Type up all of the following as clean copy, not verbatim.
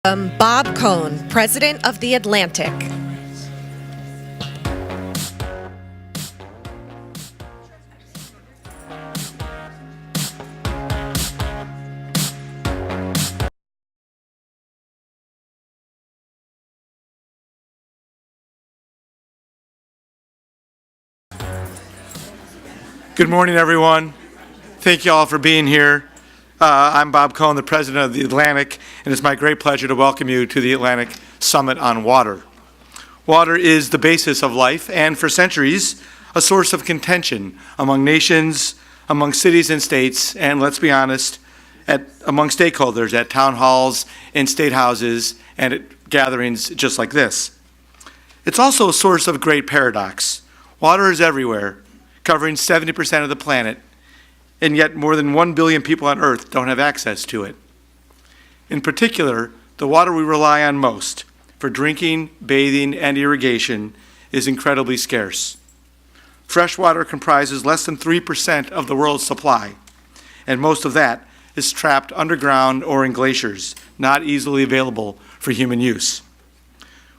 Bob Cohn, President of The Atlantic. Good morning, everyone. Thank you all for being here. I'm Bob Cohn, the President of The Atlantic, and it's my great pleasure to welcome you to the Atlantic Summit on Water. Water is the basis of life and, for centuries, a source of contention among nations, among cities and states, and let's be honest, among stakeholders at town halls, in state houses, and at gatherings just like this. It's also a source of great paradox. Water is everywhere, covering 70% of the planet, and yet more than 1 billion people on Earth don't have access to it. In particular, the water we rely on most for drinking, bathing, and irrigation is incredibly scarce. Fresh water comprises less than 3% of the world's supply, and most of that is trapped underground or in glaciers, not easily available for human use.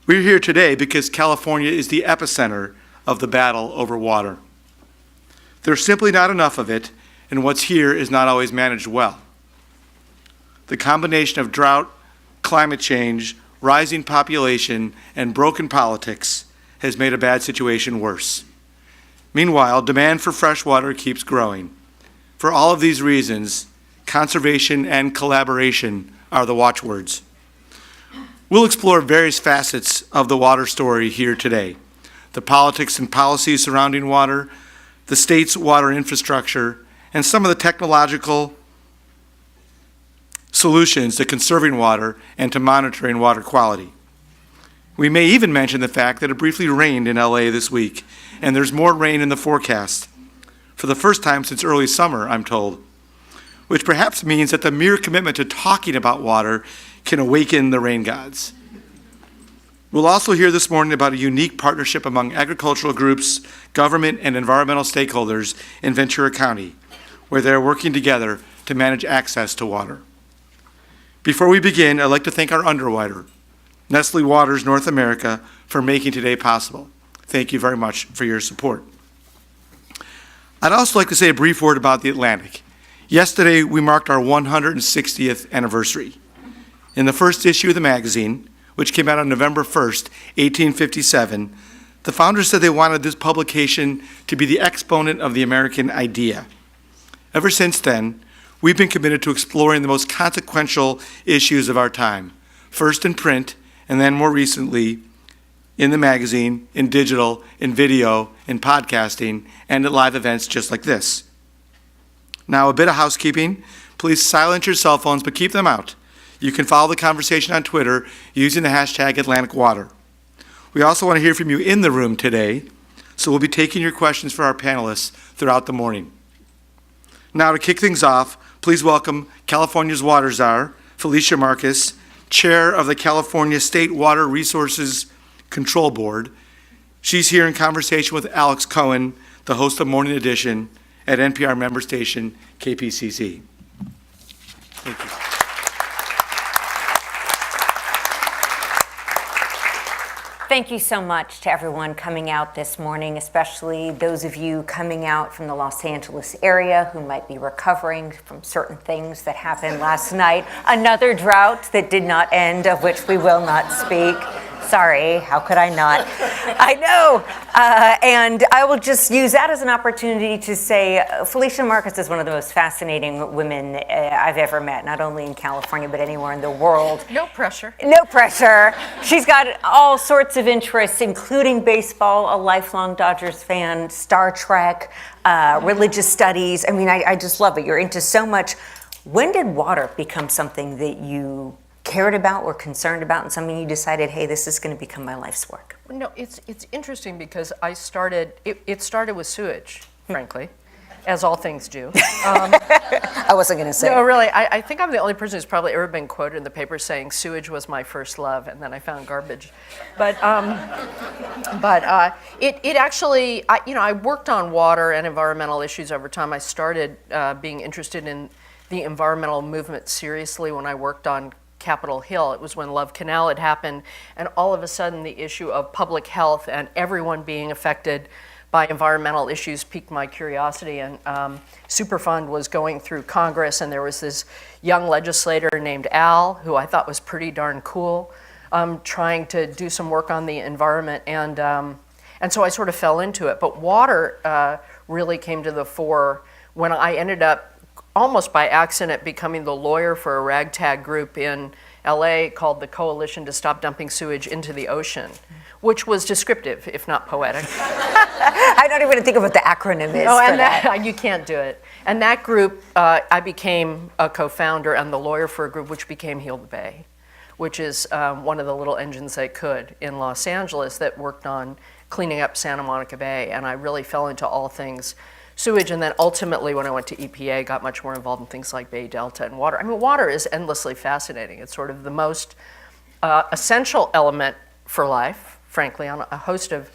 We're here today because California is the epicenter of the battle over water. There's simply not enough of it, and what's here is not always managed well. The combination of drought, climate change, rising population, and broken politics has made a bad situation worse. Meanwhile, demand for fresh water keeps growing. For all of these reasons, conservation and collaboration are the watchwords. We'll explore various facets of the water story here today: the politics and policies surrounding water, the state's water infrastructure, and some of the technological solutions to conserving water and to monitoring water quality. We may even mention the fact that it briefly rained in LA this week, and there's more rain in the forecast, for the first time since early summer, I'm told, which perhaps means that the mere commitment to talking about water can awaken the rain gods. We'll also hear this morning about a unique partnership among agricultural groups, government, and environmental stakeholders in Ventura County, where they're working together to manage access to water. Before we begin, I'd like to thank our underwriter, Nestle Waters North America, for making today possible. Thank you very much for your support. I'd also like to say a brief word about the Atlantic. Yesterday, we marked our 160th anniversary. In the first issue of the magazine, which came out on November 1st, 1857, the founders said they wanted this publication to be the exponent of the American idea. Ever since then, we've been committed to exploring the most consequential issues of our time, first in print, and then more recently in the magazine, in digital, in video, in podcasting, and at live events just like this. Now, a bit of housekeeping. Please silence your cell phones, but keep them out. You can follow the conversation on Twitter using the hashtag AtlanticWater. We also want to hear from you in the room today, so we'll be taking your questions for our panelists throughout the morning. Now, to kick things off, please welcome California's Water Czar, Felicia Marcus, Chair of the California State Water Resources Control Board. She's here in conversation with Alex Cohen, the host of Morning Edition at NPR member station KPCC. Thank you. Thank you so much to everyone coming out this morning, especially those of you coming out from the Los Angeles area who might be recovering from certain things that happened last night. Another drought that did not end, of which we will not speak. Sorry, how could I not? I know. And I will just use that as an opportunity to say Felicia Marcus is one of the most fascinating women I've ever met, not only in California, but anywhere in the world. No pressure. No pressure. She's got all sorts of interests, including baseball, a lifelong Dodgers fan, Star Trek, religious studies. I mean, I just love it. You're into so much. When did water become something that you cared about or concerned about, and something you decided, hey, this is going to become my life's work? No, it's interesting because it started with sewage, frankly, as all things do. I wasn't going to say. No, really, I think I'm the only person who's probably ever been quoted in the paper saying sewage was my first love, and then I found garbage. But it actually, I worked on water and environmental issues over time. I started being interested in the environmental movement seriously when I worked on Capitol Hill. It was when Love Canal had happened, and all of a sudden the issue of public health and everyone being affected by environmental issues piqued my curiosity. And Superfund was going through Congress, and there was this young legislator named Al, who I thought was pretty darn cool, trying to do some work on the environment. And so I sort of fell into it. But water really came to the fore when I ended up, almost by accident, becoming the lawyer for a ragtag group in LA called the Coalition to Stop Dumping Sewage into the Ocean, which was descriptive, if not poetic. I don't even think of what the acronym is. Oh, and that, you can't do it. And that group, I became a co-founder and the lawyer for a group which became Heal the Bay, which is one of the little engines they could in Los Angeles that worked on cleaning up Santa Monica Bay. And I really fell into all things sewage, and then ultimately when I went to EPA, got much more involved in things like Bay Delta and water. I mean, water is endlessly fascinating. It's sort of the most essential element for life, frankly, on a host of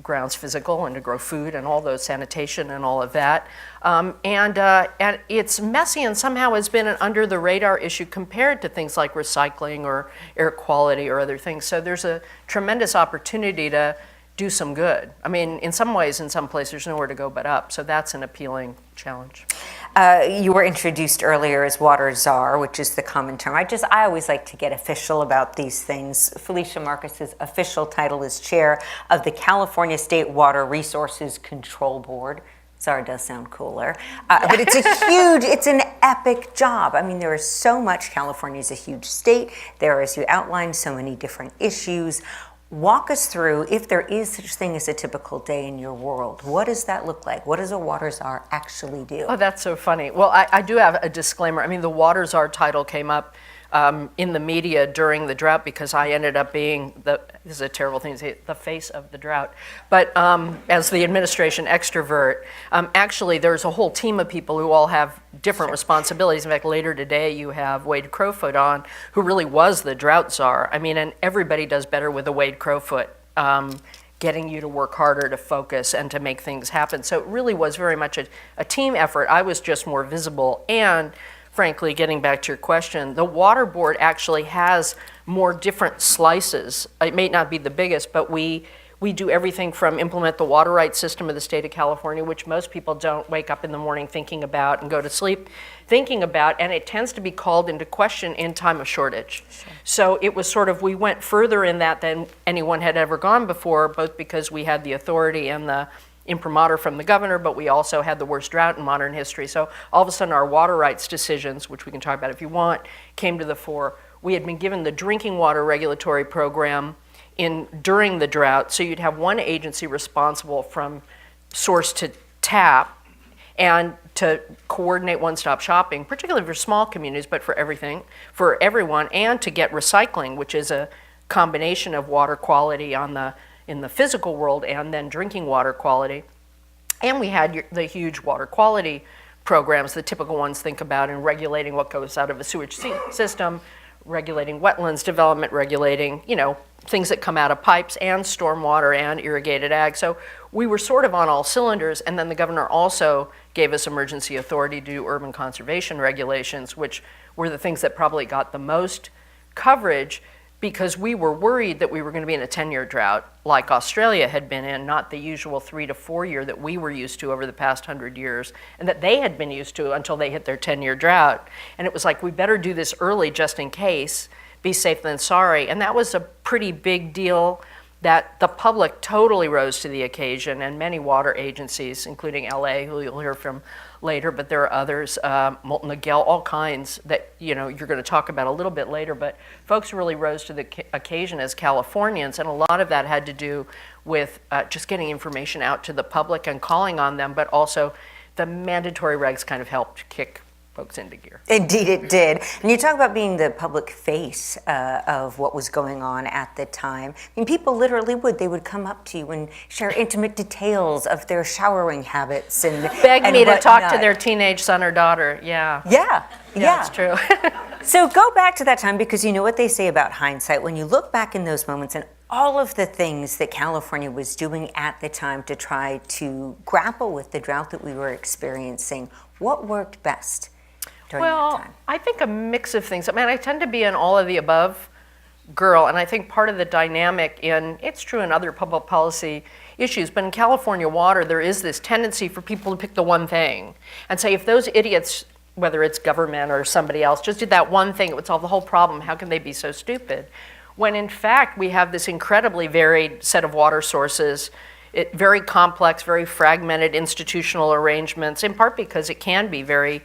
grounds, physical and to grow food and all those, sanitation and all of that. And it's messy and somehow has been an under the radar issue compared to things like recycling or air quality or other things. So there's a tremendous opportunity to do some good. I mean, in some ways, in some places, there's nowhere to go but up. So that's an appealing challenge. You were introduced earlier as water czar, which is the common term. I always like to get official about these things. Felicia Marcus's official title is chair of the California State Water Resources Control Board. Czar does sound cooler, but it's an epic job. I mean, there is so much. California is a huge state. There, as you outlined, so many different issues. Walk us through, if there is such thing as a typical day in your world, what does that look like? What does a water czar actually do? Oh, that's so funny. Well, I do have a disclaimer. I mean, the water czar title came up in the media during the drought because I ended up being this is a terrible thing to say, the face of the drought. But as the administration extrovert, actually there's a whole team of people who all have different responsibilities. In fact, later today you have Wade Crowfoot on, who really was the drought czar. I mean, and everybody does better with a Wade Crowfoot, getting you to work harder, to focus, and to make things happen. So it really was very much a team effort. I was just more visible. And frankly, getting back to your question, the water board actually has more different slices. It may not be the biggest, but we do everything from implement the water rights system of the state of California, which most people don't wake up in the morning thinking about and go to sleep thinking about, and it tends to be called into question in time of shortage. Sure. So it was sort of, we went further in that than anyone had ever gone before, both because we had the authority and the imprimatur from the governor, but we also had the worst drought in modern history. So all of a sudden our water rights decisions, which we can talk about if you want, came to the fore. We had been given the drinking water regulatory program during the drought, so you'd have one agency responsible from source to tap and to coordinate one-stop shopping, particularly for small communities, but for everyone, and to get recycling, which is a combination of water quality in the physical world and then drinking water quality. And we had the huge water quality programs, the typical ones think about in regulating what goes out of a sewage system, regulating wetlands development, regulating, things that come out of pipes, and stormwater and irrigated ag. So we were sort of on all cylinders, and then the governor also gave us emergency authority to do urban conservation regulations, which were the things that probably got the most coverage, because we were worried that we were going to be in a 10-year drought like Australia had been in, not the usual 3 to 4 year that we were used to over the past 100 years, and that they had been used to until they hit their 10-year drought. And it was like, we better do this early just in case, be safe than sorry. And that was a pretty big deal that the public totally rose to the occasion, and many water agencies, including LA, who you'll hear from later, but there are others, Molten Nagel, all kinds that you're going to talk about a little bit later, but folks really rose to the occasion as Californians, and a lot of that had to do with just getting information out to the public and calling on them, but also the mandatory regs kind of helped kick folks into gear. Indeed it did. And you talk about being the public face of what was going on at the time. I mean, people literally they would come up to you and share intimate details of their showering habits and beg me to talk whatnot. to their teenage son or daughter. Yeah, that's true. So go back to that time, because you know what they say about hindsight. When you look back in those moments and all of the things that California was doing at the time to try to grapple with the drought that we were experiencing, what worked best? during that Well, time? I think a mix of things. I mean, I tend to be an all of the above girl, and I think part of the dynamic it's true in other public policy issues, but in California water, there is this tendency for people to pick the one thing and say, if those idiots, whether it's government or somebody else, just did that one thing, it would solve the whole problem. How can they be so stupid? When in fact, we have this incredibly varied set of water sources, very complex, very fragmented institutional arrangements, in part because it can be very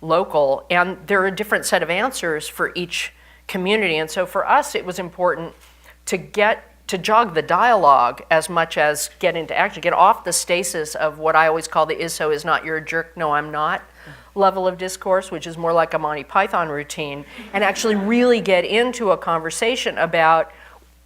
local, and there are a different set of answers for each community. And so for us, it was important to jog the dialogue as much as get into action, get off the stasis of what I always call the is so is not, you're a jerk, no I'm not level of discourse, which is more like a Monty Python routine, and actually really get into a conversation about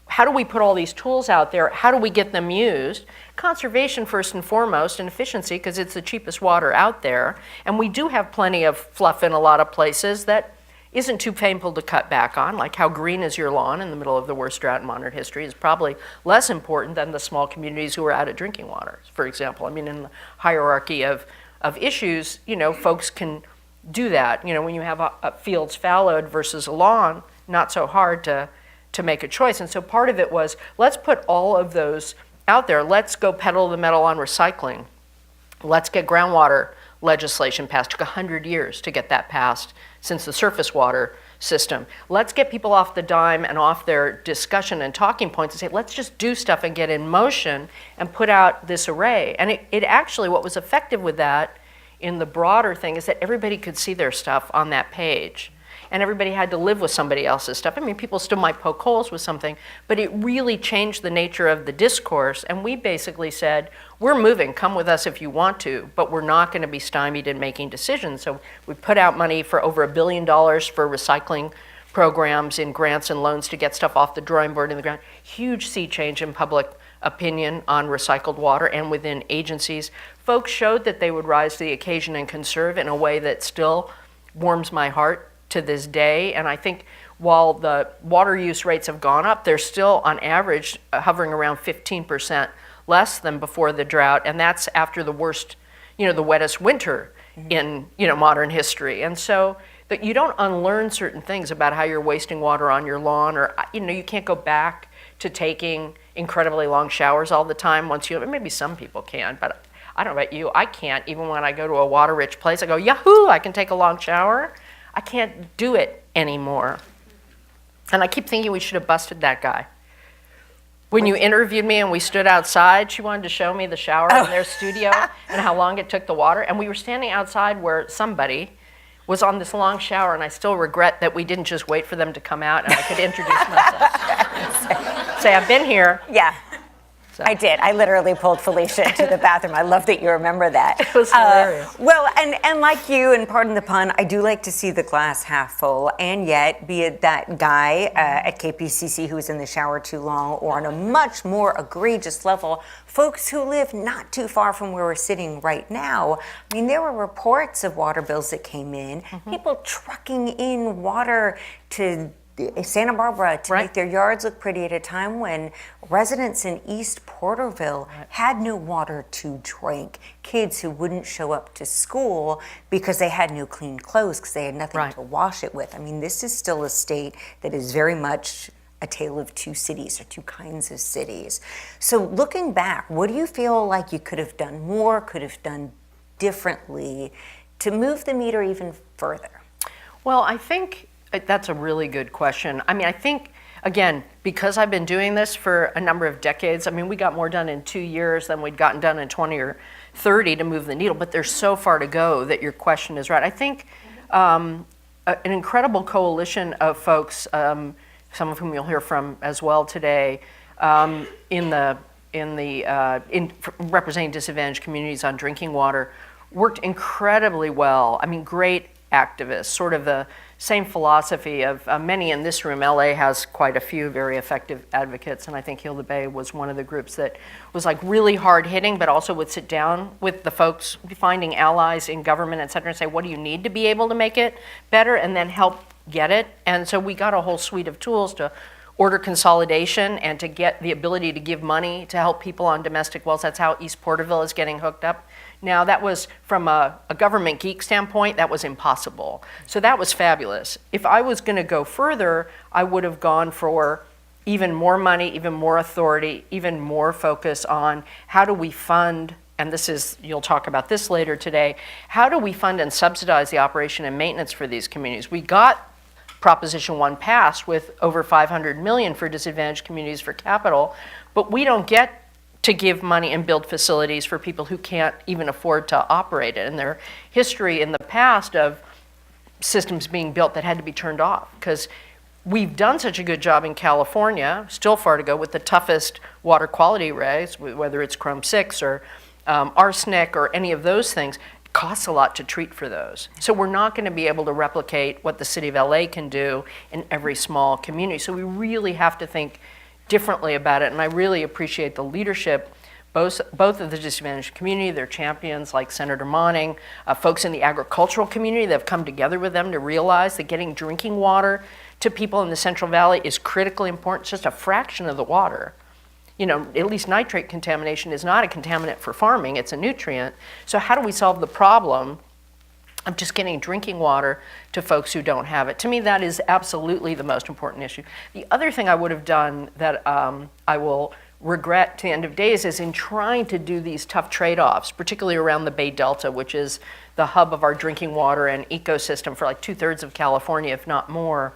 how do we put all these tools out there, how do we get them used, conservation first and foremost, and efficiency because it's the cheapest water out there, and we do have plenty of fluff in a lot of places that isn't too painful to cut back on, like how green is your lawn in the middle of the worst drought in modern history is probably less important than the small communities who are out of drinking water, for example. I mean, in the hierarchy of issues, folks can do that. When you have a fields fallowed versus a lawn, not so hard to make a choice. And so part of it was, let's put all of those out there. Let's go pedal the metal on recycling. Let's get groundwater legislation passed. It took 100 years to get that passed since the surface water system. Let's get people off the dime and off their discussion and talking points and say, let's just do stuff and get in motion and put out this array. And it actually, what was effective with that in the broader thing is that everybody could see their stuff on that page. And everybody had to live with somebody else's stuff. I mean, people still might poke holes with something, but it really changed the nature of the discourse. And we basically said, we're moving, come with us if you want to, but we're not going to be stymied in making decisions. So we put out money for over $1 billion for recycling programs in grants and loans to get stuff off the drawing board in the ground. Huge sea change in public opinion on recycled water and within agencies. Folks showed that they would rise to the occasion and conserve in a way that still warms my heart to this day. And I think while the water use rates have gone up, they're still on average hovering around 15% less than before the drought. And that's after the worst, the wettest winter in, modern history. And so that you don't unlearn certain things about how you're wasting water on your lawn, or, you can't go back to taking incredibly long showers all the time once maybe some people can, but I don't know about you, I can't. Even when I go to a water-rich place, I go, yahoo, I can take a long shower. I can't do it anymore. And I keep thinking we should have busted that guy. When you interviewed me and we stood outside, she wanted to show me the shower in their studio and how long it took the water. And we were standing outside where somebody was on this long shower, and I still regret that we didn't just wait for them to come out and I could introduce myself. Say, I've been here. Yeah. So. I did. I literally pulled Felicia into the bathroom. I love that you remember that. It was hilarious. Well, and like you, and pardon the pun, I do like to see the glass half full, and yet, be it that guy at KPCC who was in the shower too long, or on a much more egregious level, folks who live not too far from where we're sitting right now. I mean, there were reports of water bills that came in, people trucking in water to Santa Barbara to make their yards look pretty at a time when residents in East Porterville had no water to drink. Kids who wouldn't show up to school because they had no clean clothes because they had nothing to wash it with. I mean, this is still a state that is very much a tale of two cities, or two kinds of cities. So looking back, what do you feel like you could have done more, could have done differently to move the meter even further? Well, I think that's a really good question. I mean, I think, again, because I've been doing this for a number of decades, I mean, we got more done in 2 years than we'd gotten done in 20 or 30 to move the needle, but there's so far to go that your question is right. I think an incredible coalition of folks, some of whom you'll hear from as well today, in representing disadvantaged communities on drinking water, worked incredibly well. I mean, great activists, sort of the same philosophy of many in this room. LA has quite a few very effective advocates, and I think Hilda Bay was one of the groups that was like really hard hitting, but also would sit down with the folks, finding allies in government, et cetera, and say, what do you need to be able to make it better, and then help get it. And so we got a whole suite of tools to order consolidation and to get the ability to give money to help people on domestic wells. That's how East Porterville is getting hooked up Now, that was from a government geek standpoint, that was impossible. So that was fabulous. If I was going to go further, I would have gone for even more money, even more authority, even more focus on how do we fund, and this is, you'll talk about this later today, how do we fund and subsidize the operation and maintenance for these communities? We got Proposition 1 passed with over $500 million for disadvantaged communities for capital, but we don't get to give money and build facilities for people who can't even afford to operate it. And their history in the past of systems being built that had to be turned off, because we've done such a good job in California, still far to go, with the toughest water quality regs, whether it's Chrome 6 or arsenic or any of those things. It costs a lot to treat for those. So we're not going to be able to replicate what the city of LA can do in every small community. So we really have to think differently about it, and I really appreciate the leadership, both of the disadvantaged community, their champions like Senator Monning, folks in the agricultural community that have come together with them to realize that getting drinking water to people in the Central Valley is critically important. It's just a fraction of the water. You know, at least nitrate contamination is not a contaminant for farming, it's a nutrient. So how do we solve the problem of just getting drinking water to folks who don't have it? To me, that is absolutely the most important issue. The other thing I would have done that I will regret to the end of days is in trying to do these tough trade-offs, particularly around the Bay Delta, which is the hub of our drinking water and ecosystem for like 2/3 of California, if not more.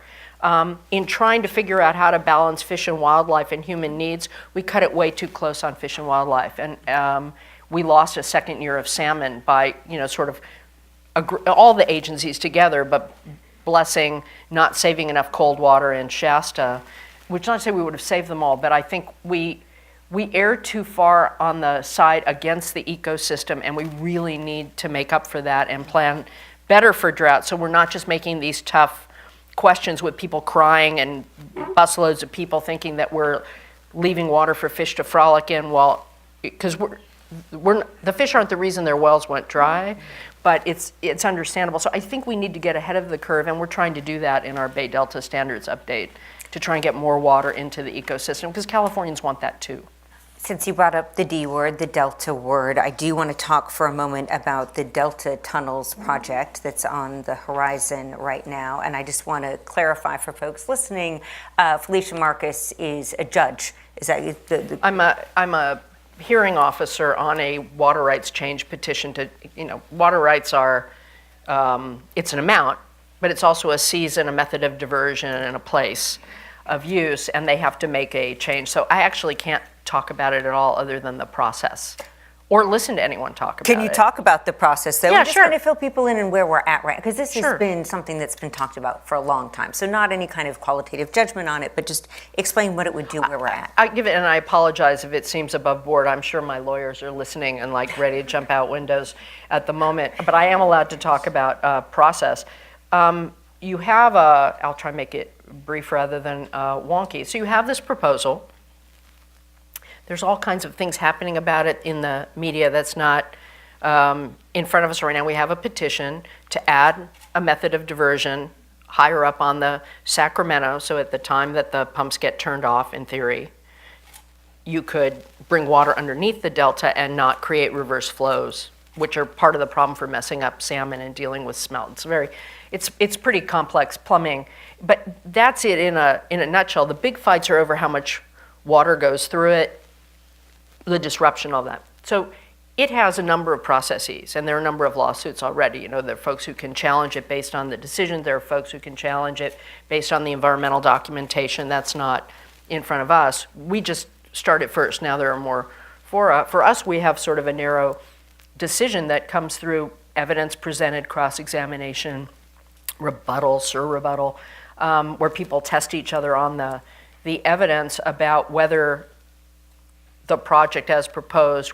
In trying to figure out how to balance fish and wildlife and human needs, we cut it way too close on fish and wildlife. And we lost a second year of salmon by, you know, sort of all the agencies together, but blessing not saving enough cold water in Shasta, which not to say we would have saved them all, but I think we err too far on the side against the ecosystem, and we really need to make up for that and plan better for drought, so we're not just making these tough questions with people crying and busloads of people thinking that we're leaving water for fish to frolic in, while, because the fish aren't the reason their wells went dry, but it's understandable. So I think we need to get ahead of the curve, and we're trying to do that in our Bay Delta Standards update to try and get more water into the ecosystem, because Californians want that too. Since you brought up the D word, the Delta word, I do want to talk for a moment about the Delta Tunnels project that's on the horizon right now. And I just want to clarify for folks listening, Felicia Marcus is a judge. Is that the I'm a hearing officer on a water rights change petition to, you know, water rights are, it's an amount, but it's also a season, a method of diversion, and a place of use, and they have to make a change. So I actually can't talk about it at all other than the process, or listen to anyone talk about it. Can you talk about the process, though? Yeah, We're just sure. going to fill people in and where we're at, right? Because this Sure. has been something that's been talked about for a long time. So not any kind of qualitative judgment on it, but just explain what it would do where we're at. I give it, and I apologize if it seems above board. I'm sure my lawyers are listening and like ready to jump out windows at the moment, but I am allowed to talk about process. You have I'll try and make it brief rather than wonky. So you have this proposal. There's all kinds of things happening about it in the media that's not in front of us right now. We have a petition to add a method of diversion higher up on the Sacramento, so at the time that the pumps get turned off, in theory, you could bring water underneath the delta and not create reverse flows, which are part of the problem for messing up salmon and dealing with smelt. It's pretty complex plumbing, but that's it in a nutshell. The big fights are over how much water goes through it, the disruption of that. So it has a number of processes, and there are a number of lawsuits already. You know, there are folks who can challenge it based on the decision. There are folks who can challenge it based on the environmental documentation. That's not in front of us. We just started first. Now there are more for us. We have sort of a narrow decision that comes through evidence presented, cross-examination, rebuttal, sur-rebuttal, where people test each other on the evidence about whether the project as proposed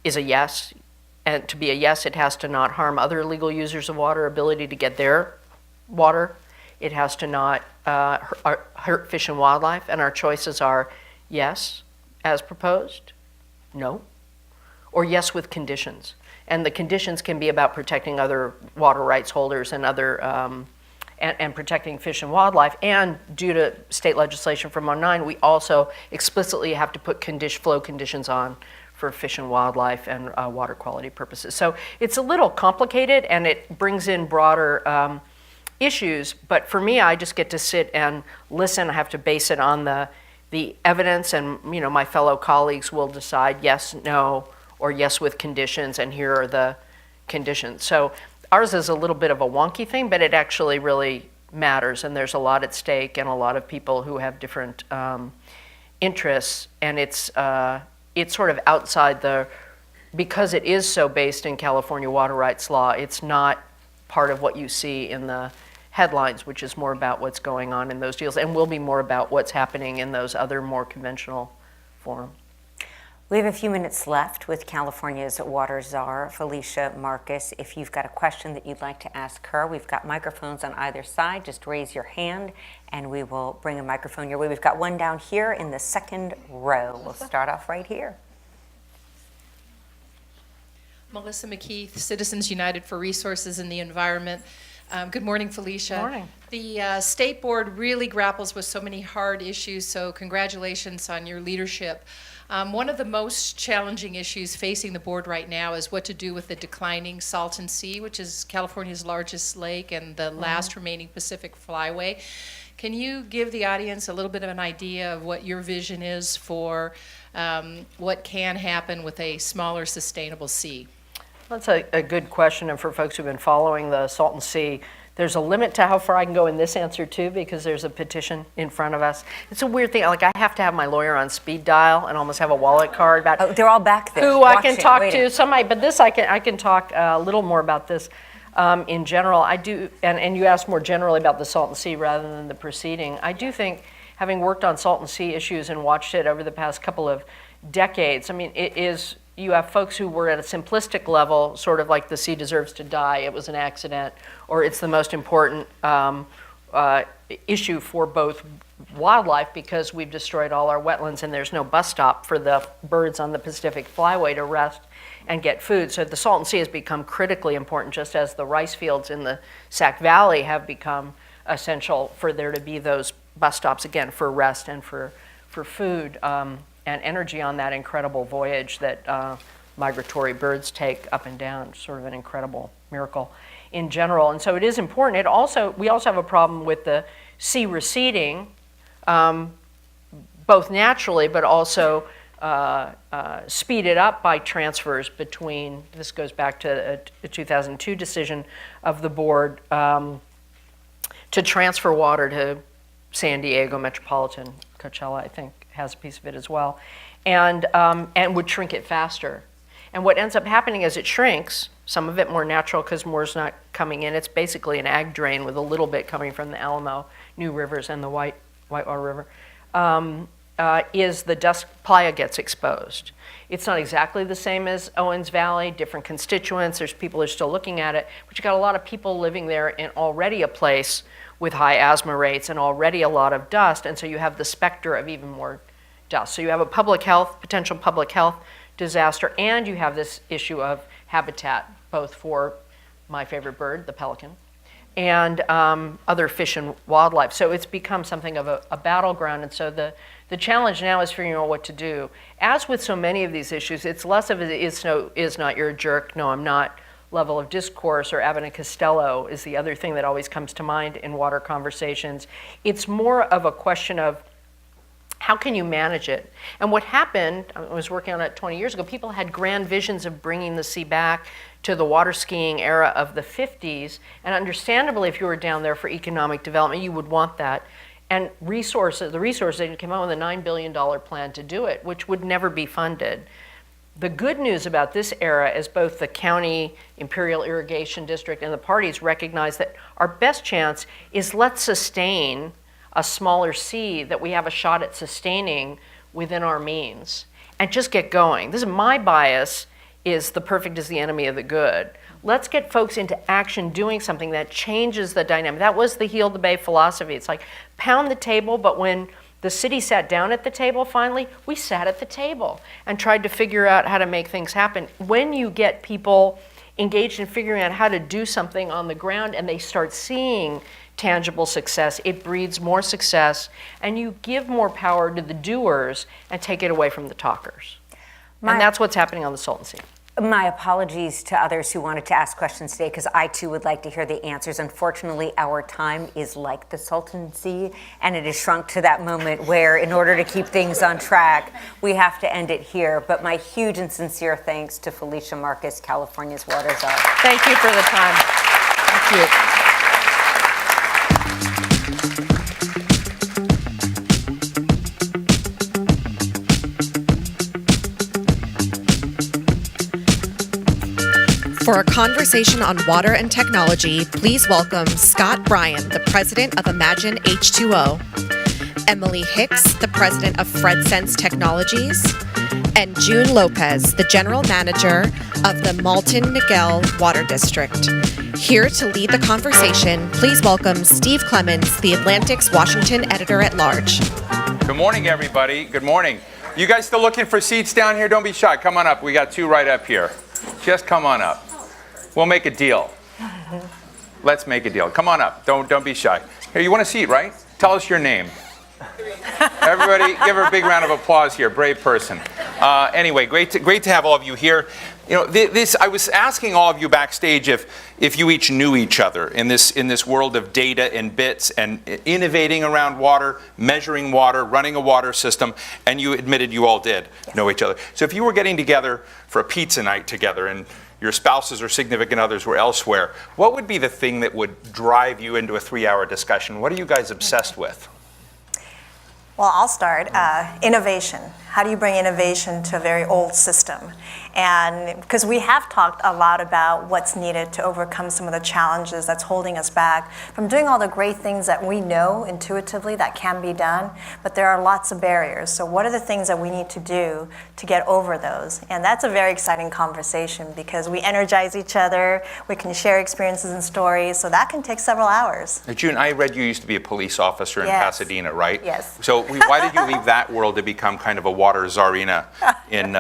is a yes, and to be a yes, it has to not harm other legal users of water ability to get their water. It has to not hurt fish and wildlife, and our choices are yes, as proposed, no, or yes with conditions. And the conditions can be about protecting other water rights holders and other and protecting fish and wildlife. And due to state legislation from '09, we also explicitly have to put flow conditions on for fish and wildlife and water quality purposes. So it's a little complicated, and it brings in broader issues, but for me, I just get to sit and listen. I have to base it on the evidence, and my fellow colleagues will decide yes, no, or yes with conditions, and here are the conditions. So ours is a little bit of a wonky thing, but it actually really matters, and there's a lot at stake and a lot of people who have different interests, and it's sort of outside because it is so based in California water rights law, it's not part of what you see in the headlines, which is more about what's going on in those deals, and will be more about what's happening in those other more conventional forums. We have a few minutes left with California's water czar, Felicia Marcus. If you've got a question that you'd like to ask her, we've got microphones on either side. Just raise your hand and we will bring a microphone your way. We've got one down here in the second row. We'll start off right here. Melissa McKeith, Citizens United for Resources and the Environment. Good morning, Felicia. Good morning. The State Board really grapples with so many hard issues, so congratulations on your leadership. One of the most challenging issues facing the board right now is what to do with the declining Salton Sea, which is California's largest lake and the last remaining Pacific flyway. Can you give the audience a little bit of an idea of what your vision is for what can happen with a smaller sustainable sea? That's a good question, and for folks who've been following the Salton Sea, there's a limit to how far I can go in this answer too, because there's a petition in front of us. It's a weird thing, like I have to have my lawyer on speed dial and almost have a wallet card about they're all back there who I can watching, talk waiting. to. Somebody, but this I can talk a little more about this in general. I do, and you asked more generally about the Salton Sea rather than the proceeding. I do think, having worked on Salton Sea issues and watched it over the past couple of decades, I mean, it is. You have folks who were at a simplistic level, sort of like the sea deserves to die, it was an accident, or it's the most important issue for both wildlife because we've destroyed all our wetlands and there's no bus stop for the birds on the Pacific Flyway to rest and get food. So the Salton Sea has become critically important, just as the rice fields in the Sac Valley have become essential for there to be those bus stops, again, for rest and for food. And energy on that incredible voyage that migratory birds take up and down, sort of an incredible miracle in general. And so it is important. We also have a problem with the sea receding, both naturally, but also speeded up by transfers between, this goes back to a 2002 decision of the board to transfer water to San Diego Metropolitan, Coachella, I think, has a piece of it as well, and would shrink it faster. And what ends up happening is it shrinks, some of it more natural because more's not coming in. It's basically an ag drain with a little bit coming from the Alamo, New Rivers, and the Whitewater River, is the dust playa gets exposed. It's not exactly the same as Owens Valley, different constituents, there's people who are still looking at it, but you got a lot of people living there in already a place with high asthma rates and already a lot of dust, and so you have the specter of even more dust. So you have a potential public health disaster, and you have this issue of habitat, both for my favorite bird, the pelican, and other fish and wildlife. So it's become something of a battleground, and so the challenge now is figuring out what to do. As with so many of these issues, it's less of is not, you're a jerk, no, I'm not, level of discourse, or Abbott and Costello is the other thing that always comes to mind in water conversations. It's more of a question of how can you manage it? And what happened, I was working on it 20 years ago, people had grand visions of bringing the sea back to the water skiing era of the 50s, and understandably, if you were down there for economic development, you would want that. And the resources, they came out with a $9 billion plan to do it, which would never be funded. The good news about this era is both the county, Imperial Irrigation District, and the parties recognize that our best chance is let's sustain a smaller sea that we have a shot at sustaining within our means and just get going. This is my bias, is the perfect is the enemy of the good. Let's get folks into action doing something that changes the dynamic. That was the Heal the Bay philosophy. It's like pound the table, but when the city sat down at the table finally, we sat at the table and tried to figure out how to make things happen. When you get people engaged in figuring out how to do something on the ground and they start seeing tangible success, it breeds more success, and you give more power to the doers and take it away from the talkers. And that's what's happening on the Salton Sea. My apologies to others who wanted to ask questions today, because I too would like to hear the answers. Unfortunately, our time is like the Salton Sea, and it has shrunk to that moment where, in order to keep things on track, we have to end it here. But my huge and sincere thanks to Felicia Marcus, California's Water Czar. Thank you for the time. Thank you. For a conversation on water and technology, please welcome Scott Bryan, the president of Imagine H2O, Emily Hicks, the president of FredSense Technologies, and June Lopez, the general manager of the Malton Miguel Water District. Here to lead the conversation, please welcome Steve Clemens, the Atlantic's Washington editor-at-large. Good morning, everybody. Good morning. You guys still looking for seats down here? Don't be shy. Come on up. We got two right up here. Just come on up. We'll make a deal. Let's make a deal. Come on up. Don't be shy. Here, you want a seat, right? Tell us your name. Everybody, give her a big round of applause here. Brave person. Anyway, great to have all of you here. You know, I was asking all of you backstage if you each knew each other in this world of data and bits and innovating around water, measuring water, running a water system, and you admitted you all did know each other. So if you were getting together for a pizza night together and your spouses or significant others were elsewhere, what would be the thing that would drive you into a 3-hour discussion? What are you guys obsessed with? Well, I'll start. Innovation. How do you bring innovation to a very old system? And because we have talked a lot about what's needed to overcome some of the challenges that's holding us back from doing all the great things that we know intuitively that can be done, but there are lots of barriers. So what are the things that we need to do to get over those? And that's a very exciting conversation because we energize each other, we can share experiences and stories, so that can take several hours. June, I read you used to be a police officer in Pasadena, right? Yes. So why did you leave that world to become kind of a water czarina in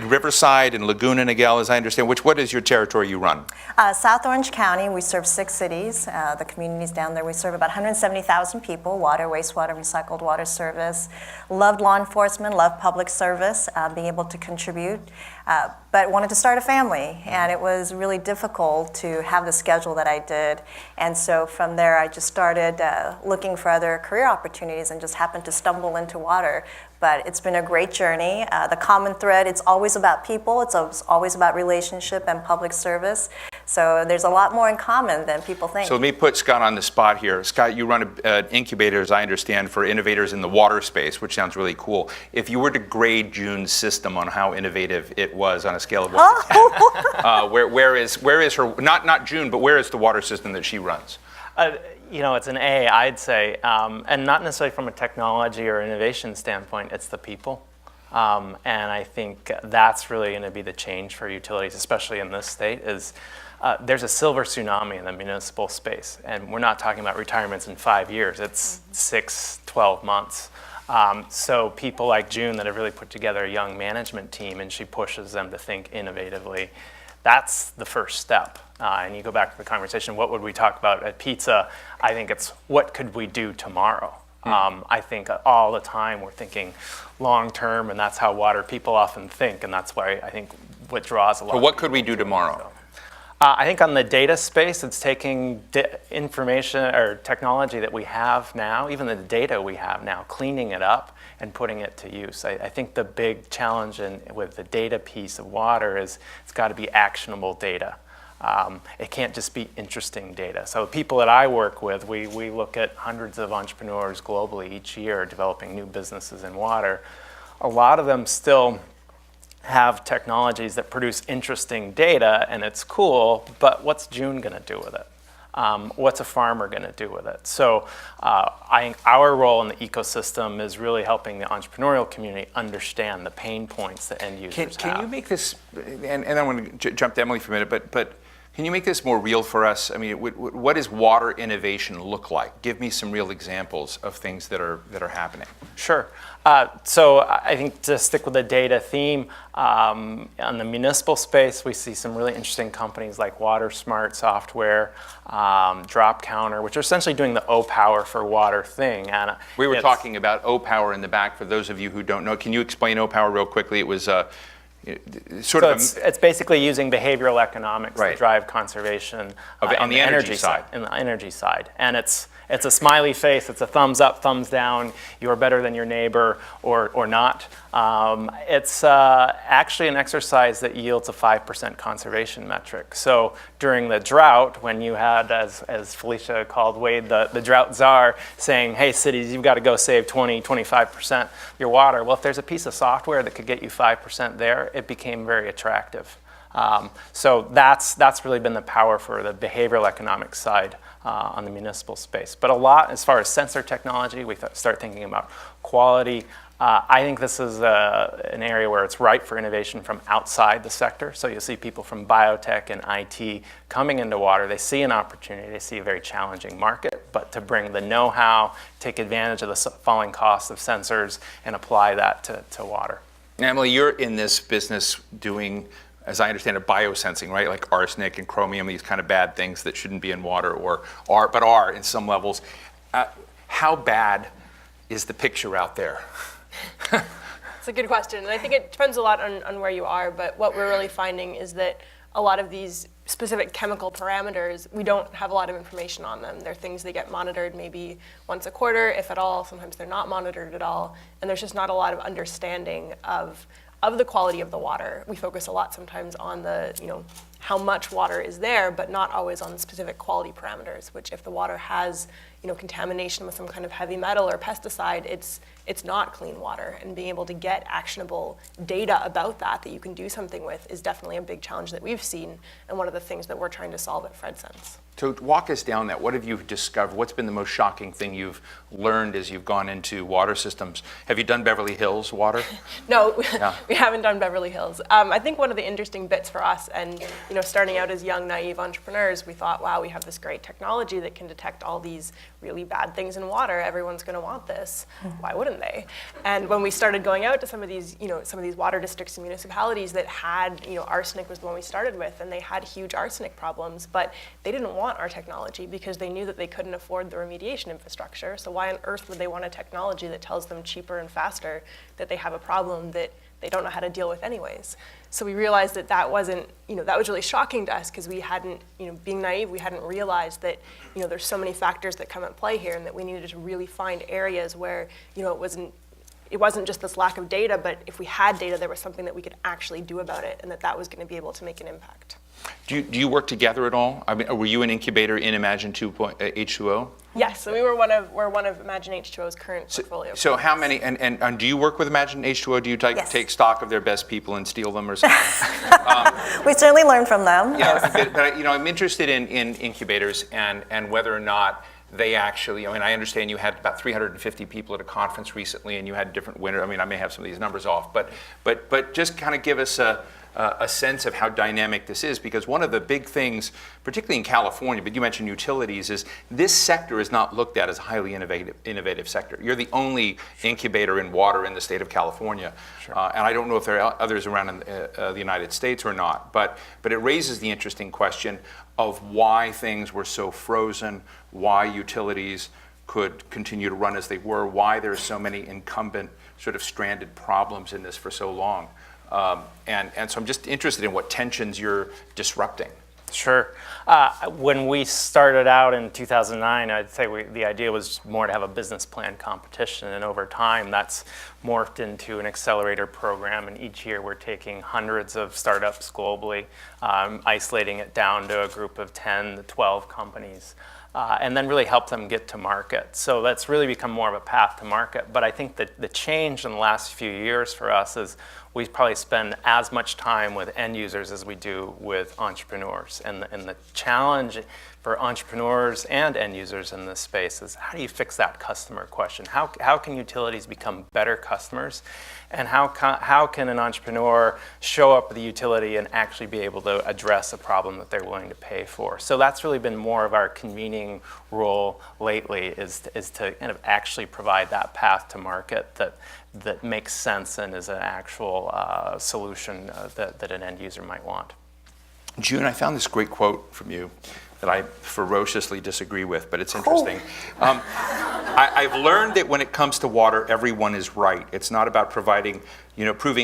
Riverside and Laguna Niguel, as I understand? What is your territory you run? South Orange County, we serve 6 cities. The communities down there, we serve about 170,000 people, water, wastewater, recycled water service. Loved law enforcement, loved public service, being able to contribute, but wanted to start a family. And it was really difficult to have the schedule that I did. And so from there, I just started looking for other career opportunities and just happened to stumble into water. But it's been a great journey. The common thread, it's always about people. It's always about relationship and public service. So there's a lot more in common than people think. So let me put Scott on the spot here. Scott, you run an incubator, as I understand, for innovators in the water space, which sounds really cool. If you were to grade June's system on how innovative it was on a scale of 1 to 10, where is her, not June, but where is the water system that she runs? You know, it's an A, I'd say, and not necessarily from a technology or innovation standpoint, it's the people. And I think that's really going to be the change for utilities, especially in this state, is there's a silver tsunami in the municipal space. And we're not talking about retirements in 5 years, it's 6, 12 months. So people like June that have really put together a young management team, and she pushes them to think innovatively. That's the first step. And you go back to the conversation, what would we talk about at pizza? I think it's what could we do tomorrow? I think all the time we're thinking long term, and that's how water people often think, and that's why I think what draws a lot. But what could we do tomorrow? I think on the data space, it's taking information or technology that we have now, even the data we have now, cleaning it up and putting it to use. I think the big challenge with the data piece of water is it's got to be actionable data. It can't just be interesting data. So people that I work with, we look at hundreds of entrepreneurs globally each year developing new businesses in water. A lot of them still have technologies that produce interesting data, and it's cool, but what's June going to do with it? What's a farmer going to do with it? So I think our role in the ecosystem is really helping the entrepreneurial community understand the pain points that end users have. Can you make this, and I want to jump to Emily for a minute, but Can you make this more real for us? I mean, what does water innovation look like? Give me some real examples of things that are happening. Sure. So I think to stick with the data theme, on the municipal space, we see some really interesting companies like Water Smart Software, Drop Counter, which are essentially doing the O-Power for water thing. And we were talking about O-Power in the back. For those of you who don't know, can you explain O-Power real quickly? It was it's basically using behavioral economics to drive conservation on the energy side. In the energy side, and it's a smiley face. It's a thumbs up, thumbs down. You are better than your neighbor, or not. It's actually an exercise that yields a 5% conservation metric. So during the drought, when you had, as Felicia called Wade, the drought czar, saying, "Hey, cities, you've got to go save 25% of your water." Well, if there's a piece of software that could get you 5% there, it became very attractive. So that's really been the power for the behavioral economics side on the municipal space. But a lot, as far as sensor technology, we start thinking about quality. I think this is an area where it's ripe for innovation from outside the sector. So you'll see people from biotech and IT coming into water. They see an opportunity. They see a very challenging market. But to bring the know-how, take advantage of the falling costs of sensors, and apply that to water. Emily, you're in this business doing, as I understand it, biosensing, right? Like arsenic and chromium, these kind of bad things that shouldn't be in water or are in some levels. How bad is the picture out there? It's a good question, and I think it depends a lot on where you are, but what we're really finding is that a lot of these specific chemical parameters, we don't have a lot of information on them. They're things that get monitored maybe once a quarter, if at all. Sometimes they're not monitored at all, and there's just not a lot of understanding of the quality of the water. We focus a lot sometimes on the, how much water is there, but not always on specific quality parameters, which if the water has, contamination with some kind of heavy metal or pesticide, it's not clean water. And being able to get actionable data about that you can do something with is definitely a big challenge that we've seen, and one of the things that we're trying to solve at FredSense. So walk us down that. What have you discovered? What's been the most shocking thing you've learned as you've gone into water systems? Have you done Beverly Hills water? No, we haven't done Beverly Hills. I think one of the interesting bits for us, and starting out as young, naive entrepreneurs, we thought, wow, we have this great technology that can detect all these really bad things in water. Everyone's going to want this. Why wouldn't they? And when we started going out to some of these water districts and municipalities that had, arsenic was the one we started with, and they had huge arsenic problems, but they didn't want our technology because they knew that they couldn't afford the remediation infrastructure. So why on earth would they want a technology that tells them cheaper and faster that they have a problem that they don't know how to deal with anyways? So we realized that wasn't, that was really shocking to us because we hadn't, being naive, we hadn't realized that, there's so many factors that come at play here, and that we needed to really find areas where, it wasn't just this lack of data, but if we had data, there was something that we could actually do about it, and that was going to be able to make an impact. Do you work together at all? I mean, were you an incubator in Imagine H2O? Yes, so we're one of Imagine H2O's current portfolio. So how many, and do you work with Imagine H2O? Do you take stock of their best people and steal them or something? We certainly learn from them. Yeah, but I'm interested in incubators and whether or not they actually, I understand you had about 350 people at a conference recently, and you had different winners. I may have some of these numbers off, but just kind of give us a sense of how dynamic this is, because one of the big things, particularly in California, but you mentioned utilities, is this sector is not looked at as a highly innovative sector. You're the only incubator in water in the state of California. Sure. And I don't know if there are others around in the United States or not, but it raises the interesting question of why things were so frozen, why utilities could continue to run as they were, why there are so many incumbent sort of stranded problems in this for so long. And so I'm just interested in what tensions you're disrupting. Sure. When we started out in 2009, I'd say the idea was more to have a business plan competition, and over time that's morphed into an accelerator program, and each year we're taking hundreds of startups globally, isolating it down to a group of 10 to 12 companies. And then really help them get to market. So that's really become more of a path to market. But I think that the change in the last few years for us is we probably spend as much time with end users as we do with entrepreneurs. And the challenge for entrepreneurs and end users in this space is, how do you fix that customer question? How can utilities become better customers? And how can an entrepreneur show up at the utility and actually be able to address a problem that they're willing to pay for? So that's really been more of our convening role lately, is to kind of actually provide that path to market that makes sense and is an actual solution that an end user might want. June, I found this great quote from you that I ferociously disagree with, but it's interesting. I've learned that when it comes to water, everyone is right. It's not about proving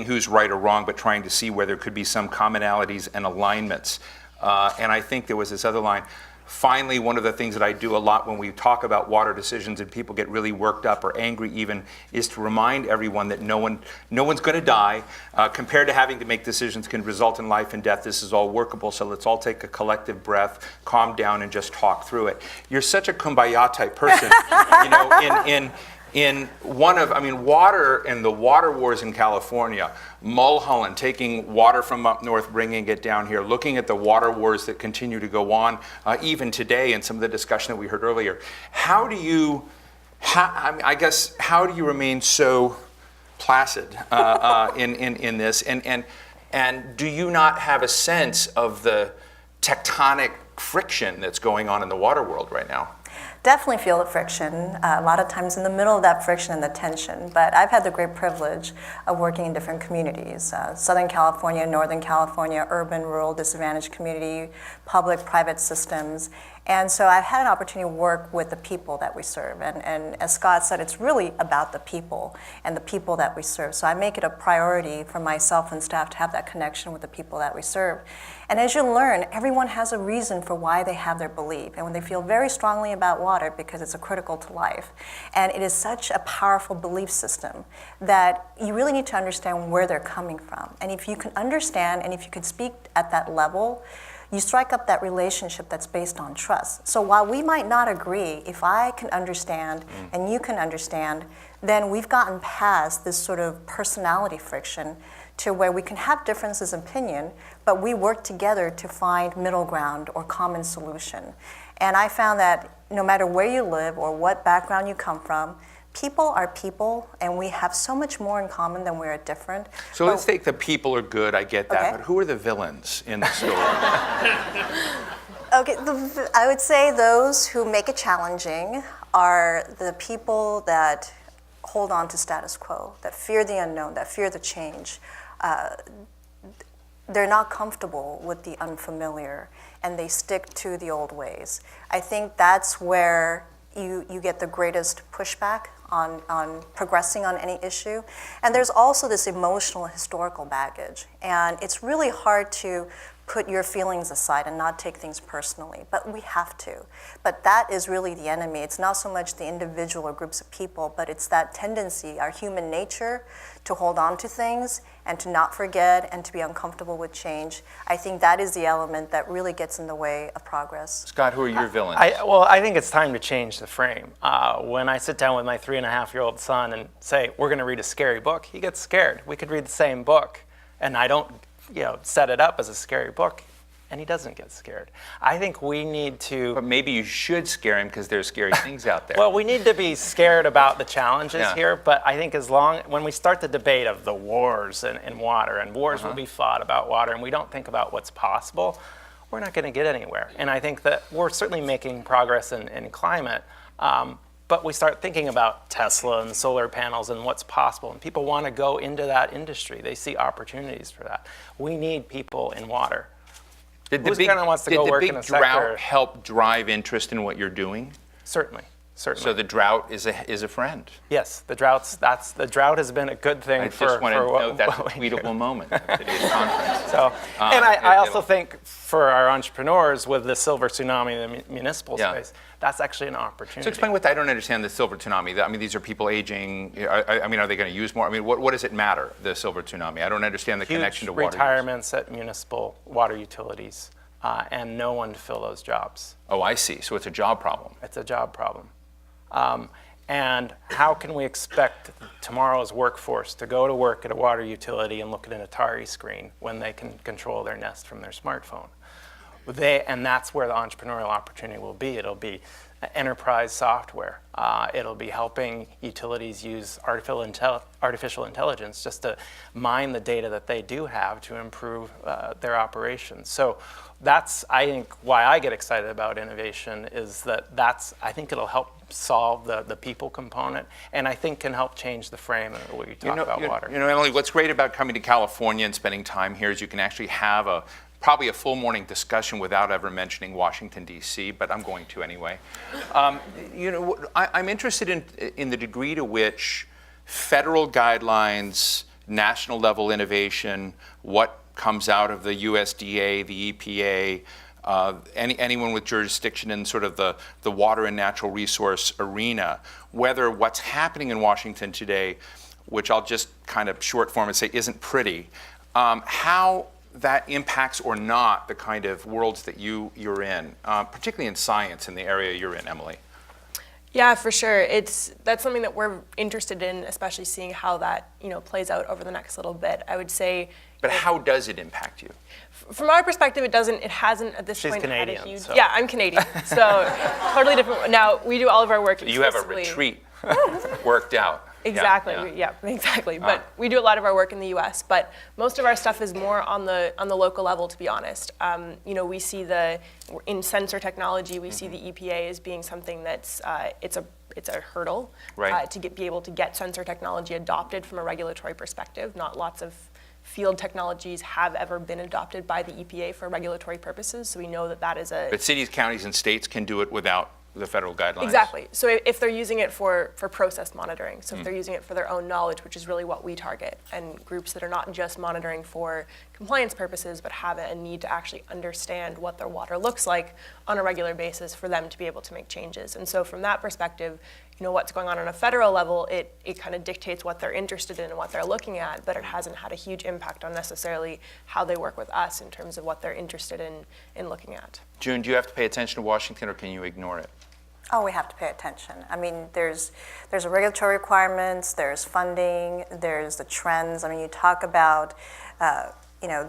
who's right or wrong, but trying to see where there could be some commonalities and alignments. And I think there was this other line. Finally, one of the things that I do a lot when we talk about water decisions and people get really worked up or angry even, is to remind everyone that no one's going to die. Compared to having to make decisions can result in life and death, this is all workable, so let's all take a collective breath, calm down, and just talk through it. You're such a kumbaya type person. Water and the water wars in California, Mulholland taking water from up north, bringing it down here, looking at the water wars that continue to go on even today, and some of the discussion that we heard earlier. How do you remain so placid in this? And do you not have a sense of the tectonic friction that's going on in the water world right now? Definitely feel the friction, a lot of times in the middle of that friction and the tension. But I've had the great privilege of working in different communities, Southern California, Northern California, urban, rural, disadvantaged community, public, private systems. And so I've had an opportunity to work with the people that we serve. And as Scott said, it's really about the people and the people that we serve. So I make it a priority for myself and staff to have that connection with the people that we serve. And as you learn, everyone has a reason for why they have their belief. And when they feel very strongly about water, because it's critical to life. And it is such a powerful belief system that you really need to understand where they're coming from. And if you can understand, and if you can speak at that level, you strike up that relationship that's based on trust. So while we might not agree, if I can understand and you can understand, then we've gotten past this sort of personality friction to where we can have differences in opinion, but we work together to find middle ground or common solution. And I found that no matter where you live or what background you come from, people are people, and we have so much more in common than we are different. So let's take the people are good, I get that, Okay. but who are the villains in the story? Okay, I would say those who make it challenging are the people that hold on to status quo, that fear the unknown, that fear the change. They're not comfortable with the unfamiliar, and they stick to the old ways. I think that's where you get the greatest pushback on progressing on any issue. And there's also this emotional historical baggage. And it's really hard to put your feelings aside and not take things personally, but we have to. But that is really the enemy. It's not so much the individual or groups of people, but it's that tendency, our human nature, to hold on to things and to not forget and to be uncomfortable with change. I think that is the element that really gets in the way of progress. Scott, who are your villains? I think it's time to change the frame. When I sit down with my 3.5-year-old son and say, we're going to read a scary book, he gets scared. We could read the same book, and I don't set it up as a scary book, and he doesn't get scared. I think we need to... But maybe you should scare him because there's scary things out there. Well, we need to be scared about the challenges here, but I think when we start the debate of the wars in water, and wars will be fought about water, and we don't think about what's possible, we're not going to get anywhere. And I think that we're certainly making progress in climate, but we start thinking about Tesla and solar panels and what's possible, and people want to go into that industry. They see opportunities for that. We need people in water. Did the big drought help drive interest in what you're doing? Certainly. So the drought is a friend. Yes, the drought has been a good thing I just want to note that's a tweetable moment of today's conference. I also think for our entrepreneurs with the silver tsunami in the municipal space, that's actually an opportunity. So explain I don't understand the silver tsunami. I mean, these are people aging. Are they going to use more? I mean, what does it matter, the silver tsunami? I don't understand the connection to water retirements at municipal water utilities, and no one to fill those jobs. Oh, I see. So it's a job problem. It's a job problem. And how can we expect tomorrow's workforce to go to work at a water utility and look at an Atari screen when they can control their Nest from their smartphone? And that's where the entrepreneurial opportunity will be. It'll be enterprise software. It'll be helping utilities use artificial intelligence just to mine the data that they do have to improve their operations. So that's, I think, why I get excited about innovation is I think it'll help solve the people component, and I think can help change the frame of the way you talk about water. You know, Emily, what's great about coming to California and spending time here is you can actually have probably a full morning discussion without ever mentioning Washington, D.C., but I'm going to anyway. I'm interested in the degree to which federal guidelines, national level innovation, what comes out of the USDA, the EPA, anyone with jurisdiction in sort of the water and natural resource arena, whether what's happening in Washington today, which I'll just kind of short form and say isn't pretty, how that impacts or not the kind of worlds that you're in, particularly in science in the area you're in, Emily. Yeah, for sure. That's something that we're interested in, especially seeing how that plays out over the next little bit. I would say. But how does it impact you? From our perspective, it doesn't. It hasn't at this point Canadian, had a huge. so. Yeah, I'm Canadian, so totally different. Now we do all of our work. You have a retreat worked out. Exactly. Yeah, exactly. But we do a lot of our work in the U.S. But most of our stuff is more on the local level, to be honest. We see in sensor technology, we see the EPA as being something that's it's a hurdle to be able to get sensor technology adopted from a regulatory perspective. Not lots of field technologies have ever been adopted by the EPA for regulatory purposes. So we know that is a. But cities, counties, and states can do it without the federal guidelines. Exactly. So if they're using it for process monitoring, so if they're using it for their own knowledge, which is really what we target, and groups that are not just monitoring for compliance purposes, but have a need to actually understand what their water looks like on a regular basis for them to be able to make changes. And so from that perspective, what's going on a federal level, it kind of dictates what they're interested in and what they're looking at, but it hasn't had a huge impact on necessarily how they work with us in terms of what they're interested in looking at. June, do you have to pay attention to Washington, or can you ignore it? Oh, we have to pay attention. I mean, there's regulatory requirements, there's funding, there's the trends. I mean, you talk about,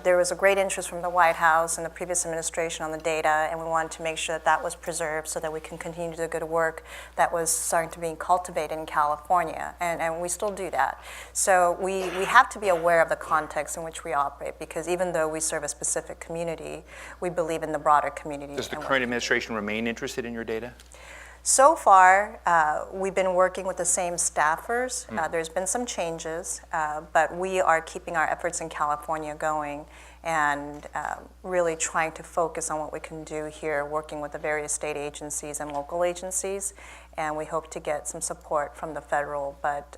there was a great interest from the White House and the previous administration on the data, and we wanted to make sure that was preserved so that we can continue to do good work that was starting to be cultivated in California, and we still do that. So we have to be aware of the context in which we operate, because even though we serve a specific community, we believe in the broader community. Does the current administration remain interested in your data? So far, we've been working with the same staffers. There's been some changes, but we are keeping our efforts in California going and really trying to focus on what we can do here, working with the various state agencies and local agencies. And we hope to get some support from the federal, but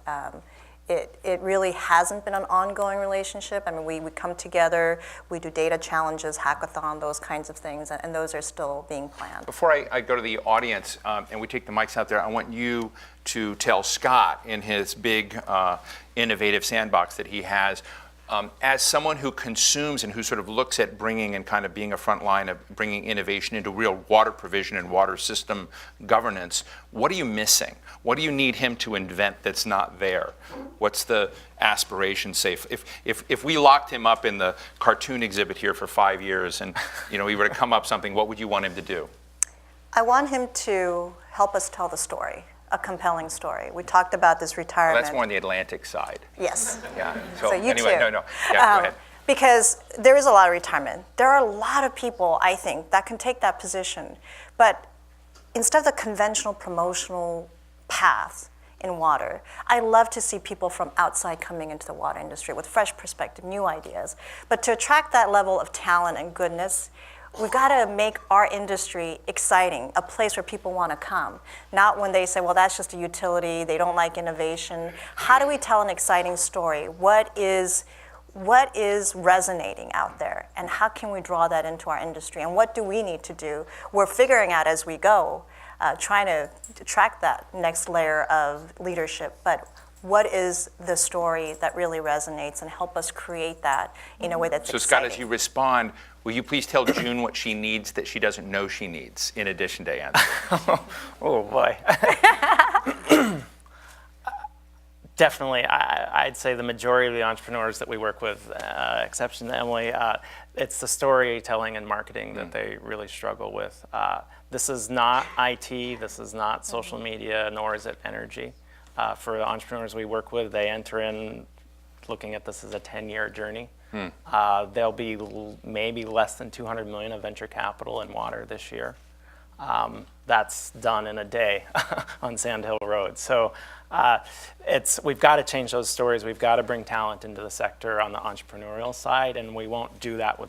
it really hasn't been an ongoing relationship. I mean, we come together, we do data challenges, hackathon, those kinds of things, and those are still being planned. Before I go to the audience and we take the mics out there, I want you to tell Scott in his big innovative sandbox that he has, as someone who consumes and who sort of looks at bringing and kind of being a front line of bringing innovation into real water provision and water system governance, what are you missing? What do you need him to invent that's not there? What's the aspiration say? If we locked him up in the cartoon exhibit here for 5 years and he were to come up something, what would you want him to do? I want him to help us tell the story. A compelling story. We talked about this retirement. Well, that's more on the Atlantic side. Yes. Yeah. So you anyway, too. No. Yeah, go ahead. Because there is a lot of retirement. There are a lot of people, I think, that can take that position. But instead of the conventional promotional path in water, I love to see people from outside coming into the water industry with fresh perspective, new ideas. But to attract that level of talent and goodness, we've got to make our industry exciting, a place where people want to come. Not when they say, well, that's just a utility, they don't like innovation. How do we tell an exciting story? What is resonating out there? And how can we draw that into our industry? And what do we need to do? We're figuring out as we go, trying to attract that next layer of leadership. But what is the story that really resonates, and help us create that in a way that's exciting. So Scott, as you respond, will you please tell June what she needs that she doesn't know she needs, in addition to answering? Oh boy. Definitely, I'd say the majority of the entrepreneurs that we work with, exception to Emily, it's the storytelling and marketing that they really struggle with. This is not IT, this is not social media, nor is it energy. For the entrepreneurs we work with, they enter in looking at this as a 10-year journey. There'll be maybe less than 200 million of venture capital in water this year. That's done in a day on Sand Hill Road. So we've got to change those stories. We've got to bring talent into the sector on the entrepreneurial side, and we won't do that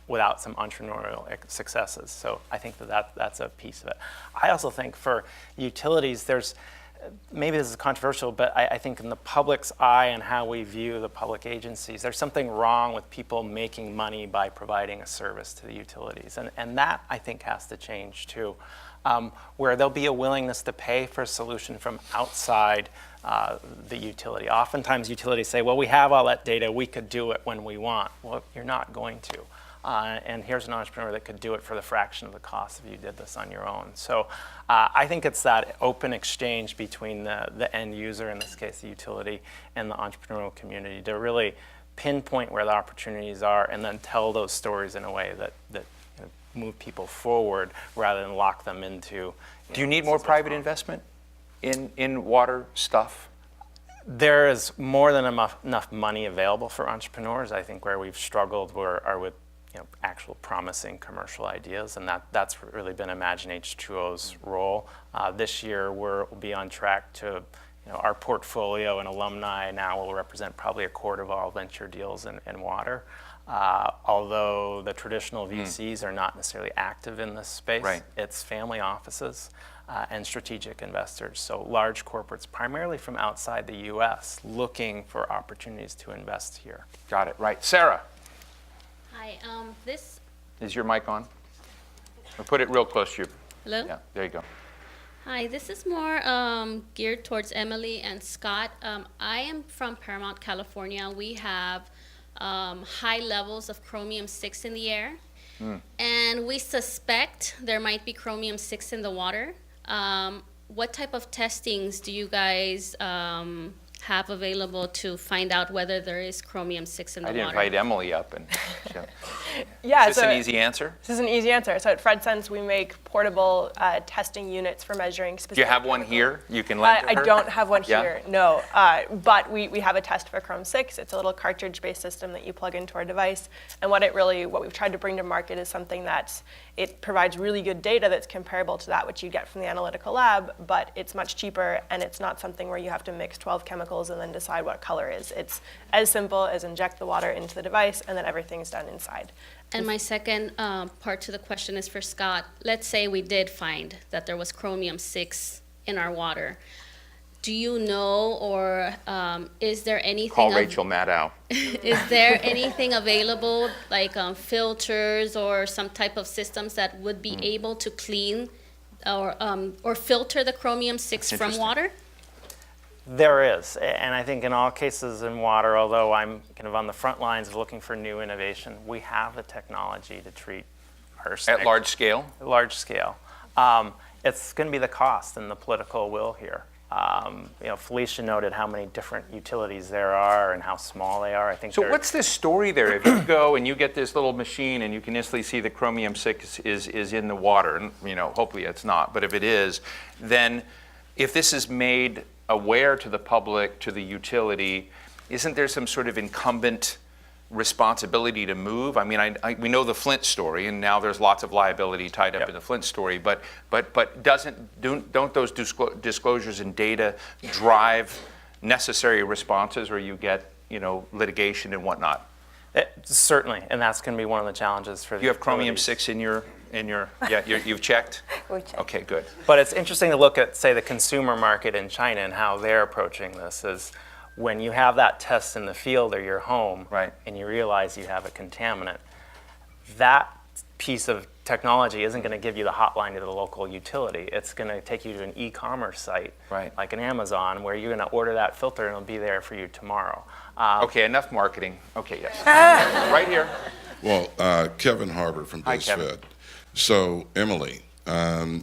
without some entrepreneurial successes. So I think that's a piece of it. I also think for utilities, maybe this is controversial, but I think in the public's eye and how we view the public agencies, there's something wrong with people making money by providing a service to the utilities. And that, I think, has to change too, where there'll be a willingness to pay for a solution from outside the utility. Oftentimes utilities say, well, we have all that data, we could do it when we want. Well, you're not going to. And here's an entrepreneur that could do it for the fraction of the cost if you did this on your own. So I think it's that open exchange between the end user, in this case the utility, and the entrepreneurial community to really pinpoint where the opportunities are and then tell those stories in a way that move people forward rather than lock them into. Do you need more private investment in water stuff? There is more than enough money available for entrepreneurs. I think where we've struggled are with actual promising commercial ideas, and that's really been Imagine H2O's role. This year we'll be on track to, our portfolio and alumni now will represent probably a quarter of all venture deals in water. Although the traditional VCs are not necessarily active in this space, right. It's family offices and strategic investors, so large corporates, primarily from outside the U.S., looking for opportunities to invest here. Got it, right. Sarah. Hi, Is your mic on? Or put it real close to you. Hello? Yeah, there you go. Hi, this is more geared towards Emily and Scott. I am from Paramount, California. We have high levels of chromium-6 in the air, and we suspect there might be chromium-6 in the water. What type of testings do you guys have available to find out whether there is chromium-6 in the water? I didn't invite Emily up. And Yeah, is this an easy answer? This is an easy answer. So at FredSense, we make portable testing units for measuring specific. Do you have one here you can lend to her? I don't have one Yeah? here, no. But we have a test for Chrome-6. It's a little cartridge-based system that you plug into our device. And what we've tried to bring to market is something it provides really good data that's comparable to that which you get from the analytical lab, but it's much cheaper, and it's not something where you have to mix 12 chemicals and then decide what color is. It's as simple as inject the water into the device, and then everything's done inside. And my second part to the question is for Scott. Let's say we did find that there was chromium-6 in our water. Do you know, or is there anything? Call Rachel Maddow. Is there anything available, like filters or some type of systems that would be able to clean or filter the chromium-6 from water? There is, and I think in all cases in water, although I'm kind of on the front lines of looking for new innovation, we have the technology to treat arsenic. At large scale? Large scale. It's going to be the cost and the political will here. Felicia noted how many different utilities there are and how small they are. I think. So what's the story there? If you go and you get this little machine and you can instantly see the chromium-6 is in the water, and hopefully it's not, but if it is, then if this is made aware to the public, to the utility, isn't there some sort of incumbent responsibility to move? I mean, we know the Flint story, and now there's lots of liability tied up in the Flint story, but don't those disclosures and data drive necessary responses, or you get litigation and whatnot? Certainly, and that's going to be one of the challenges for the You have utilities. chromium-6 in your you've checked? We checked. Okay, good. But it's interesting to look at, say, the consumer market in China and how they're approaching this. Is when you have that test in the field or your home, right, and you realize you have a contaminant, that piece of technology isn't going to give you the hotline to the local utility. It's going to take you to an e-commerce site, right, like an Amazon, where you're going to order that filter and it'll be there for you tomorrow. Okay, enough marketing. Okay, yes. Right here. Well, Kevin Harbert from Hi, BizFed. Kevin. So, Emily,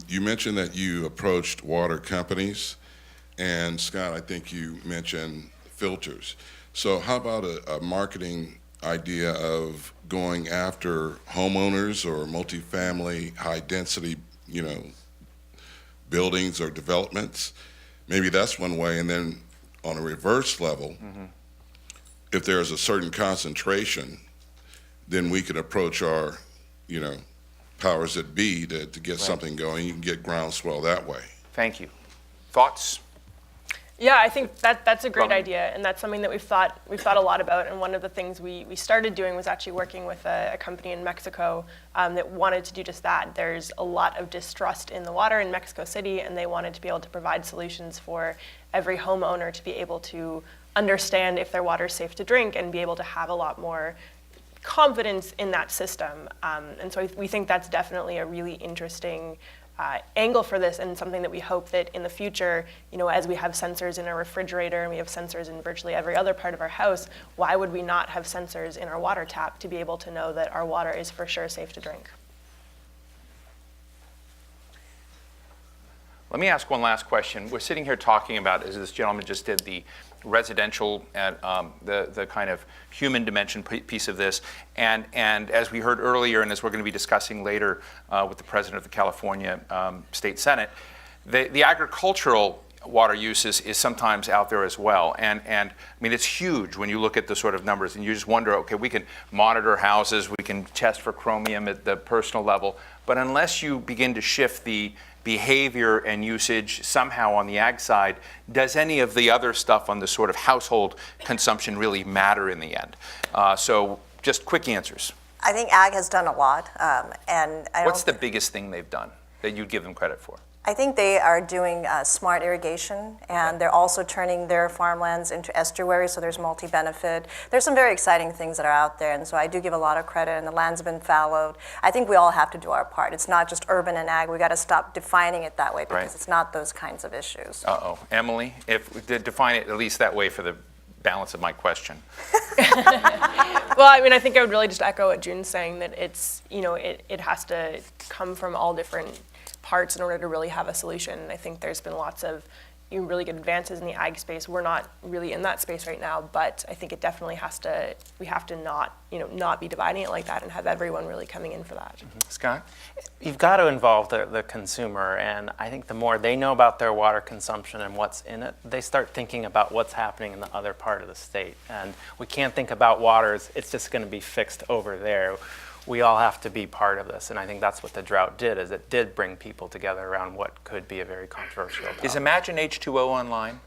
you mentioned that you approached water companies. And Scott, I think you mentioned filters. So how about a marketing idea of going after homeowners or multifamily, high-density, buildings or developments? Maybe that's one way. And then on a reverse level, if there's a certain concentration, then we can approach our, powers that be to get something going. You can get groundswell that way. Thank you. Thoughts? Yeah, I think that's a great idea, and that's something that we've thought a lot about. And one of the things we started doing was actually working with a company in Mexico that wanted to do just that. There's a lot of distrust in the water in Mexico City, and they wanted to be able to provide solutions for every homeowner to be able to understand if their water is safe to drink and be able to have a lot more confidence in that system. And so we think that's definitely a really interesting angle for this, and something that we hope that in the future, as we have sensors in our refrigerator and we have sensors in virtually every other part of our house, why would we not have sensors in our water tap to be able to know that our water is for sure safe to drink? Let me ask one last question. We're sitting here talking about, as this gentleman just did, the residential and the kind of human dimension piece of this. And as we heard earlier, and as we're going to be discussing later with the president of the California State Senate, the agricultural water use is sometimes out there as well. And I mean, it's huge when you look at the sort of numbers, and you just wonder, okay, we can monitor houses, we can test for chromium at the personal level, but unless you begin to shift the behavior and usage somehow on the ag side, does any of the other stuff on the sort of household consumption really matter in the end? So just quick answers. I think ag has done a lot, and What's the biggest thing they've done that you'd give them credit for? I think they are doing smart irrigation, and they're also turning their farmlands into estuaries, so there's multi-benefit. There's some very exciting things that are out there, and so I do give a lot of credit, and the land's been fallowed. I think we all have to do our part. It's not just urban and ag. We got to stop defining it that way, because it's not those kinds of issues. Emily, if we did define it at least that way for the balance of my question. Well, I mean, I think I would really just echo what June's saying, that it's, it has to come from all different parts in order to really have a solution. And I think there's been lots of really good advances in the ag space. We're not really in that space right now, but I think it definitely we have to not be dividing it like that and have everyone really coming in for that. Scott? You've got to involve the consumer, and I think the more they know about their water consumption and what's in it, they start thinking about what's happening in the other part of the state. And we can't think about water as it's just going to be fixed over there. We all have to be part of this, and I think that's what the drought did, is it did bring people together around what could be a very controversial topic. Is Imagine H2O online?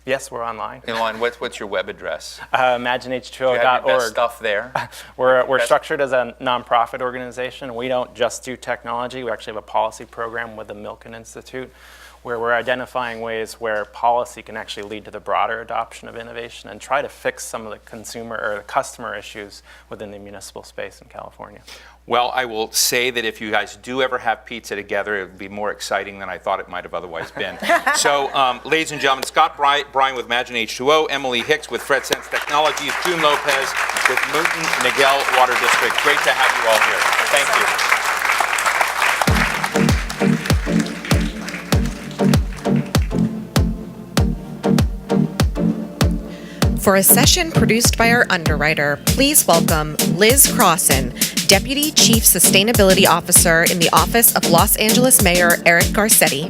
Yes, we're online. What's your web address? ImagineH2O.org. Do you have your best stuff there? We're structured as a nonprofit organization. We don't just do technology. We actually have a policy program with the Milken Institute, where we're identifying ways where policy can actually lead to the broader adoption of innovation and try to fix some of the consumer or the customer issues within the municipal space in California. Well, I will say that if you guys do ever have pizza together, it would be more exciting than I thought it might have otherwise been. So, ladies and gentlemen, Scott Bryan with Imagine H2O, Emily Hicks with FredSense Technologies, June Lopez with Mountain Miguel Water District. Great to have you all here. Thank you. For a session produced by our underwriter, please welcome Liz Crossan, Deputy Chief Sustainability Officer in the Office of Los Angeles Mayor Eric Garcetti,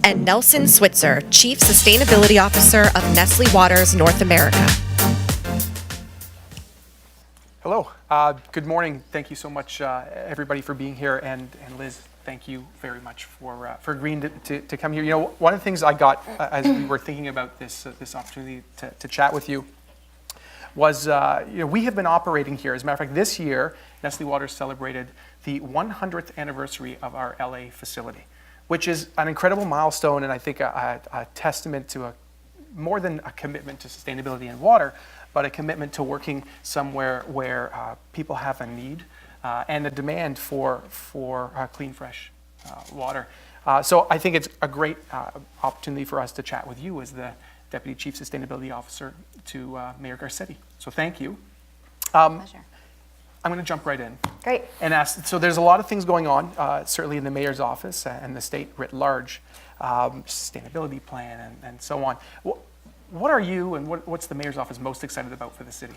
and Nelson Switzer, Chief Sustainability Officer of Nestle Waters North America. Hello. Good morning. Thank you so much, everybody, for being here, and Liz, thank you very much for agreeing to come here. One of the things I got as we were thinking about this opportunity to chat with you was, we have been operating here. As a matter of fact, this year, Nestle Waters celebrated the 100th anniversary of our LA facility, which is an incredible milestone, and I think a testament to more than a commitment to sustainability and water, but a commitment to working somewhere where people have a need and a demand for clean, fresh water. So I think it's a great opportunity for us to chat with you as the Deputy Chief Sustainability Officer to Mayor Garcetti. So thank you. Pleasure. I'm going to jump right in. Great. And ask, so there's a lot of things going on, certainly in the Mayor's office and the state writ large. sustainability plan, and so on. What are you and what's the mayor's office most excited about for the city?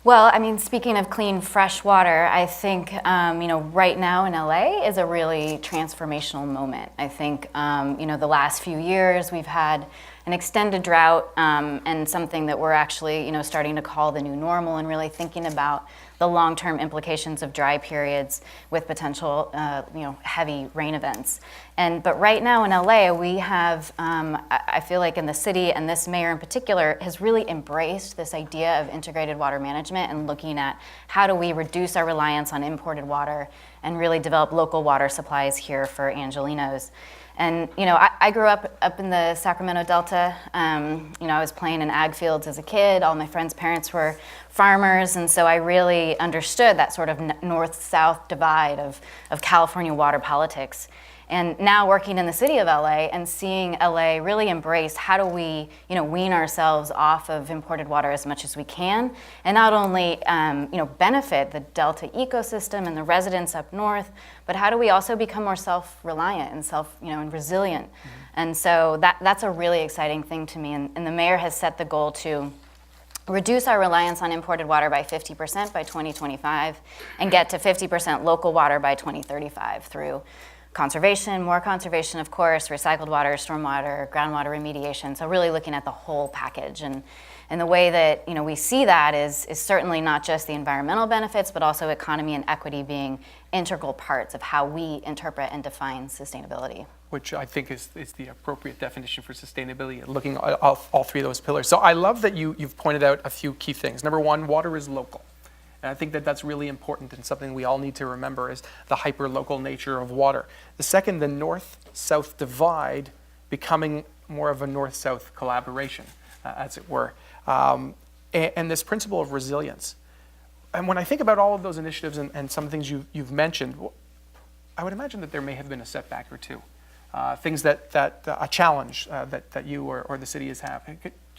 Well, I mean, speaking of clean, fresh water, I think, right now in LA is a really transformational moment. I think, the last few years we've had an extended drought and something that we're actually, starting to call the new normal, and really thinking about the long-term implications of dry periods with potential, heavy rain events. But right now in LA, we have, I feel like in the city, and this mayor in particular, has really embraced this idea of integrated water management and looking at how do we reduce our reliance on imported water and really develop local water supplies here for Angelenos. And, I grew up in the Sacramento Delta. I was playing in ag fields as a kid. All my friends' parents were farmers, and so I really understood that sort of north-south divide of California water politics. And now working in the city of LA and seeing LA really embrace how do we, wean ourselves off of imported water as much as we can, and not only, benefit the Delta ecosystem and the residents up north, but how do we also become more self-reliant and and resilient. Mm-hmm. And so that's a really exciting thing to me. And the mayor has set the goal to reduce our reliance on imported water by 50% by 2025 and get to 50% local water by 2035 through more conservation, of course, recycled water, stormwater, groundwater remediation. So really looking at the whole package. And the way that we see that is certainly not just the environmental benefits, but also economy and equity being integral parts of how we interpret and define sustainability. Which I think is the appropriate definition for sustainability, looking at all three of those pillars. So I love that you've pointed out a few key things. Number one, water is local. And I think that's really important, and something we all need to remember is the hyper-local nature of water. The second, the north-south divide becoming more of a north-south collaboration, as it were. And this principle of resilience. And when I think about all of those initiatives and some things you've mentioned, I would imagine that there may have been a setback or two. Things that a challenge that you or the city has had.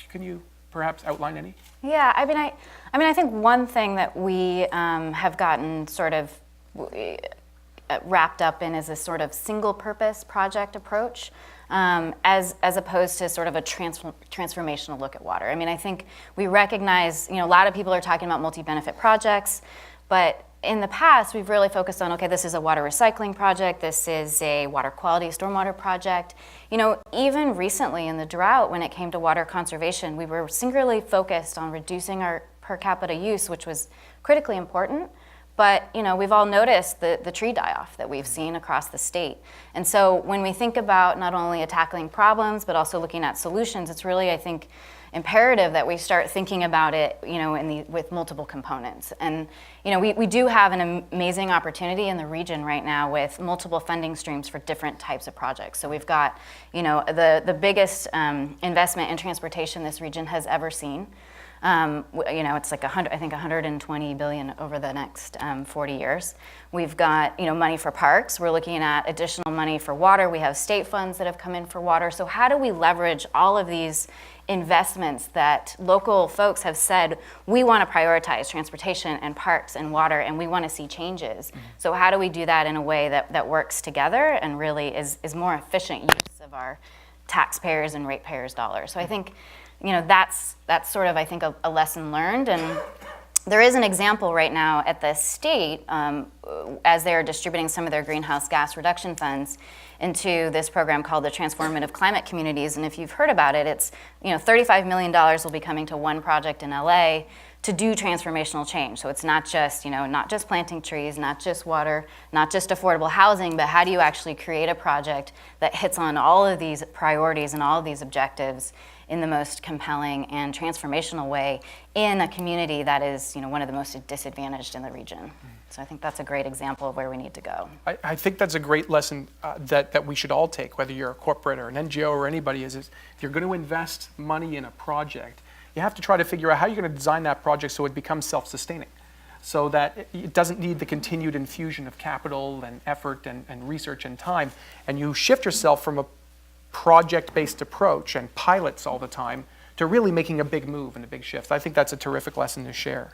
Can you perhaps outline any? Yeah, I think one thing that we have gotten sort of wrapped up in is this sort of single-purpose project approach, as opposed to sort of a transformational look at water. I think we recognize, a lot of people are talking about multi-benefit projects, but in the past, we've really focused on, okay, this is a water recycling project, this is a water quality stormwater project. Even recently in the drought, when it came to water conservation, we were singularly focused on reducing our per capita use, which was critically important. But, we've all noticed the tree die-off that we've seen across the state. And so when we think about not only tackling problems, but also looking at solutions, it's really, I think, imperative that we start thinking about it, with multiple components. And, we do have an amazing opportunity in the region right now with multiple funding streams for different types of projects. So we've got, the biggest investment in transportation this region has ever seen. It's like 120 billion over the next 40 years. We've got, money for parks. We're looking at additional money for water. We have state funds that have come in for water. So how do we leverage all of these investments that local folks have said, we want to prioritize transportation and parks and water, and we want to see changes. Mm-hmm. So how do we do that in a way that works together and really is more efficient use of our taxpayers and ratepayers' dollars? So I think, that's sort of, I think, a lesson learned. And there is an example right now at the state, as they're distributing some of their greenhouse gas reduction funds into this program called the Transformative Climate Communities. And if you've heard about it, it's, $35 million will be coming to one project in LA to do transformational change. So it's not just, not just planting trees, not just water, not just affordable housing, but how do you actually create a project that hits on all of these priorities and all of these objectives in the most compelling and transformational way in a community that is, one of the most disadvantaged in the region. So I think that's a great example of where we need to go. I think that's a great lesson that we should all take, whether you're a corporate or an NGO or anybody, is if you're going to invest money in a project, you have to try to figure out how you're going to design that project so it becomes self-sustaining, so that it doesn't need the continued infusion of capital and effort and research and time, and you shift yourself from a project-based approach and pilots all the time to really making a big move and a big shift. I think that's a terrific lesson to share.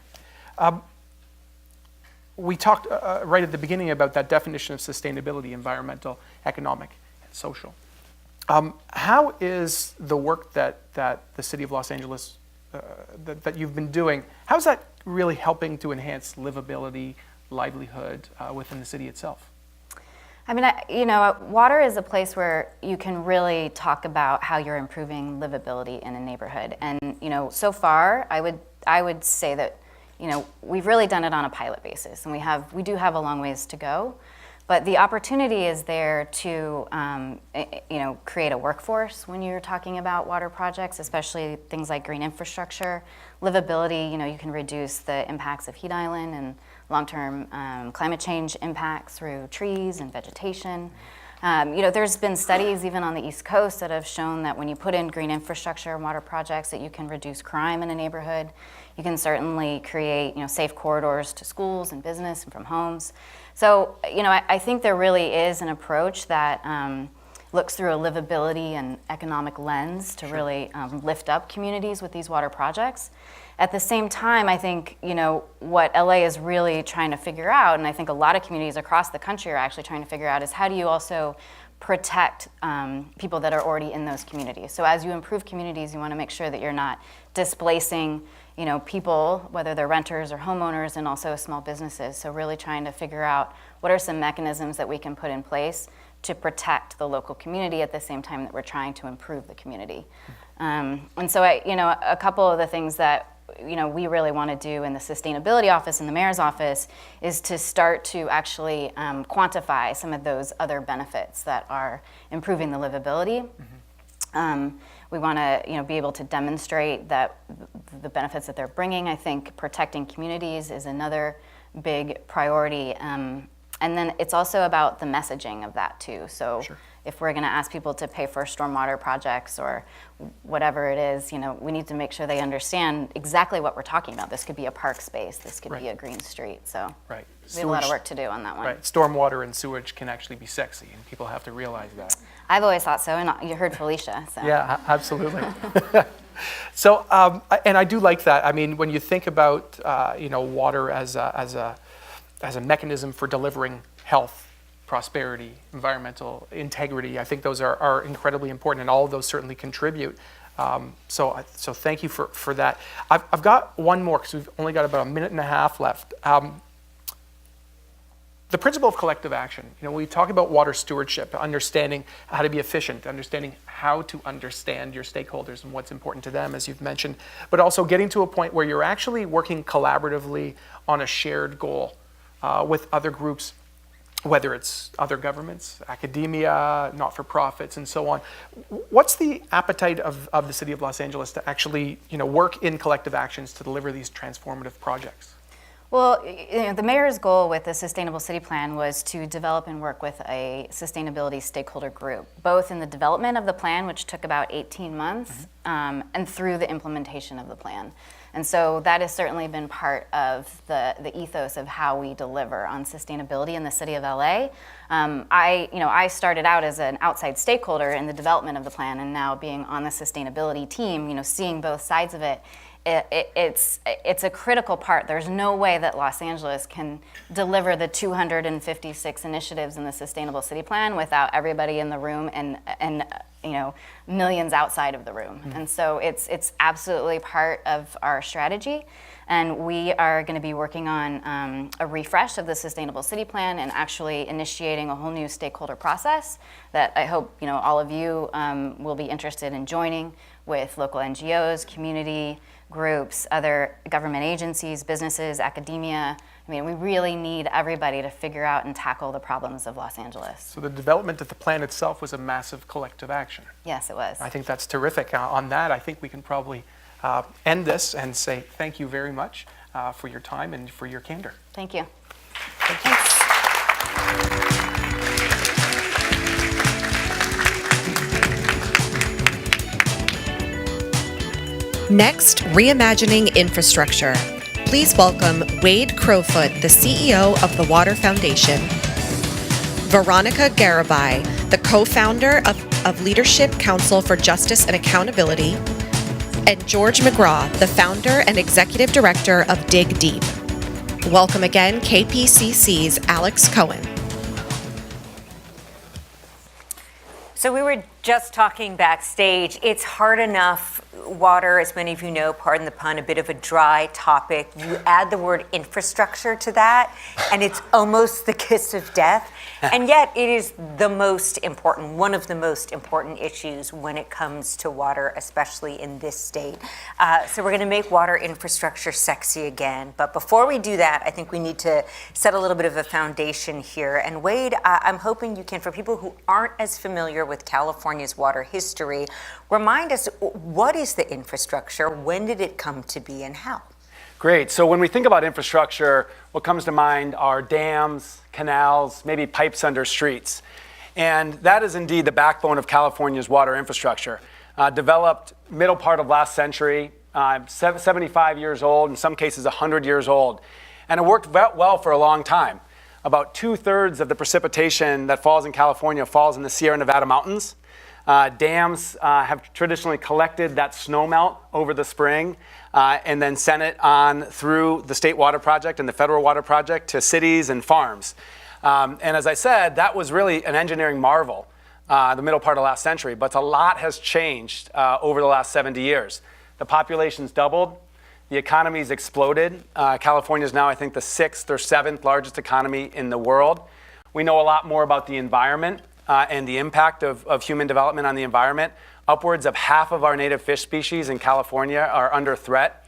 We talked right at the beginning about that definition of sustainability: environmental, economic, and social. How is the work that the City of Los Angeles, that you've been doing, how's that really helping to enhance livability, livelihood within the city itself? I mean, water is a place where you can really talk about how you're improving livability in a neighborhood. And, so far, I would say that, we've really done it on a pilot basis, and we do have a long ways to go. But the opportunity is there to, create a workforce when you're talking about water projects, especially things like green infrastructure, livability. You can reduce the impacts of heat island and long-term climate change impacts through trees and vegetation. There's been studies even on the East Coast that have shown that when you put in green infrastructure and water projects, that you can reduce crime in a neighborhood. You can certainly create, safe corridors to schools and business and from homes. So, I think there really is an approach that looks through a livability and economic lens to really lift up communities with these water projects. At the same time, I think, what LA is really trying to figure out, and I think a lot of communities across the country are actually trying to figure out, is how do you also protect people that are already in those communities. So as you improve communities, you want to make sure that you're not displacing people, whether they're renters or homeowners, and also small businesses. So really trying to figure out what are some mechanisms that we can put in place to protect the local community at the same time that we're trying to improve the community. And so a couple of the things that we really want to do in the sustainability office and the mayor's office is to start to actually quantify some of those other benefits that are improving the livability. We want to be able to demonstrate that the benefits that they're bringing. I think protecting communities is another big priority. And then it's also about the messaging of that too. So sure. If we're going to ask people to pay for stormwater projects or whatever it is, we need to make sure they understand exactly what we're talking about. This could be a park space. This could be a green street. So right. We have a lot of work to do on that one. Right. Stormwater and sewage can actually be sexy, and people have to realize that. I've always thought so, and you heard Felicia. So. Yeah, absolutely. So, and I do like that. I mean, when you think about, water as a mechanism for delivering health, prosperity, environmental integrity, I think those are incredibly important, and all of those certainly contribute. So thank you for that. I've got one more, because we've only got about a minute and a half left. The principle of collective action. When we talk about water stewardship, understanding how to be efficient, understanding how to understand your stakeholders and what's important to them, as you've mentioned, but also getting to a point where you're actually working collaboratively on a shared goal with other groups, whether it's other governments, academia, not-for-profits, and so on. What's the appetite of the City of Los Angeles to actually work in collective actions to deliver these transformative projects? Well, the mayor's goal with the Sustainable City Plan was to develop and work with a sustainability stakeholder group, both in the development of the plan, which took about 18 months, and through the implementation of the plan. And so that has certainly been part of the ethos of how we deliver on sustainability in the city of LA. I started out as an outside stakeholder in the development of the plan, and now being on the sustainability team, seeing both sides of it. It's a critical part. There's no way that Los Angeles can deliver the 256 initiatives in the Sustainable City Plan without everybody in the room and millions outside of the room. And so it's absolutely part of our strategy. And we are going to be working on a refresh of the Sustainable City Plan and actually initiating a whole new stakeholder process that I hope all of you will be interested in joining, with local NGOs, community groups, other government agencies, businesses, academia. I mean, we really need everybody to figure out and tackle the problems of Los Angeles. So the development of the plan itself was a massive collective action. Yes, it was. I think that's terrific. On that, I think we can probably end this and say thank you very much for your time and for your candor. Thank you. Thanks. Next, reimagining infrastructure. Please welcome Wade Crowfoot, the CEO of the Water Foundation, Veronica Garibay, the co-founder of Leadership Council for Justice and Accountability, and George McGraw, the founder and executive director of Dig Deep. Welcome again, KPCC's Alex Cohen. So we were just talking backstage. It's hard enough. Water, as many of you know, pardon the pun, a bit of a dry topic. You add the word infrastructure to that, and it's almost the kiss of death. And yet it is the most important, one of the most important issues when it comes to water, especially in this state. So we're going to make water infrastructure sexy again. But before we do that, I think we need to set a little bit of a foundation here. And Wade, I'm hoping you can, for people who aren't as familiar with California's water history, remind us, what is the infrastructure? When did it come to be and how? Great. So when we think about infrastructure, what comes to mind are dams, canals, maybe pipes under streets. And that is indeed the backbone of California's water infrastructure. Developed middle part of last century, 75 years old, in some cases 100 years old. And it worked well for a long time. About 2/3 of the precipitation that falls in California falls in the Sierra Nevada mountains. Dams have traditionally collected that snowmelt over the spring and then sent it on through the State Water Project and the Federal Water Project to cities and farms. And as I said, that was really an engineering marvel, the middle part of last century. But a lot has changed over the last 70 years. The population's doubled. The economy's exploded. California is now, I think, the 6th or 7th largest economy in the world. We know a lot more about the environment and the impact of human development on the environment. Upwards of half of our native fish species in California are under threat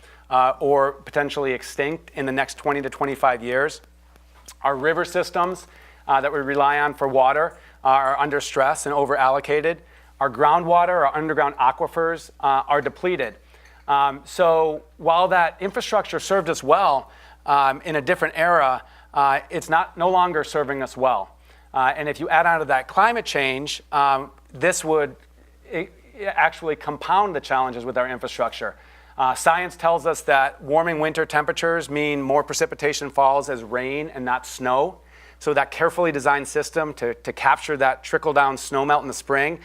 or potentially extinct in the next 20 to 25 years. Our river systems that we rely on for water are under stress and over-allocated. Our groundwater, our underground aquifers are depleted. So while that infrastructure served us well in a different era, it's no longer serving us well. And if you add on to that climate change, this would actually compound the challenges with our infrastructure. Science tells us that warming winter temperatures mean more precipitation falls as rain and not snow. So that carefully designed system to capture that trickle-down snowmelt in the spring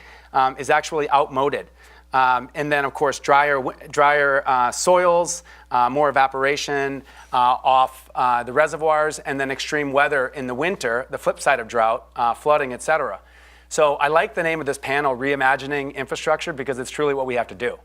is actually outmoded. And then, of course, drier soils, more evaporation off the reservoirs, and then extreme weather in the winter, the flip side of drought, flooding, et cetera. So I like the name of this panel, Reimagining Infrastructure, because it's truly what we have to do.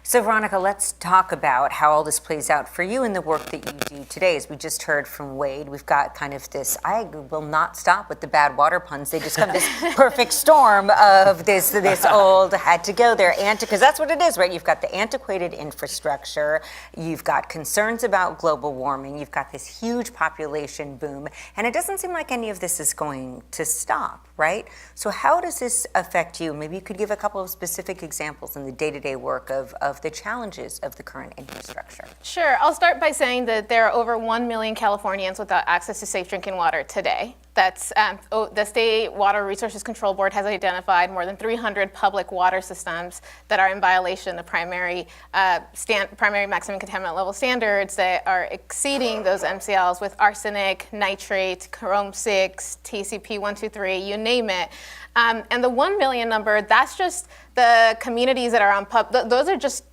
So Veronica, let's talk about how all this plays out for you in the work that you do today. As we just heard from Wade, we've got kind of this, I will not stop with the bad water puns. They just come this perfect storm of this old, had to go there, because that's what it is, right? You've got the antiquated infrastructure, you've got concerns about global warming, you've got this huge population boom, and it doesn't seem like any of this is going to stop, right? So how does this affect you? Maybe you could give a couple of specific examples in the day-to-day work of the challenges of the current infrastructure. Sure. I'll start by saying that there are over 1 million Californians without access to safe drinking water today. That's the State Water Resources Control Board has identified more than 300 public water systems that are in violation of primary maximum contaminant level standards that are exceeding those MCLs with arsenic, nitrate, chrome-6, TCP 123, you name it. And the 1 million number, that's just the communities that are on those are just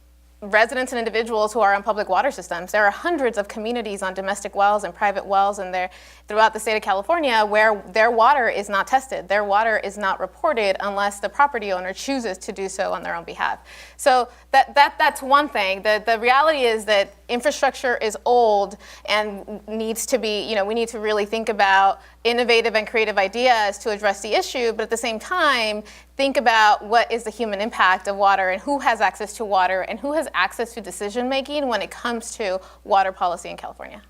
residents and individuals who are on public water systems. There are hundreds of communities on domestic wells and private wells and throughout the state of California where their water is not tested. Their water is not reported unless the property owner chooses to do so on their own behalf. So that's one thing. The reality is that infrastructure is old and needs to be, we need to really think about innovative and creative ideas to address the issue, but at the same time, think about what is the human impact of water and who has access to water and who has access to decision making when it comes to water policy in California.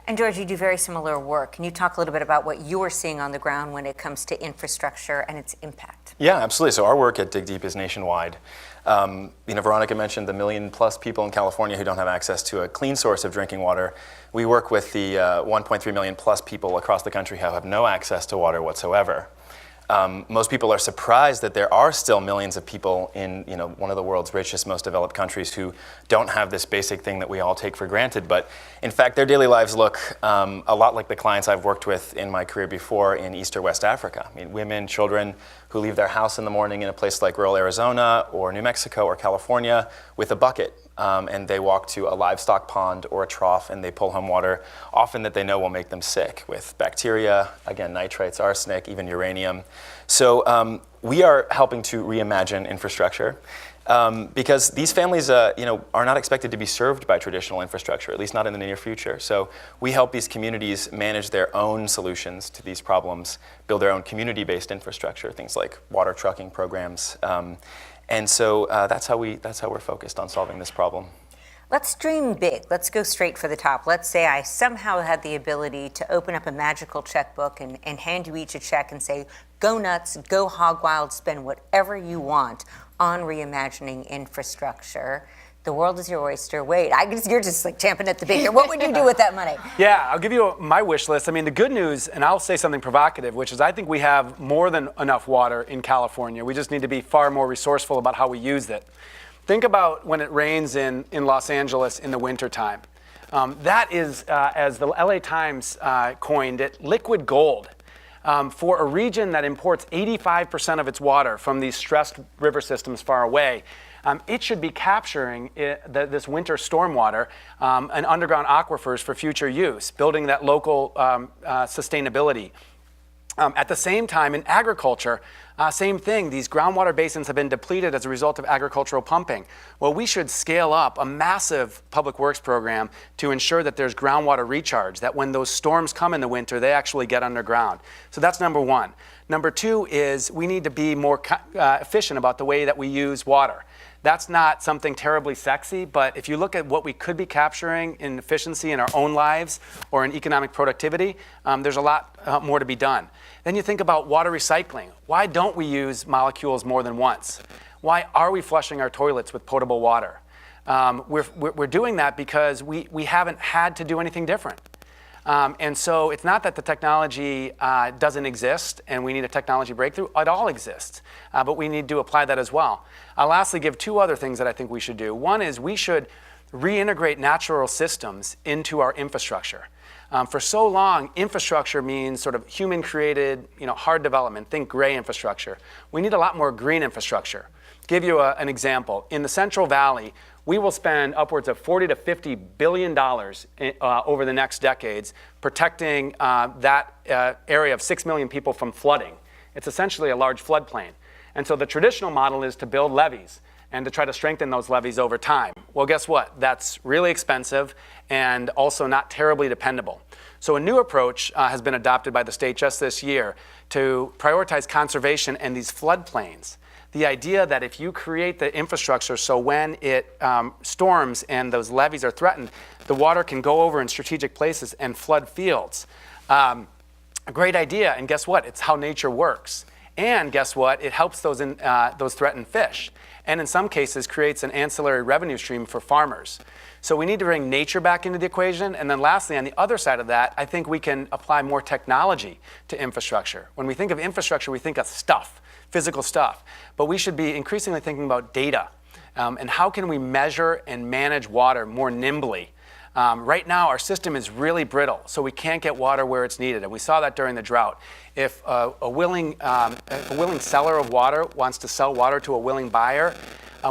And George, you do very similar work. Can you talk a little bit about what you are seeing on the ground when it comes to infrastructure and its impact? Yeah, absolutely. So our work at Dig Deep is nationwide. Veronica mentioned the 1 million plus people in California who don't have access to a clean source of drinking water. We work with the 1.3 million plus people across the country who have no access to water whatsoever. Most people are surprised that there are still millions of people in one of the world's richest, most developed countries who don't have this basic thing that we all take for granted. But in fact, their daily lives look a lot like the clients I've worked with in my career before in East or West Africa. I mean, women, children who leave their house in the morning in a place like rural Arizona or New Mexico or California with a bucket and they walk to a livestock pond or a trough and they pull home water, often that they know will make them sick with bacteria, again, nitrates, arsenic, even uranium. So we are helping to reimagine infrastructure. Because these families are not expected to be served by traditional infrastructure, at least not in the near future. So we help these communities manage their own solutions to these problems, build their own community-based infrastructure, things like water trucking programs. And so that's how we're focused on solving this problem. Let's dream big. Let's go straight for the top. Let's say I somehow had the ability to open up a magical checkbook and hand you each a check and say, go nuts, go hog wild, spend whatever you want on reimagining infrastructure. The world is your oyster. Wait, you're just like champing at the bit here. What would you do with that money? Yeah, I'll give you my wish list. I mean, the good news, and I'll say something provocative, which is I think we have more than enough water in California. We just need to be far more resourceful about how we use it. Think about when it rains in Los Angeles in the wintertime. That is, as the LA Times coined it, liquid gold. For a region that imports 85% of its water from these stressed river systems far away, it should be capturing this winter stormwater and underground aquifers for future use, building that local sustainability. At the same time, in agriculture, same thing. These groundwater basins have been depleted as a result of agricultural pumping. Well, we should scale up a massive public works program to ensure that there's groundwater recharge, that when those storms come in the winter, they actually get underground. So that's number one. Number two is we need to be more efficient about the way that we use water. That's not something terribly sexy, but if you look at what we could be capturing in efficiency in our own lives or in economic productivity, there's a lot more to be done. Then you think about water recycling. Why don't we use molecules more than once? Why are we flushing our toilets with potable water? We're doing that because we haven't had to do anything different. And so it's not that the technology doesn't exist and we need a technology breakthrough. It all exists, but we need to apply that as well. I'll lastly give two other things that I think we should do. One is we should reintegrate natural systems into our infrastructure. For so long, infrastructure means sort of human-created, hard development. Think gray infrastructure. We need a lot more green infrastructure. Give you an example. In the Central Valley, we will spend upwards of $40 to $50 billion over the next decades protecting that area of 6 million people from flooding. It's essentially a large floodplain. And so the traditional model is to build levees and to try to strengthen those levees over time. Well, guess what? That's really expensive and also not terribly dependable. So a new approach has been adopted by the state just this year to prioritize conservation and these floodplains. The idea that if you create the infrastructure so when it storms and those levees are threatened, the water can go over in strategic places and flood fields. A great idea, and guess what? It's how nature works. And guess what? It helps those threatened fish. And in some cases, creates an ancillary revenue stream for farmers. So we need to bring nature back into the equation. And then lastly, on the other side of that, I think we can apply more technology to infrastructure. When we think of infrastructure, we think of stuff, physical stuff. But we should be increasingly thinking about data. And how can we measure and manage water more nimbly? Right now, our system is really brittle, so we can't get water where it's needed. And we saw that during the drought. If a willing seller of water wants to sell water to a willing buyer,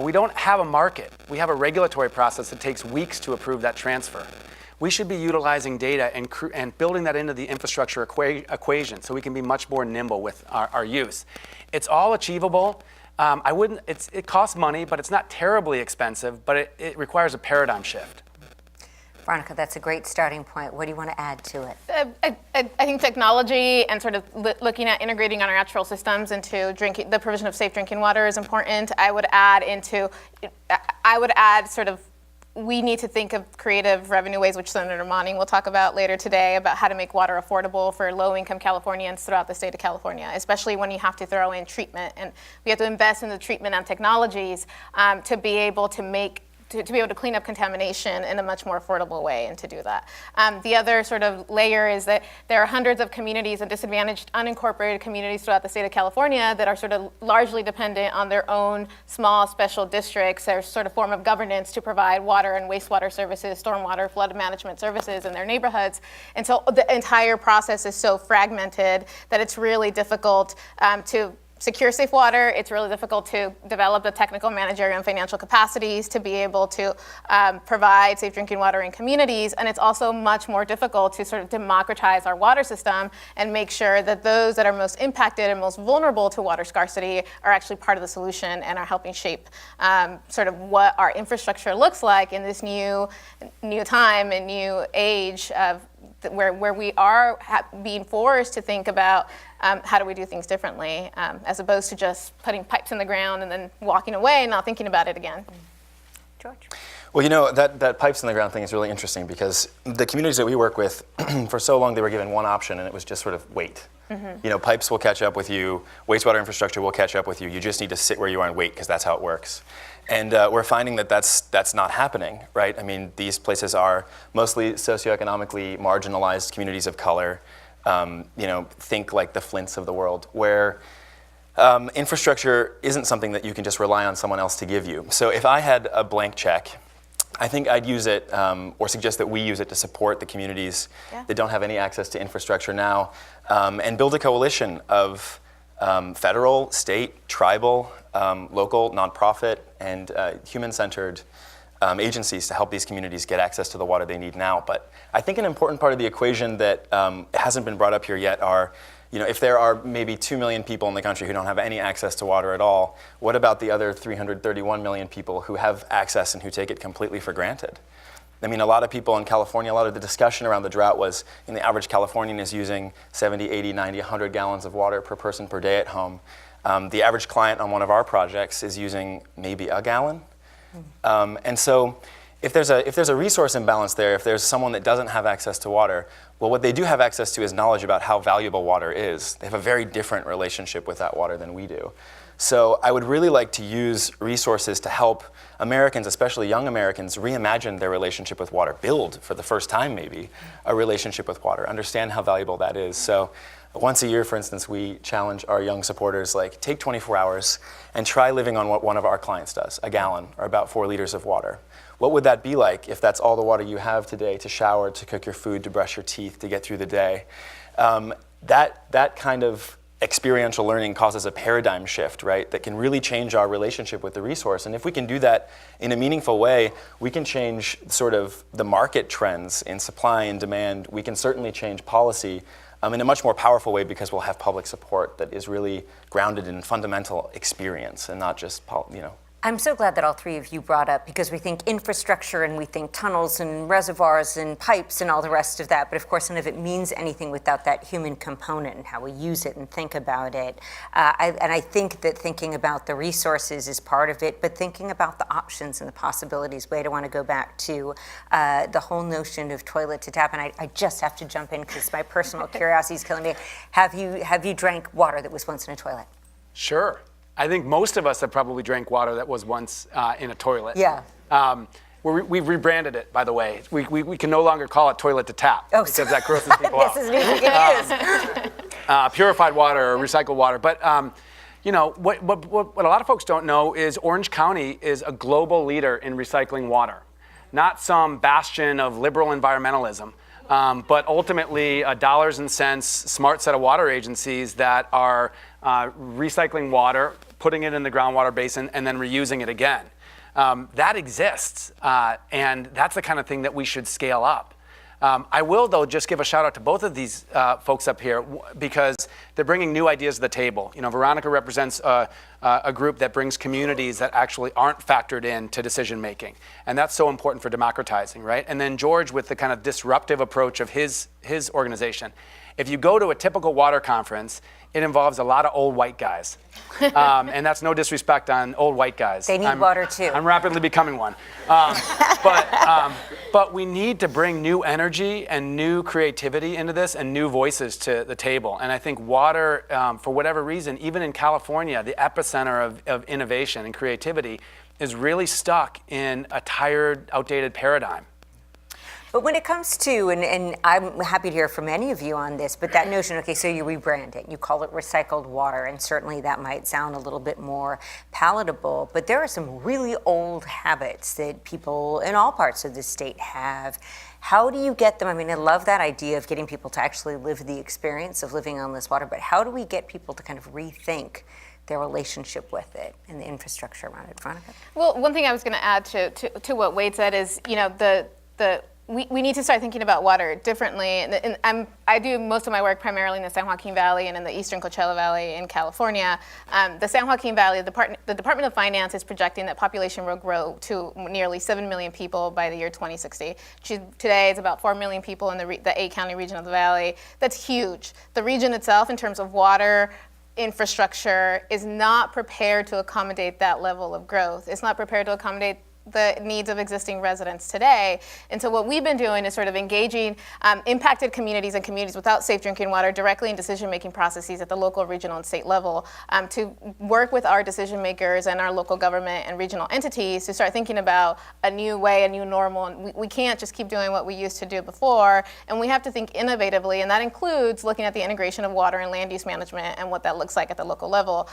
we don't have a market. We have a regulatory process that takes weeks to approve that transfer. We should be utilizing data and building that into the infrastructure equation so we can be much more nimble with our use. It's all achievable. It costs money, but it's not terribly expensive, but it requires a paradigm shift. Veronica, that's a great starting point. What do you want to add to it? I think technology and sort of looking at integrating our natural systems into the provision of safe drinking water is important. I would add sort of we need to think of creative revenue ways, which Senator Monning will talk about later today, about how to make water affordable for low-income Californians throughout the state of California, especially when you have to throw in treatment. And we have to invest in the treatment and technologies to be able to clean up contamination in a much more affordable way and to do that. The other sort of layer is that there are hundreds of communities and disadvantaged unincorporated communities throughout the state of California that are sort of largely dependent on their own small special districts, their sort of form of governance to provide water and wastewater services, stormwater, flood management services in their neighborhoods. And so the entire process is so fragmented that it's really difficult to secure safe water. It's really difficult to develop the technical, managerial, and financial capacities to be able to provide safe drinking water in communities. And it's also much more difficult to sort of democratize our water system and make sure that those that are most impacted and most vulnerable to water scarcity are actually part of the solution and are helping shape sort of what our infrastructure looks like in this new time and new age of where we are being forced to think about how do we do things differently, as opposed to just putting pipes in the ground and then walking away and not thinking about it again. George? Well, that pipes in the ground thing is really interesting because the communities that we work with, for so long they were given one option, and it was just sort of wait. Mm-hmm. Pipes will catch up with you, wastewater infrastructure will catch up with you. You just need to sit where you are and wait because that's how it works. And we're finding that that's not happening, right? I mean, these places are mostly socioeconomically marginalized communities of color. Think like the Flints of the world, where infrastructure isn't something that you can just rely on someone else to give you. So if I had a blank check, I think I'd use it, or suggest that we use it to support the communities that don't have any access to infrastructure now, and build a coalition of federal, state, tribal, local, nonprofit, and human-centered agencies to help these communities get access to the water they need now. But I think an important part of the equation that hasn't been brought up here yet are, if there are maybe 2 million people in the country who don't have any access to water at all, what about the other 331 million people who have access and who take it completely for granted? I mean, a lot of people in California, a lot of the discussion around the drought was, the average Californian is using 70, 80, 90, 100 gallons of water per person per day at home. The average client on one of our projects is using maybe a gallon. And so if there's a resource imbalance there, if there's someone that doesn't have access to water, well, what they do have access to is knowledge about how valuable water is. They have a very different relationship with that water than we do. So I would really like to use resources to help Americans, especially young Americans, reimagine their relationship with water, build, for the first time maybe, a relationship with water, understand how valuable that is. So once a year, for instance, we challenge our young supporters, take 24 hours and try living on what one of our clients does, a gallon or about 4 liters of water. What would that be like if that's all the water you have today to shower, to cook your food, to brush your teeth, to get through the day? That kind of experiential learning causes a paradigm shift, right, that can really change our relationship with the resource. And if we can do that in a meaningful way, we can change sort of the market trends in supply and demand. We can certainly change policy in a much more powerful way because we'll have public support that is really grounded in fundamental experience and not just, I'm so glad that all three of you brought up, because we think infrastructure and we think tunnels and reservoirs and pipes and all the rest of that, but of course none of it means anything without that human component and how we use it and think about it. And I think that thinking about the resources is part of it, but thinking about the options and the possibilities. Wait, I want to go back to the whole notion of toilet to tap, and I just have to jump in because my personal curiosity is killing me. Have you drank water that was once in a toilet? Sure. I think most of us have probably drank water that was once in a toilet. Yeah. We've rebranded it, by the way. We can no longer call it toilet to tap because that grosses people out. This isn't even good news. Purified water or recycled water. But what a lot of folks don't know is Orange County is a global leader in recycling water, not some bastion of liberal environmentalism. But ultimately, dollars and cents, smart set of water agencies that are recycling water, putting it in the groundwater basin, and then reusing it again. That exists, and that's the kind of thing that we should scale up. I will, though, just give a shout out to both of these folks up here because they're bringing new ideas to the table. Veronica represents a group that brings communities that actually aren't factored into decision making, and that's so important for democratizing, right? And then George with the kind of disruptive approach of his organization. If you go to a typical water conference, it involves a lot of old white guys. And that's no disrespect on old white guys. They need water too. I'm rapidly becoming one. But we need to bring new energy and new creativity into this and new voices to the table. And I think water, for whatever reason, even in California, the epicenter of innovation and creativity is really stuck in a tired, outdated paradigm. But when it comes to, and I'm happy to hear from any of you on this, but that notion, okay, so you rebrand it, you call it recycled water, and certainly that might sound a little bit more palatable, but there are some really old habits that people in all parts of the state have. How do you get them? I mean, I love that idea of getting people to actually live the experience of living on this water, but how do we get people to kind of rethink their relationship with it and the infrastructure around it. Veronica? Well, one thing I was going to add to what Wade said is, we need to start thinking about water differently. And I do most of my work primarily in the San Joaquin Valley and in the eastern Coachella Valley in California. The San Joaquin Valley, the Department of Finance is projecting that population will grow to nearly 7 million people by the year 2060. Today, it's about 4 million people in the 8-county region of the valley. That's huge. The region itself, in terms of water, infrastructure, is not prepared to accommodate that level of growth. It's not prepared to accommodate the needs of existing residents today. And so what we've been doing is sort of engaging impacted communities and communities without safe drinking water directly in decision-making processes at the local, regional, and state level to work with our decision makers and our local government and regional entities to start thinking about a new way, a new normal. And we can't just keep doing what we used to do before, and we have to think innovatively, and that includes looking at the integration of water and land use management and what that looks like at the local level,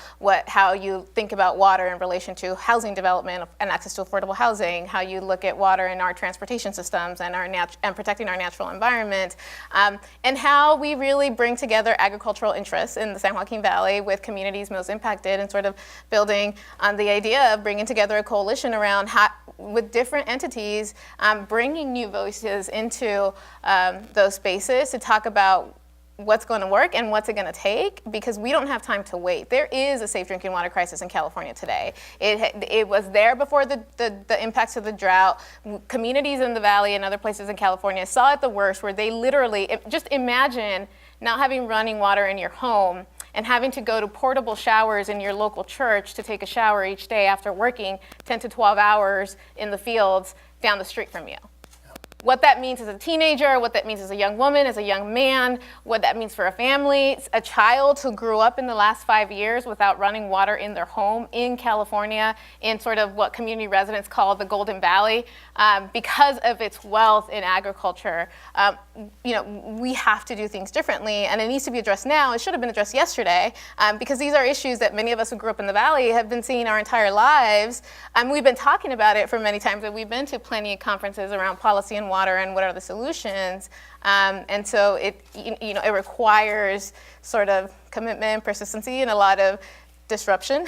how you think about water in relation to housing development and access to affordable housing, how you look at water in our transportation systems and and protecting our natural environment, and how we really bring together agricultural interests in the San Joaquin Valley with communities most impacted, and sort of building on the idea of bringing together a coalition around with different entities, bringing new voices into those spaces to talk about what's going to work and what's it going to take, because we don't have time to wait. There is a safe drinking water crisis in California today. It was there before the impacts of the drought. Communities in the valley and other places in California saw it the worst, where they literally, just imagine not having running water in your home and having to go to portable showers in your local church to take a shower each day after working 10 to 12 hours in the fields down the street from you. What that means as a teenager, what that means as a young woman, as a young man, what that means for a family, a child who grew up in the last 5 years without running water in their home in California, in sort of what community residents call the Golden Valley, because of its wealth in agriculture. We have to do things differently, and it needs to be addressed now. It should have been addressed yesterday, because these are issues that many of us who grew up in the Valley have been seeing our entire lives. We've been talking about it for many times, and we've been to plenty of conferences around policy and water and what are the solutions. And so it requires sort of commitment, persistency, and a lot of disruption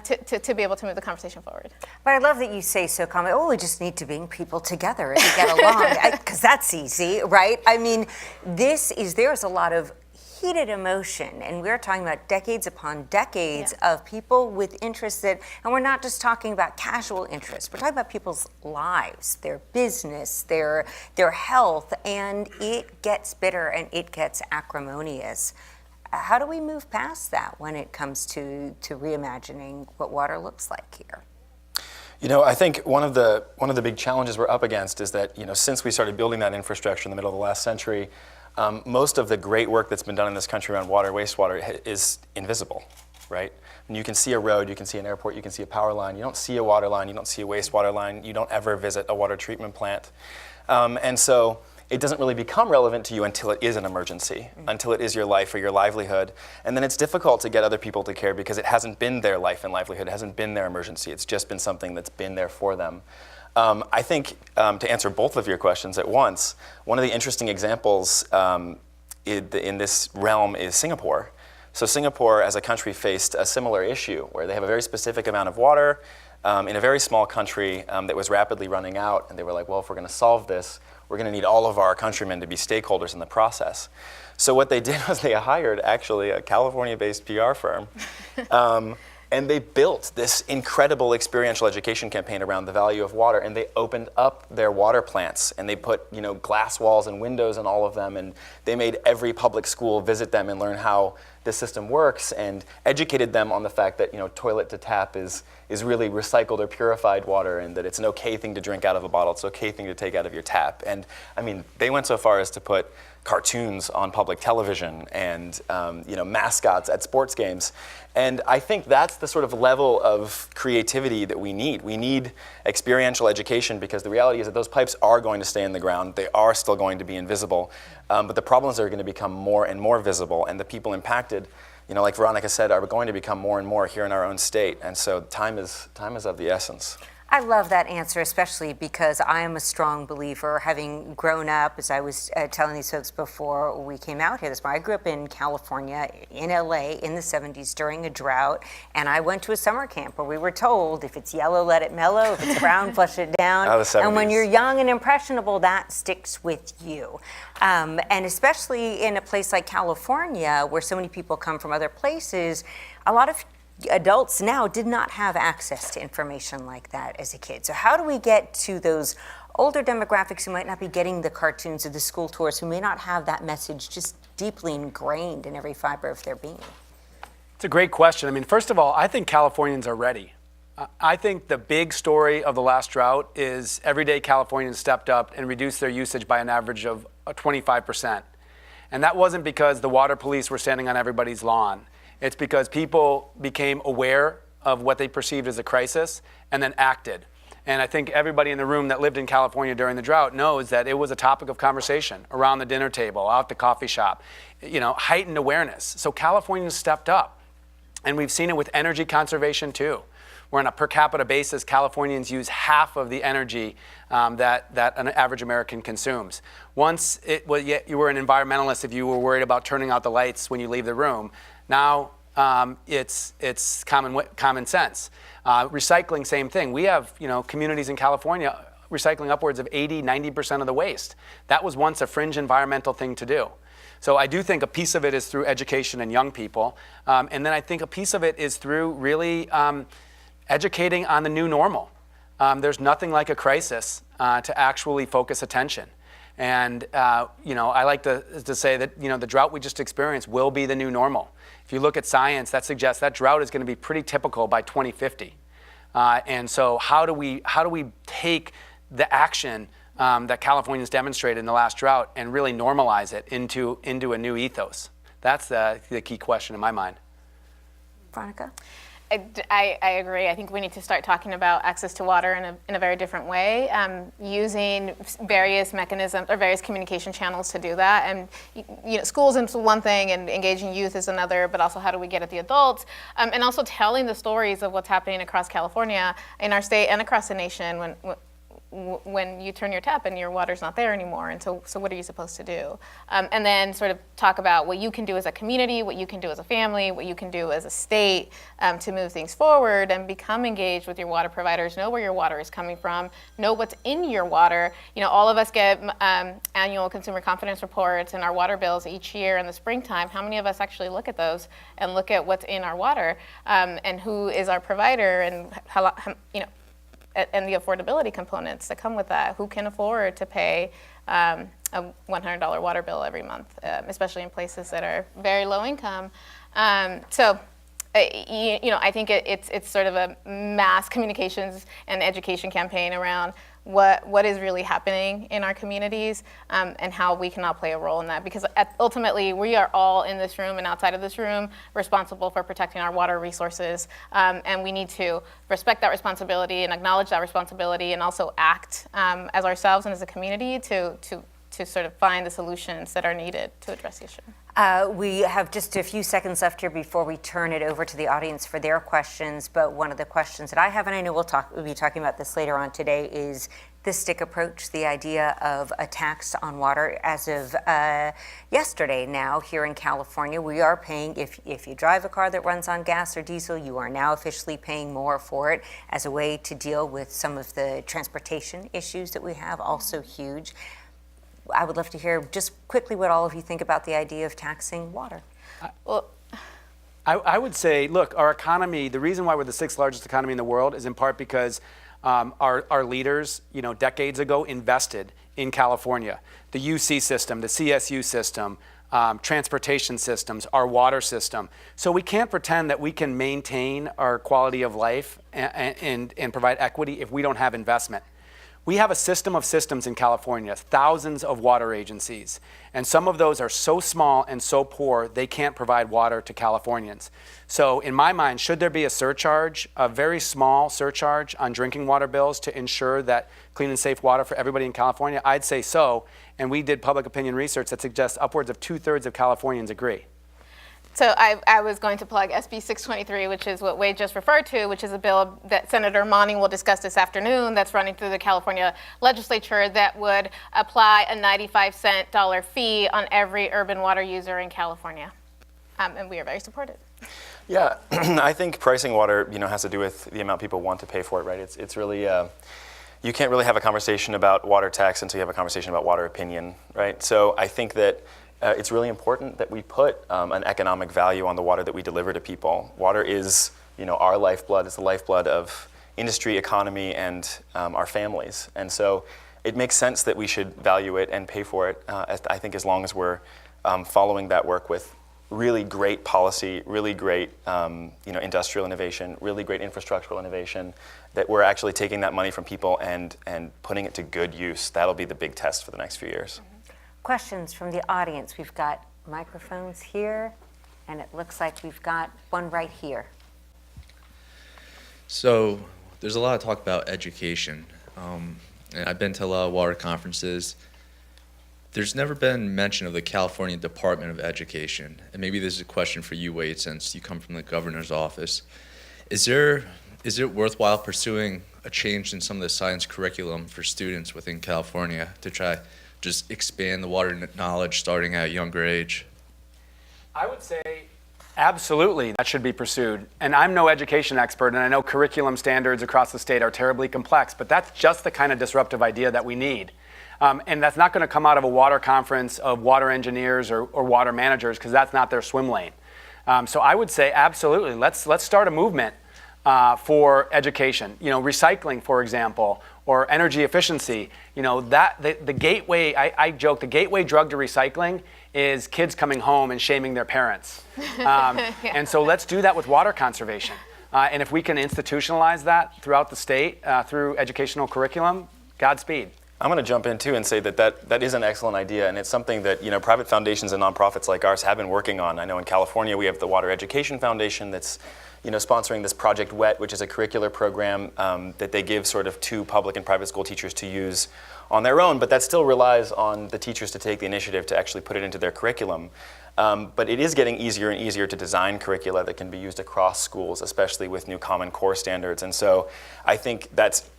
to be able to move the conversation forward. But I love that you say so calmly, we just need to bring people together to get along, because that's easy, right? I mean, there's a lot of heated emotion, and we're talking about decades upon decades of people with interests and we're not just talking about casual interests, we're talking about people's lives, their business, their health, and it gets bitter and it gets acrimonious. How do we move past that when it comes to reimagining what water looks like here? I think one of the big challenges we're up against is that, since we started building that infrastructure in the middle of the last century, most of the great work that's been done in this country around water, wastewater is invisible, right? And you can see a road, you can see an airport, you can see a power line. You don't see a water line, you don't see a wastewater line, you don't ever visit a water treatment plant. And so it doesn't really become relevant to you until it is an emergency, until it is your life or your livelihood. And then it's difficult to get other people to care because it hasn't been their life and livelihood, it hasn't been their emergency, it's just been something that's been there for them. I think to answer both of your questions at once, one of the interesting examples in this realm is Singapore. So Singapore as a country faced a similar issue where they have a very specific amount of water in a very small country that was rapidly running out, and they were like, well, if we're going to solve this, we're going to need all of our countrymen to be stakeholders in the process. So what they did was they hired actually a California-based PR firm and they built this incredible experiential education campaign around the value of water, and they opened up their water plants, and they put glass walls and windows in all of them, and they made every public school visit them and learn how the system works, and educated them on the fact that toilet to tap is really recycled or purified water, and that it's an okay thing to drink out of a bottle, it's an okay thing to take out of your tap. And I mean, they went so far as to put cartoons on public television and mascots at sports games. And I think that's the sort of level of creativity that we need. We need experiential education, because the reality is that those pipes are going to stay in the ground. They are still going to be invisible. But the problems are going to become more and more visible, and the people impacted, like Veronica said, are going to become more and more here in our own state. And so time is of the essence. I love that answer, especially because I am a strong believer, having grown up, as I was telling these folks before we came out here this morning. I grew up in California, in LA, in the 70s during a drought, and I went to a summer camp where we were told, if it's yellow, let it mellow, if it's brown, flush it down. Oh, the 70s. And when you're young and impressionable, that sticks with you. And especially in a place like California, where so many people come from other places, a lot of adults now did not have access to information like that as a kid. So how do we get to those older demographics who might not be getting the cartoons or the school tours, who may not have that message just deeply ingrained in every fiber of their being? It's a great question. I mean, first of all, I think Californians are ready. I think the big story of the last drought is everyday Californians stepped up and reduced their usage by an average of 25%. And that wasn't because the water police were standing on everybody's lawn. It's because people became aware of what they perceived as a crisis and then acted. And I think everybody in the room that lived in California during the drought knows that it was a topic of conversation around the dinner table, out the coffee shop, heightened awareness. So Californians stepped up. And we've seen it with energy conservation too, where on a per capita basis, Californians use half of the energy that an average American consumes. Once you were an environmentalist if you were worried about turning out the lights when you leave the room. Now it's common sense. Recycling, same thing. We have communities in California recycling upwards of 80-90% of the waste. That was once a fringe environmental thing to do. So I do think a piece of it is through education and young people, and then I think a piece of it is through really educating on the new normal. There's nothing like a crisis to actually focus attention. And I like to say that the drought we just experienced will be the new normal. If you look at science, that suggests that drought is going to be pretty typical by 2050. And so how do we take the action that Californians demonstrated in the last drought and really normalize it into a new ethos? That's the key question in my mind. Veronica? I agree. I think we need to start talking about access to water in a very different way, using various mechanisms or various communication channels to do that. And schools is one thing, and engaging youth is another. But also, how do we get at the adults? And also telling the stories of what's happening across California, in our state, and across the nation when you turn your tap and your water's not there anymore. And so what are you supposed to do? And then sort of talk about what you can do as a community, what you can do as a family, what you can do as a state to move things forward and become engaged with your water providers, know where your water is coming from, know what's in your water. All of us get annual consumer confidence reports and our water bills each year in the springtime. How many of us actually look at those and look at what's in our water and who is our provider and how and the affordability components that come with that? Who can afford to pay a $100 water bill every month, especially in places that are very low income? I think it's sort of a mass communications and education campaign around what is really happening in our communities and how we can all play a role in that. Because ultimately, we are all in this room and outside of this room responsible for protecting our water resources. And we need to respect that responsibility and acknowledge that responsibility and also act as ourselves and as a community to sort of find the solutions that are needed to address the issue. We have just a few seconds left here before we turn it over to the audience for their questions. But one of the questions that I have, and I know we'll be talking about this later on today, is the stick approach, the idea of a tax on water. As of yesterday now here in California, we are paying, if you drive a car that runs on gas or diesel, you are now officially paying more for it as a way to deal with some of the transportation issues that we have, also huge. I would love to hear just quickly what all of you think about the idea of taxing water. Well, I would say, look, our economy, the reason why we're the 6th largest economy in the world is in part because our leaders, decades ago invested in California. The UC system, the CSU system, transportation systems, our water system. So we can't pretend that we can maintain our quality of life and provide equity if we don't have investment. We have a system of systems in California, thousands of water agencies, and some of those are so small and so poor they can't provide water to Californians. So in my mind, should there be a surcharge, a very small surcharge on drinking water bills to ensure that clean and safe water for everybody in California? I'd say so, and we did public opinion research that suggests upwards of 2/3 of Californians agree. So I was going to plug SB 623, which is what Wade just referred to, which is a bill that Senator Monning will discuss this afternoon that's running through the California legislature that would apply a 95-cent fee on every urban water user in California. And we are very supportive. Yeah, I think pricing water, has to do with the amount people want to pay for it, right? It's really, you can't really have a conversation about water tax until you have a conversation about water opinion, right? So I think that it's really important that we put an economic value on the water that we deliver to people. Water is, our lifeblood. It's the lifeblood of industry, economy, and our families. And so it makes sense that we should value it and pay for it, I think, as long as we're following that work with really great policy, really great industrial innovation, really great infrastructural innovation, that we're actually taking that money from people and putting it to good use. That'll be the big test for the next few years. Questions from the audience. We've got microphones here, and it looks like we've got one right here. So there's a lot of talk about education, and I've been to a lot of water conferences. There's never been mention of the California Department of Education, and maybe this is a question for you, Wade, since you come from the governor's office. Is it worthwhile pursuing a change in some of the science curriculum for students within California to try just expand the water knowledge starting at a younger age? I would say absolutely that should be pursued. And I'm no education expert, and I know curriculum standards across the state are terribly complex, but that's just the kind of disruptive idea that we need. And that's not going to come out of a water conference of water engineers or water managers, because that's not their swim lane. So I would say absolutely, let's start a movement for education. Recycling, for example, or energy efficiency. The gateway, I joke, the gateway drug to recycling is kids coming home and shaming their parents. And so let's do that with water conservation. And if we can institutionalize that throughout the state through educational curriculum, Godspeed. I'm going to jump in too and say that is an excellent idea, and it's something that private foundations and nonprofits like ours have been working on. I know in California we have the Water Education Foundation that's sponsoring this Project WET, which is a curricular program that they give sort of to public and private school teachers to use on their own, but that still relies on the teachers to take the initiative to actually put it into their curriculum. But it is getting easier and easier to design curricula that can be used across schools, especially with new Common Core standards. And so I think that's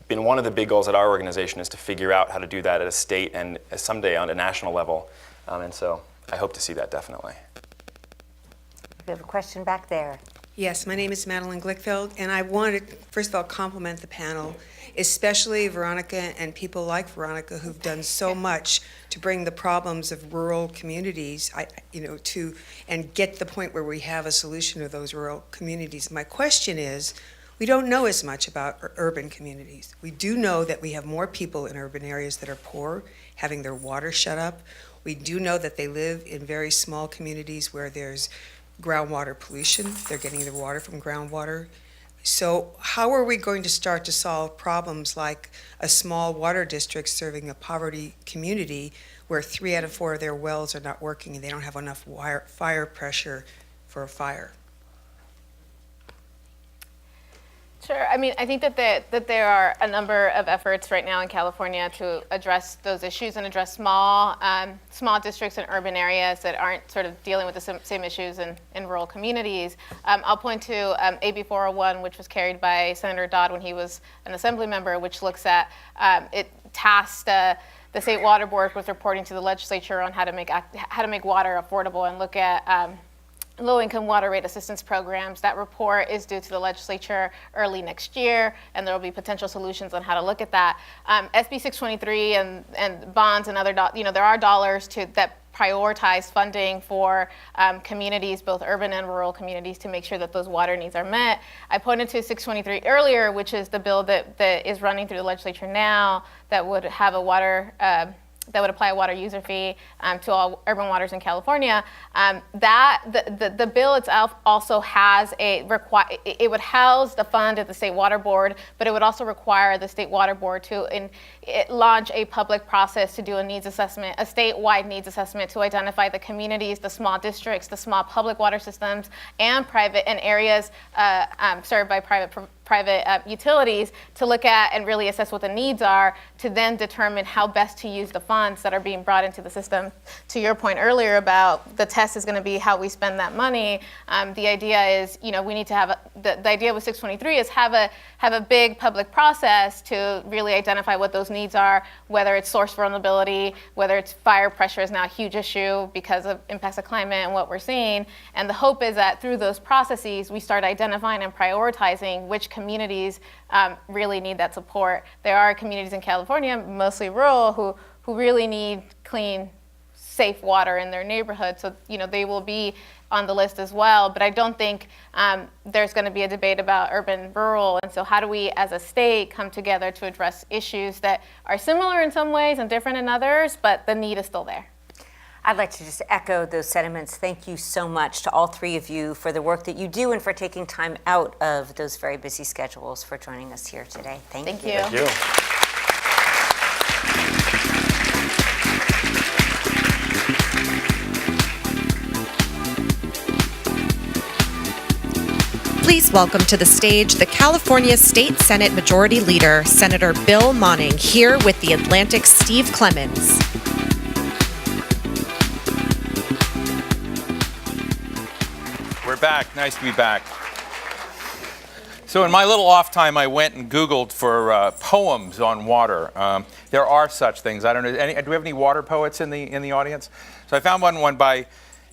been one of the big goals at our organization, is to figure out how to do that at a state and someday on a national level. And so I hope to see that definitely. We have a question back there. Yes, my name is Madeline Glickfeld, and I wanted to, first of all, compliment the panel, especially Veronica and people like Veronica who've done so much to bring the problems of rural communities, and get to the point where we have a solution to those rural communities. My question is, we don't know as much about urban communities. We do know that we have more people in urban areas that are poor, having their water shut up. We do know that they live in very small communities where there's groundwater pollution. They're getting their water from groundwater. So how are we going to start to solve problems like a small water district serving a poverty community where 3 out of 4 of their wells are not working and they don't have enough fire pressure for a fire? Sure. I mean, I think that there are a number of efforts right now in California to address those issues and address small districts and urban areas that aren't sort of dealing with the same issues in rural communities. I'll point to AB 401, which was carried by Senator Dodd when he was an assembly member, which looks at, it tasked the state water board with reporting to the legislature on how to make water affordable and look at low-income water rate assistance programs. That report is due to the legislature early next year, and there will be potential solutions on how to look at that. SB 623 and bonds and other, there are dollars that prioritize funding for communities, both urban and rural communities, to make sure that those water needs are met. I pointed to 623 earlier, which is the bill that is running through the legislature now that would have that would apply a water user fee to all urban waters in California. The bill itself also has it would house the fund at the State Water Board, but it would also require the State Water Board to launch a public process to do a needs assessment, a statewide needs assessment to identify the communities, the small districts, the small public water systems, and private and areas served by private private utilities to look at and really assess what the needs are, to then determine how best to use the funds that are being brought into the system. To your point earlier about the test is going to be how we spend that money, the idea is, we need to have, the idea with 623 is have a big public process to really identify what those needs are, whether it's source vulnerability, whether it's fire pressure is now a huge issue because of impacts of climate and what we're seeing. And the hope is that through those processes, we start identifying and prioritizing which communities really need that support. There are communities in California, mostly rural, who really need clean, safe water in their neighborhood. So, they will be on the list as well. But I don't think there's going to be a debate about urban, rural. And so how do we as a state come together to address issues that are similar in some ways and different in others, but the need is still there? I'd like to just echo those sentiments. Thank you so much to all three of you for the work that you do and for taking time out of those very busy schedules for joining us here today. Thank you. Thank you. Please welcome to the stage the California State Senate Majority Leader, Senator Bill Monning, here with the Atlantic's Steve Clemens. We're back. Nice to be back. So in my little off time, I went and Googled for poems on water. There are such things. I don't know. Do we have any water poets in the audience? So I found one by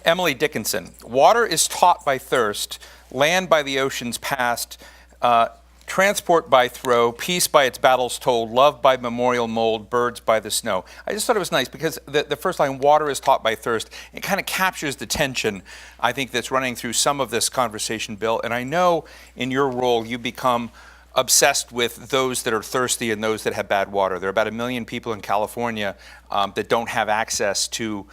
Emily Dickinson. Water is taught by thirst, land by the oceans past, transport by throw, peace by its battles told, love by memorial mold, birds by the snow. I just thought it was nice because the first line, water is taught by thirst, it kind of captures the tension, I think, that's running through some of this conversation, Bill. And I know in your role you become obsessed with those that are thirsty and those that have bad water. There are about 1 million people in California that don't have access to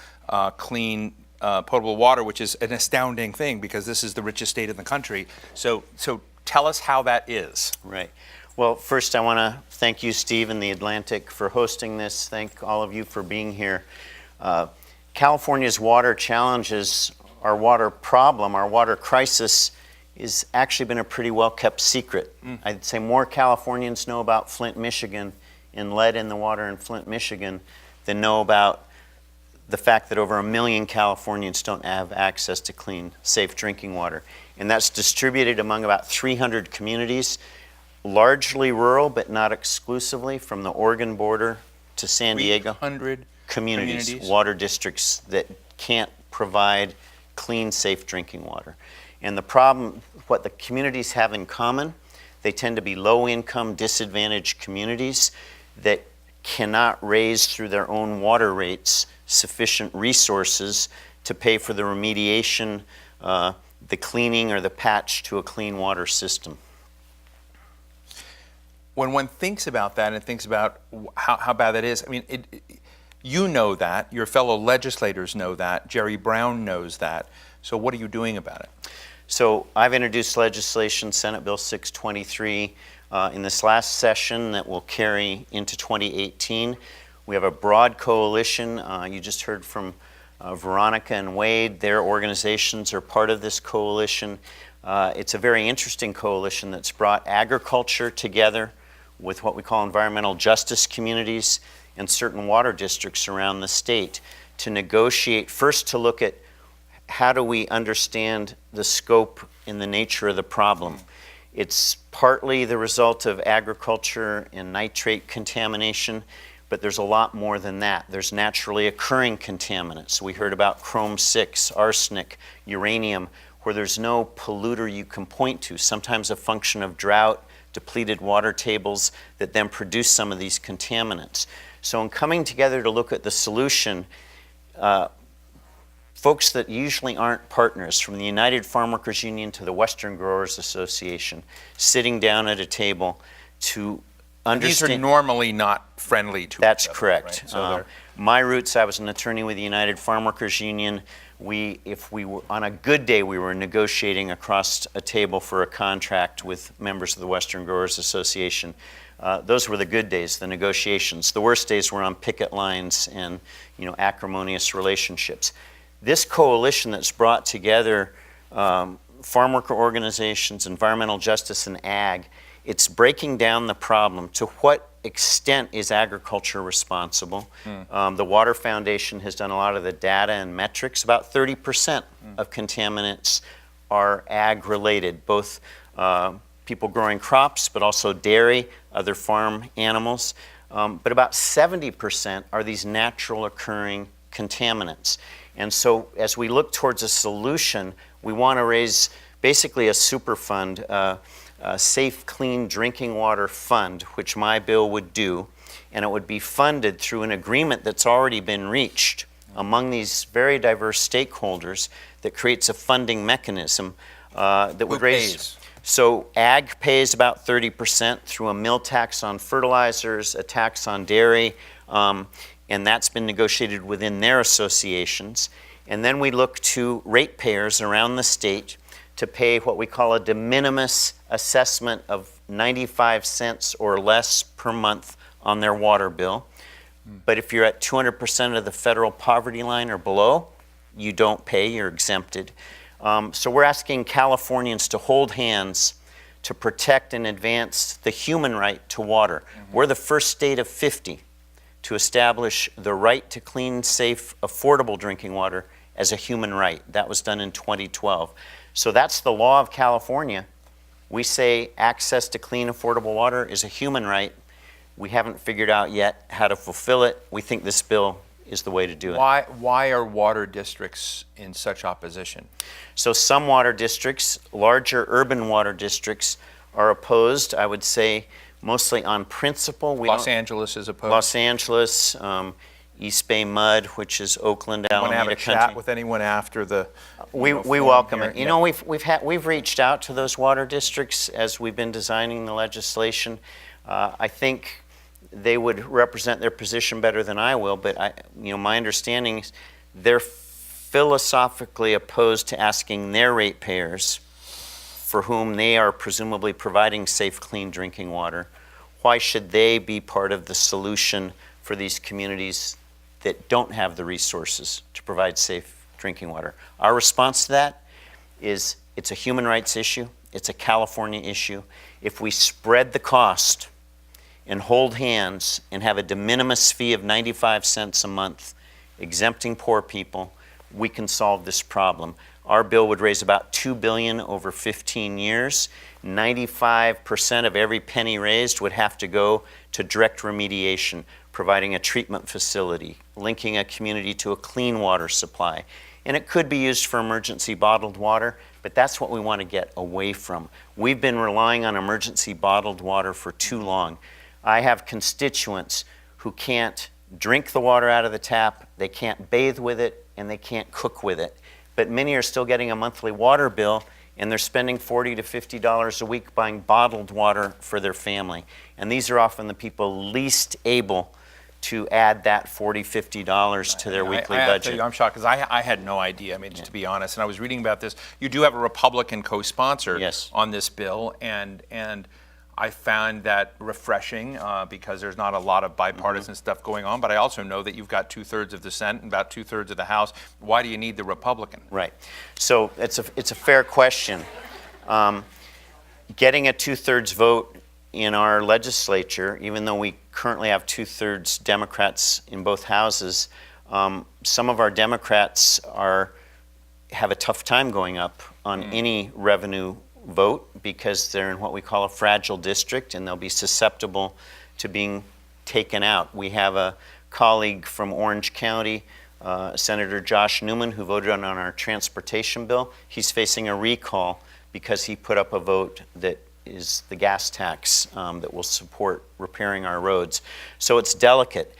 clean potable water, which is an astounding thing because this is the richest state in the country. So tell us how that is. Right. Well, first I want to thank you, Steve, and the Atlantic for hosting this. Thank all of you for being here. California's water challenges, our water problem, our water crisis, has actually been a pretty well-kept secret. I'd say more Californians know about Flint, Michigan, and lead in the water in Flint, Michigan, than know about the fact that over 1 million Californians don't have access to clean, safe drinking water. And that's distributed among about 300 communities, largely rural, but not exclusively, from the Oregon border to San Diego. 300 communities, water districts that can't provide clean, safe drinking water. And the problem, what the communities have in common, they tend to be low-income, disadvantaged communities that cannot raise through their own water rates sufficient resources to pay for the remediation, the cleaning, or the patch to a clean water system. When one thinks about that and thinks about how bad that is, I mean, you know that, your fellow legislators know that, Jerry Brown knows that, so what are you doing about it? So I've introduced legislation, Senate Bill 623, in this last session that will carry into 2018. We have a broad coalition. You just heard from Veronica and Wade. Their organizations are part of this coalition. It's a very interesting coalition that's brought agriculture together with what we call environmental justice communities and certain water districts around the state to negotiate, first to look at how do we understand the scope and the nature of the problem. It's partly the result of agriculture and nitrate contamination, but there's a lot more than that. There's naturally occurring contaminants. We heard about chrome-6, arsenic, uranium, where there's no polluter you can point to, sometimes a function of drought, depleted water tables that then produce some of these contaminants. So in coming together to look at the solution, folks that usually aren't partners, from the United Farm Workers Union to the Western Growers Association, sitting down at a table to understand. These are normally not friendly to That's each other, correct. Right? So my roots, I was an attorney with the United Farm Workers Union. If we were on a good day, we were negotiating across a table for a contract with members of the Western Growers Association. Those were the good days, the negotiations. The worst days were on picket lines and acrimonious relationships. This coalition that's brought together farm worker organizations, environmental justice, and ag It's breaking down the problem. To what extent is agriculture responsible? The Water Foundation has done a lot of the data and metrics. About 30% of contaminants are ag-related, both people growing crops, but also dairy, other farm animals. But about 70% are these natural occurring contaminants. And so as we look towards a solution, we want to raise basically a super fund, a safe, clean drinking water fund, which my bill would do, and it would be funded through an agreement that's already been reached among these very diverse stakeholders that creates a funding mechanism that would raise. Pays? So ag pays about 30% through a mill tax on fertilizers, a tax on dairy, and that's been negotiated within their associations. And then we look to ratepayers around the state to pay what we call a de minimis assessment of 95 cents or less per month on their water bill. But if you're at 200% of the federal poverty line or below, you don't pay, you're exempted. So we're asking Californians to hold hands to protect and advance the human right to water. We're the first state of 50 to establish the right to clean, safe, affordable drinking water as a human right. That was done in 2012. So that's the law of California. We say access to clean, affordable water is a human right. We haven't figured out yet how to fulfill it. We think this bill is the way to do it. Why are water districts in such opposition? So some water districts, larger urban water districts, are opposed, I would say, mostly on principle. Los Angeles is opposed? Los Angeles, East Bay Mud, which is Oakland, Alameda Country. Want to have a chat with anyone after the? We welcome it. You know, we've reached out to those water districts as we've been designing the legislation. I think they would represent their position better than I will, but my understanding is they're philosophically opposed to asking their ratepayers, for whom they are presumably providing safe, clean drinking water, why should they be part of the solution for these communities that don't have the resources to provide safe drinking water? Our response to that is it's a human rights issue, it's a California issue. If we spread the cost and hold hands and have a de minimis fee of 95 cents a month, exempting poor people, we can solve this problem. Our bill would raise about $2 billion over 15 years. 95% of every penny raised would have to go to direct remediation, providing a treatment facility, linking a community to a clean water supply. And it could be used for emergency bottled water, but that's what we want to get away from. We've been relying on emergency bottled water for too long. I have constituents who can't drink the water out of the tap, they can't bathe with it, and they can't cook with it. But many are still getting a monthly water bill, and they're spending $40 to $50 a week buying bottled water for their family. And these are often the people least able to add that $40, $50 to their weekly budget. I'm shocked because I had no idea, to be honest. And I was reading about this. You do have a Republican co-sponsor on this bill, and I found that refreshing because there's not a lot of bipartisan stuff going on, but I also know that you've got 2/3 of the Senate and about 2/3 of the House. Why do you need the Republican? Right. So it's a fair question. Getting a 2/3 vote in our legislature, even though we currently have 2/3 Democrats in both houses, some of our Democrats have a tough time going up on any revenue vote because they're in what we call a fragile district and they'll be susceptible to being taken out. We have a colleague from Orange County, Senator Josh Newman, who voted on our transportation bill. He's facing a recall because he put up a vote that is the gas tax that will support repairing our roads. So it's delicate.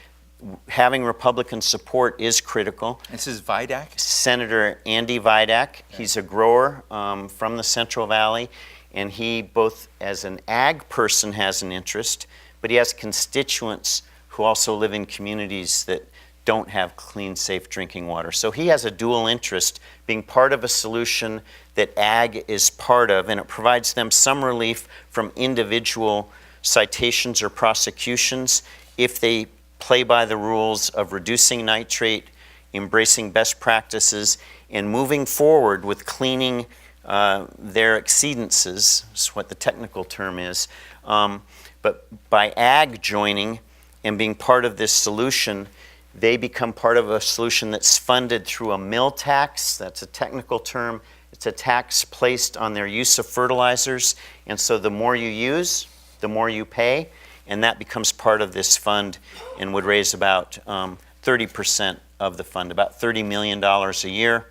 Having Republican support is critical. This is Vidak? Senator Andy Vidak. He's a grower from the Central Valley, and he both as an ag person has an interest, but he has constituents who also live in communities that don't have clean, safe drinking water. So he has a dual interest, being part of a solution that ag is part of, and it provides them some relief from individual citations or prosecutions if they play by the rules of reducing nitrate, embracing best practices, and moving forward with cleaning their exceedances, is what the technical term is. But by ag joining and being part of this solution, they become part of a solution that's funded through a mill tax. That's a technical term. It's a tax placed on their use of fertilizers. And so the more you use, the more you pay. And that becomes part of this fund and would raise about 30% of the fund, about $30 million a year.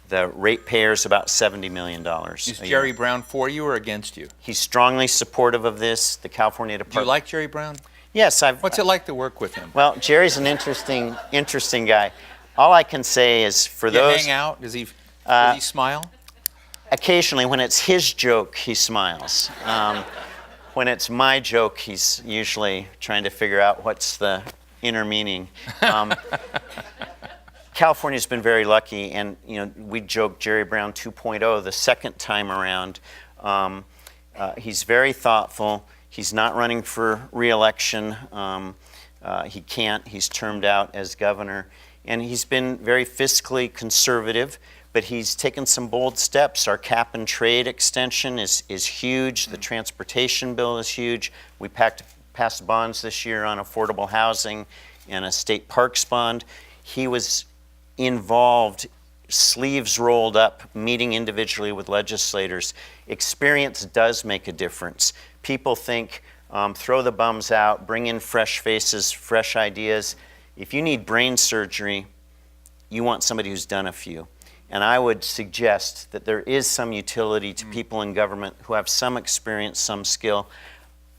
The ratepayers about $70 million. Is Jerry Brown for you or against you? He's strongly supportive of this. The California Do you Department. like Jerry Brown? Yes, What's it like to work with him? Well, Jerry's an interesting guy. All I can say is for Do you those. hang out? Does he smile? Occasionally, when it's his joke, he smiles. When it's my joke, he's usually trying to figure out what's the inner meaning. California's been very lucky, and we joke Jerry Brown 2.0 the second time around. He's very thoughtful. He's not running for re-election. He can't. He's termed out as governor, and he's been very fiscally conservative. But he's taken some bold steps. Our cap and trade extension is huge. The transportation bill is huge. We passed bonds this year on affordable housing and a state parks bond. He was involved, sleeves rolled up, meeting individually with legislators. Experience does make a difference. People think, throw the bums out, bring in fresh faces, fresh ideas. If you need brain surgery, you want somebody who's done a few. And I would suggest that there is some utility to people in government who have some experience, some skill.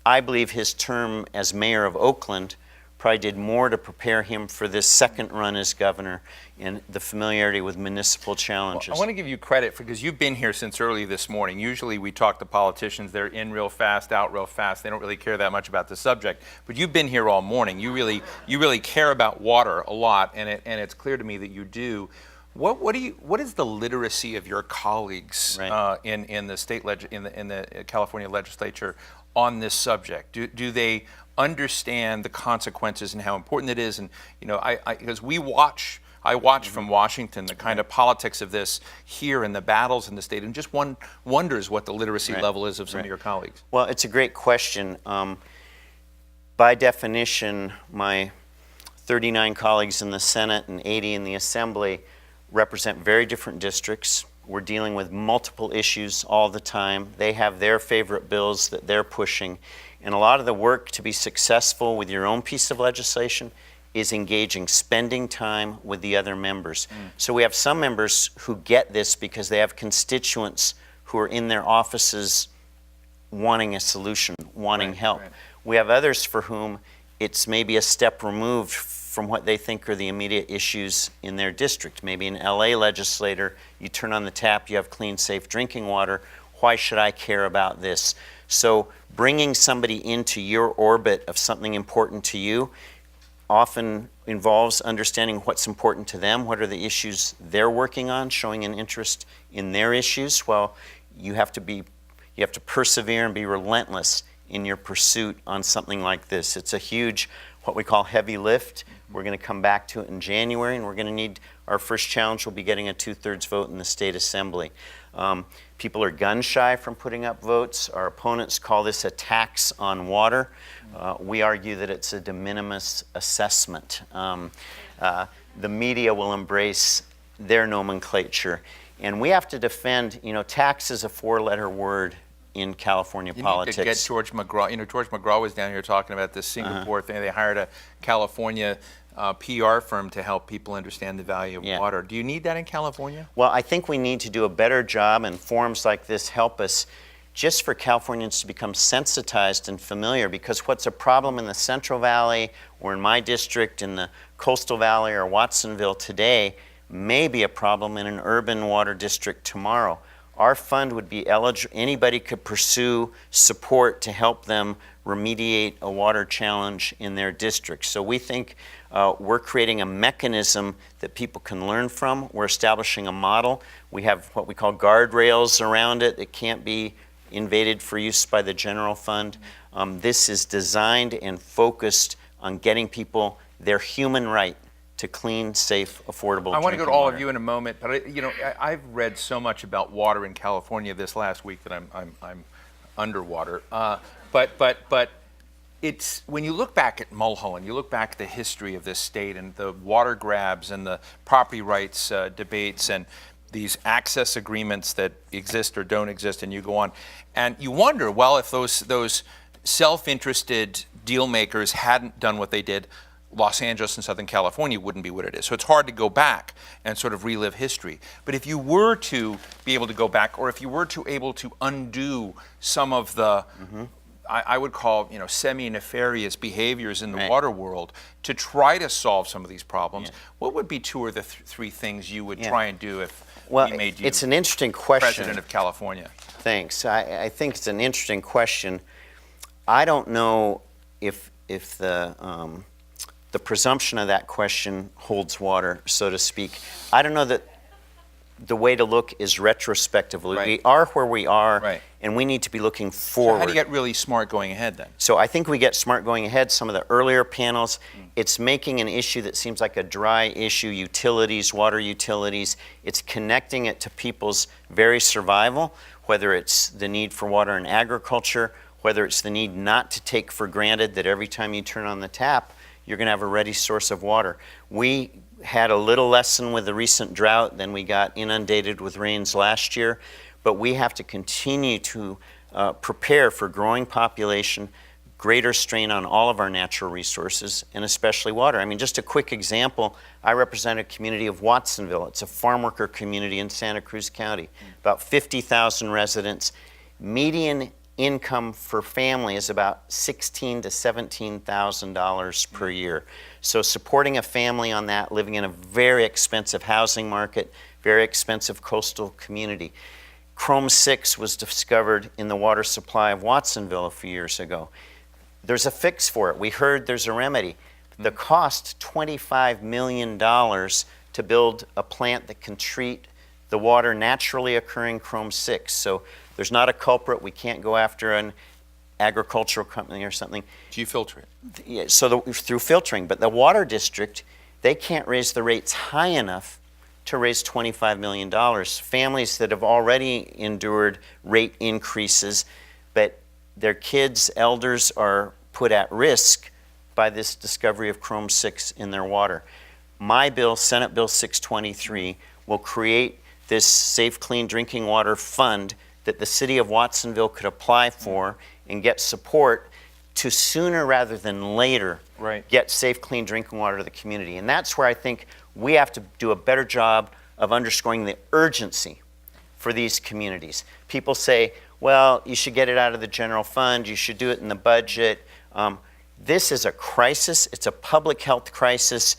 I believe his term as mayor of Oakland probably did more to prepare him for this second run as governor and the familiarity with municipal challenges. Well, I want to give you credit because you've been here since early this morning. Usually we talk to politicians, they're in real fast, out real fast. They don't really care that much about the subject. But you've been here all morning. You really care about water a lot, and it's clear to me that you do. What is the literacy of your colleagues in the California legislature on this subject? Do they understand the consequences and how important it is? And because I watch from Washington the kind of politics of this here and the battles in the state, and just one wonders what the literacy level is of some of your colleagues. Well, it's a great question. By definition, my 39 colleagues in the Senate and 80 in the Assembly represent very different districts. We're dealing with multiple issues all the time. They have their favorite bills that they're pushing. And a lot of the work to be successful with your own piece of legislation is engaging, spending time with the other members. So we have some members who get this because they have constituents who are in their offices wanting a solution, wanting help. We have others for whom it's maybe a step removed from what they think are the immediate issues in their district. Maybe an LA legislator, you turn on the tap, you have clean, safe drinking water. Why should I care about this? So bringing somebody into your orbit of something important to you often involves understanding what's important to them, what are the issues they're working on, showing an interest in their issues. Well, you have to persevere and be relentless in your pursuit on something like this. It's a huge, what we call heavy lift. We're going to come back to it in January, and we're going to need, our first challenge will be getting a 2/3 vote in the state assembly. People are gun shy from putting up votes. Our opponents call this a tax on water. We argue that it's a de minimis assessment. The media will embrace their nomenclature. And we have to defend, tax is a 4-letter word in California politics. You need to get George McGraw. George McGraw was down here talking about this Singapore thing. They hired a California PR firm to help people understand the value of water. Do you need that in California? Well, I think we need to do a better job, and forums like this help us, just for Californians to become sensitized and familiar, because what's a problem in the Central Valley or in my district in the Coastal Valley or Watsonville today may be a problem in an urban water district tomorrow. Our fund would be eligible, anybody could pursue support to help them remediate a water challenge in their district. So we think we're creating a mechanism that people can learn from. We're establishing a model. We have what we call guardrails around it. It can't be invaded for use by the general fund. This is designed and focused on getting people their human right to clean, safe, affordable I want to go to drinking all water. of you in a moment, but I've read so much about water in California this last week that I'm underwater. But it's when you look back at Mulholland, you look back at the history of this state and the water grabs and the property rights debates and these access agreements that exist or don't exist, and you go on, and you wonder, well, if those self-interested deal makers hadn't done what they did, Los Angeles and Southern California wouldn't be what it is. So it's hard to go back and sort of relive history. But if you were to be able to go back, or if you were to able to undo some of the, I would call, semi-nefarious behaviors in the water world to try to solve some of these problems, what would be two or the three things you would try and do if we made you it's an interesting question. President of California? Thanks. I think it's an interesting question. I don't know if the presumption of that question holds water, so to speak. I don't know that the way to look is retrospectively. Right. We are where we are, Right. and we need to be looking forward. So how do you get really smart going ahead then? So I think we get smart going ahead. Some of the earlier panels, it's making an issue that seems like a dry issue, utilities, water utilities. It's connecting it to people's very survival, whether it's the need for water in agriculture, whether it's the need not to take for granted that every time you turn on the tap, you're going to have a ready source of water. We had a little lesson with the recent drought, then we got inundated with rains last year, but we have to continue to prepare for growing population, greater strain on all of our natural resources, and especially water. I mean, just a quick example, I represent a community of Watsonville. It's a farm worker community in Santa Cruz County, about 50,000 residents. Median income for family is about $16,000 to $17,000 per year. So supporting a family on that, living in a very expensive housing market, very expensive coastal community. Chrome 6 was discovered in the water supply of Watsonville a few years ago. There's a fix for it. We heard there's a remedy. The cost, $25 million to build a plant that can treat the water naturally occurring Chrome 6. So there's not a culprit. We can't go after an agricultural company or something. Do you filter it? Yeah, so through filtering. But the water district, they can't raise the rates high enough to raise $25 million. Families that have already endured rate increases, but their kids, elders are put at risk by this discovery of Chrome 6 in their water. My bill, Senate Bill 623, will create this Safe Clean Drinking Water Fund that the city of Watsonville could apply for and get support to sooner rather than later get safe, clean drinking water to the community. And that's where I think we have to do a better job of underscoring the urgency for these communities. People say, well, you should get it out of the general fund, you should do it in the budget. This is a crisis, it's a public health crisis.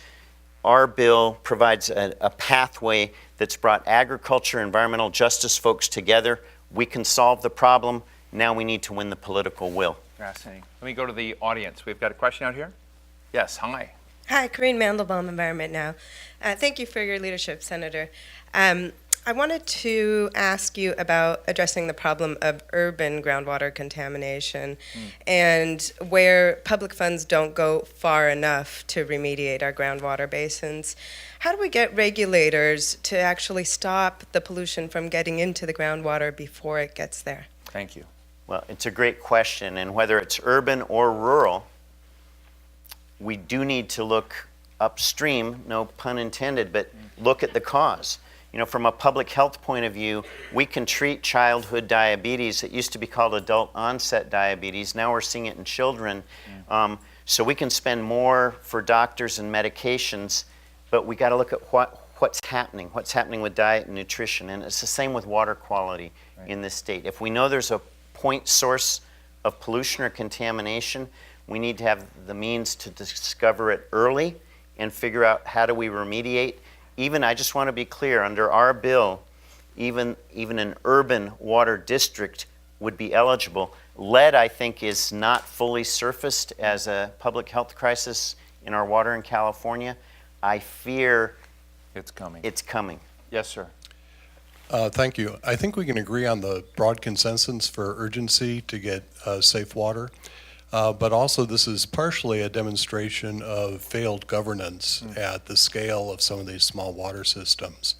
Our bill provides a pathway that's brought agriculture, environmental justice folks together. We can solve the problem. Now we need to win the political will. Fascinating. Let me go to the audience. We've got a question out here. Yes, hi. Hi, Corinne Mandelbaum, Environment Now. Thank you for your leadership, Senator. I wanted to ask you about addressing the problem of urban groundwater contamination and where public funds don't go far enough to remediate our groundwater basins. How do we get regulators to actually stop the pollution from getting into the groundwater before it gets there? Thank you. Well, it's a great question, and whether it's urban or rural, we do need to look upstream, no pun intended, but look at the cause. You know, from a public health point of view, we can treat childhood diabetes. It used to be called adult onset diabetes. Now we're seeing it in children. So we can spend more for doctors and medications, but we got to look at what's happening with diet and nutrition. And it's the same with water quality in this state. If we know there's a point source of pollution or contamination, we need to have the means to discover it early and figure out how do we remediate. Even, I just want to be clear, under our bill, even an urban water district would be eligible. Lead, I think, is not fully surfaced as a public health crisis in our water in California. I fear it's coming. It's coming. Yes, sir. Thank you. I think we can agree on the broad consensus for urgency to get safe water. but also this is partially a demonstration of failed governance at the scale of some of these small water systems.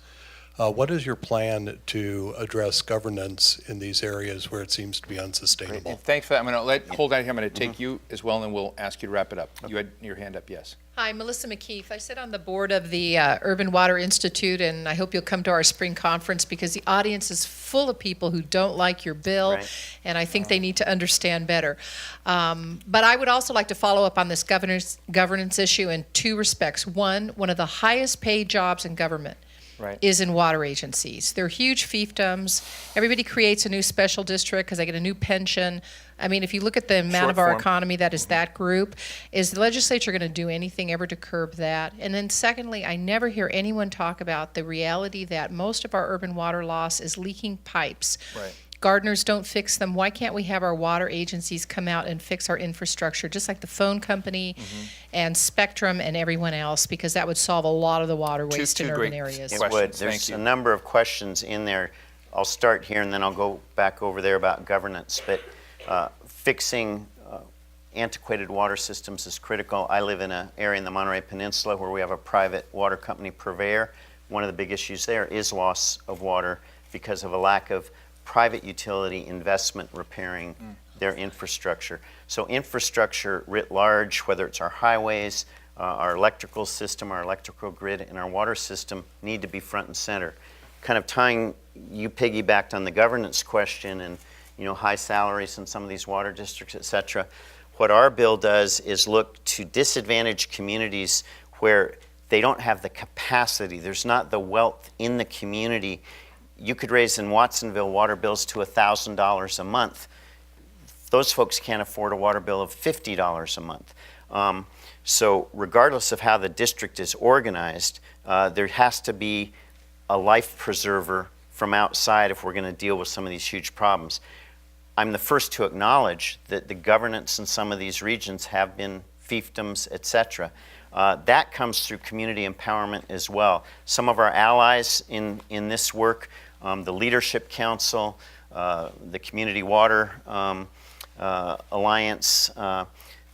What is your plan to address governance in these areas where it seems to be unsustainable? Great. Thanks for that. I'm going to hold on here. I'm going to take you as well, and then we'll ask you to wrap it up. You had your hand up, yes. Hi, Melissa McKeith. I sit on the board of the Urban Water Institute, and I hope you'll come to our spring conference because the audience is full of people who don't like your bill, and I think they need to understand better. But I would also like to follow up on this governance issue in two respects. One of the highest paid jobs in government is in water agencies. They're huge fiefdoms. Everybody creates a new special district because they get a new pension. I mean, if you look at the amount of our economy that is that group, is the legislature going to do anything ever to curb that? And then secondly, I never hear anyone talk about the reality that most of our urban water loss is leaking pipes. Gardeners don't fix them. Why can't we have our water agencies come out and fix our infrastructure, just like the phone company and Spectrum and everyone else, because that would solve a lot of the water waste in urban areas. It would. There's a number of questions in there. I'll start here and then I'll go back over there about governance. But fixing antiquated water systems is critical. I live in an area in the Monterey Peninsula where we have a private water company purveyor. One of the big issues there is loss of water because of a lack of private utility investment repairing their infrastructure. So infrastructure writ large, whether it's our highways, our electrical system, our electrical grid, and our water system need to be front and center. Kind of tying, you piggybacked on the governance question and high salaries in some of these water districts, et cetera. What our bill does is look to disadvantaged communities where they don't have the capacity, there's not the wealth in the community. You could raise in Watsonville water bills to $1,000 a month. Those folks can't afford a water bill of $50 a month. So regardless of how the district is organized, there has to be a life preserver from outside if we're going to deal with some of these huge problems. I'm the first to acknowledge that the governance in some of these regions have been fiefdoms, et cetera. That comes through community empowerment as well. Some of our allies in this work, the Leadership Council, the Community Water Alliance,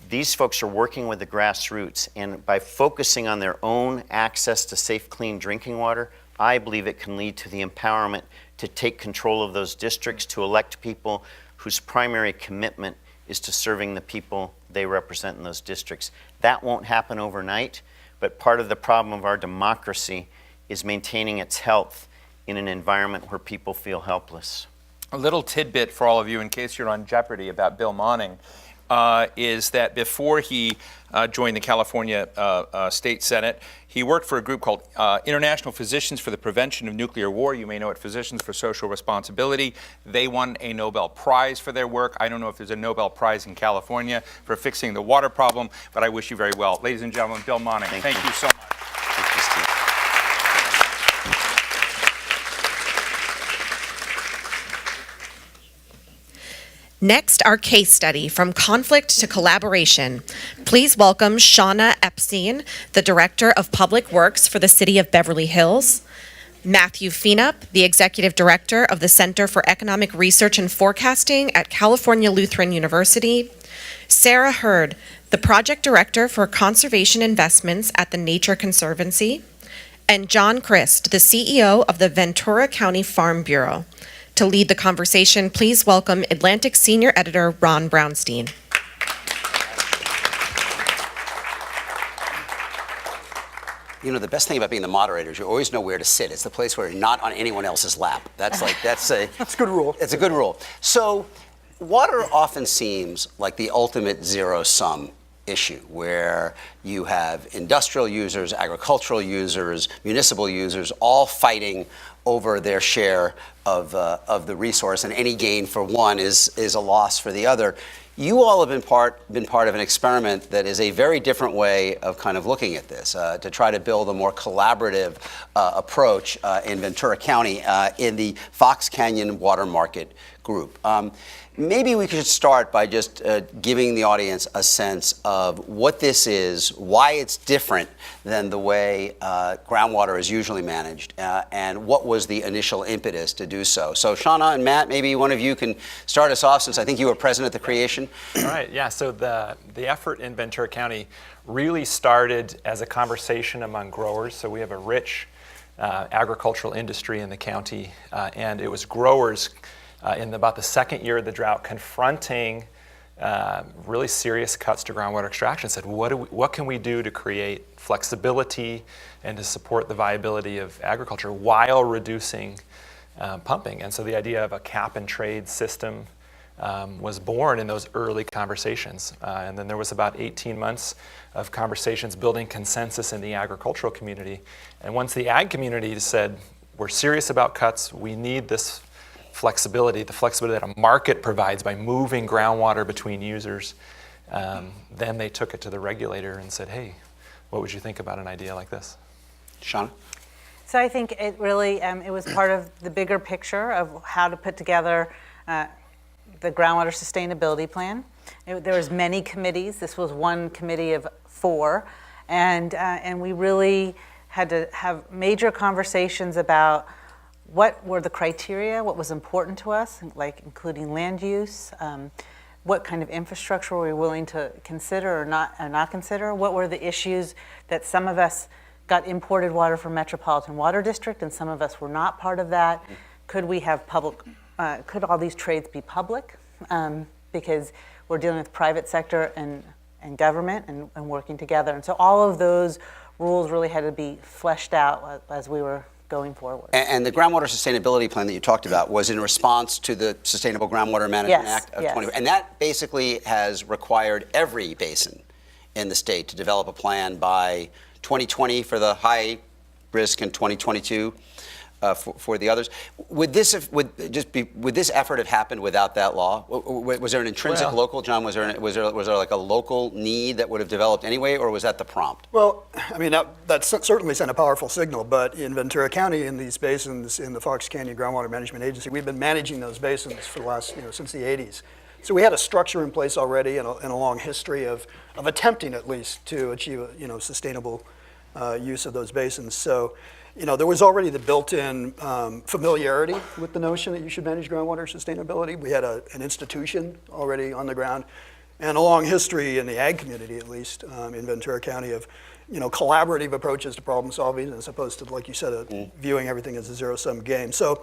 these folks are working with the grassroots, and by focusing on their own access to safe, clean drinking water, I believe it can lead to the empowerment to take control of those districts, to elect people whose primary commitment is to serving the people they represent in those districts. That won't happen overnight, but part of the problem of our democracy is maintaining its health in an environment where people feel helpless. A little tidbit for all of you in case you're on Jeopardy about Bill Monning is that before he joined the California State Senate, he worked for a group called International Physicians for the Prevention of Nuclear War. You may know it, Physicians for Social Responsibility. They won a Nobel Prize for their work. I don't know if there's a Nobel Prize in California for fixing the water problem, but I wish you very well. Ladies and gentlemen, Bill Monning, thank you so much. Thank you, Steve. Next, our case study, From Conflict to Collaboration. Please welcome Shauna Epstein, the Director of Public Works for the City of Beverly Hills, Matthew Feenup, the Executive Director of the Center for Economic Research and Forecasting at California Lutheran University, Sarah Hurd, the Project Director for Conservation Investments at the Nature Conservancy, and John Christ, the CEO of the Ventura County Farm Bureau. To lead the conversation, please welcome Atlantic Senior Editor Ron Brownstein. You know, the best thing about being the moderator is you always know where to sit. It's the place where you're not on anyone else's lap. That's a good rule. It's a good rule. So water often seems like the ultimate zero-sum issue where you have industrial users, agricultural users, municipal users all fighting over their share of the resource, and any gain for one is a loss for the other. You all have been part of an experiment that is a very different way of kind of looking at this, to try to build a more collaborative approach in Ventura County in the Fox Canyon Water Market Group. group. Maybe we could start by just giving the audience a sense of what this is, why it's different than the way groundwater is usually managed, and what was the initial impetus to do so. So Shauna and Matt, maybe one of you can start us off, since I think you were present at the creation. All right, yeah, so the effort in Ventura County really started as a conversation among growers. So we have a rich agricultural industry in the county, and it was growers in about the second year of the drought confronting really serious cuts to groundwater extraction. Said, what can we do to create flexibility and to support the viability of agriculture while reducing pumping? And so the idea of a cap and trade system was born in those early conversations. And then there was about 18 months of conversations building consensus in the agricultural community. And once the ag community said, we're serious about cuts, we need this flexibility, the flexibility that a market provides by moving groundwater between users, then they took it to the regulator and said, hey, what would you think about an idea like this? Shauna? So I think it really, it was part of the bigger picture of how to put together the groundwater sustainability plan. There was many committees. This was one committee of 4, and we really had to have major conversations about what were the criteria, what was important to us, like including land use, what kind of infrastructure were we willing to consider or not consider, what were the issues that some of us got imported water from Metropolitan Water District and some of us were not part of that. Could we have public, could all these trades be public? Because we're dealing with private sector and government and working together. And so all of those rules really had to be fleshed out as we were going forward. And the groundwater sustainability plan that you talked about was in response to the Sustainable Groundwater Management Act of 20. And that basically has required every basin in the state to develop a plan by 2020 for the high risk and 2022 for the others. Would this effort have happened without that law? Was there an intrinsic local, John? Was there like a local need that would have developed anyway, or was that the prompt? Well, I mean that certainly sent a powerful signal. But in Ventura County, in these basins, in the Fox Canyon Groundwater Management Agency, we've been managing those basins for the last, since the 80s. So we had a structure in place already and a long history of attempting at least to achieve sustainable use of those basins. So. There was already the built-in familiarity with the notion that you should manage groundwater sustainability. We had an institution already on the ground and a long history in the ag community, at least, in Ventura County of, collaborative approaches to problem solving as opposed to, like you said, viewing everything as a zero-sum game. So,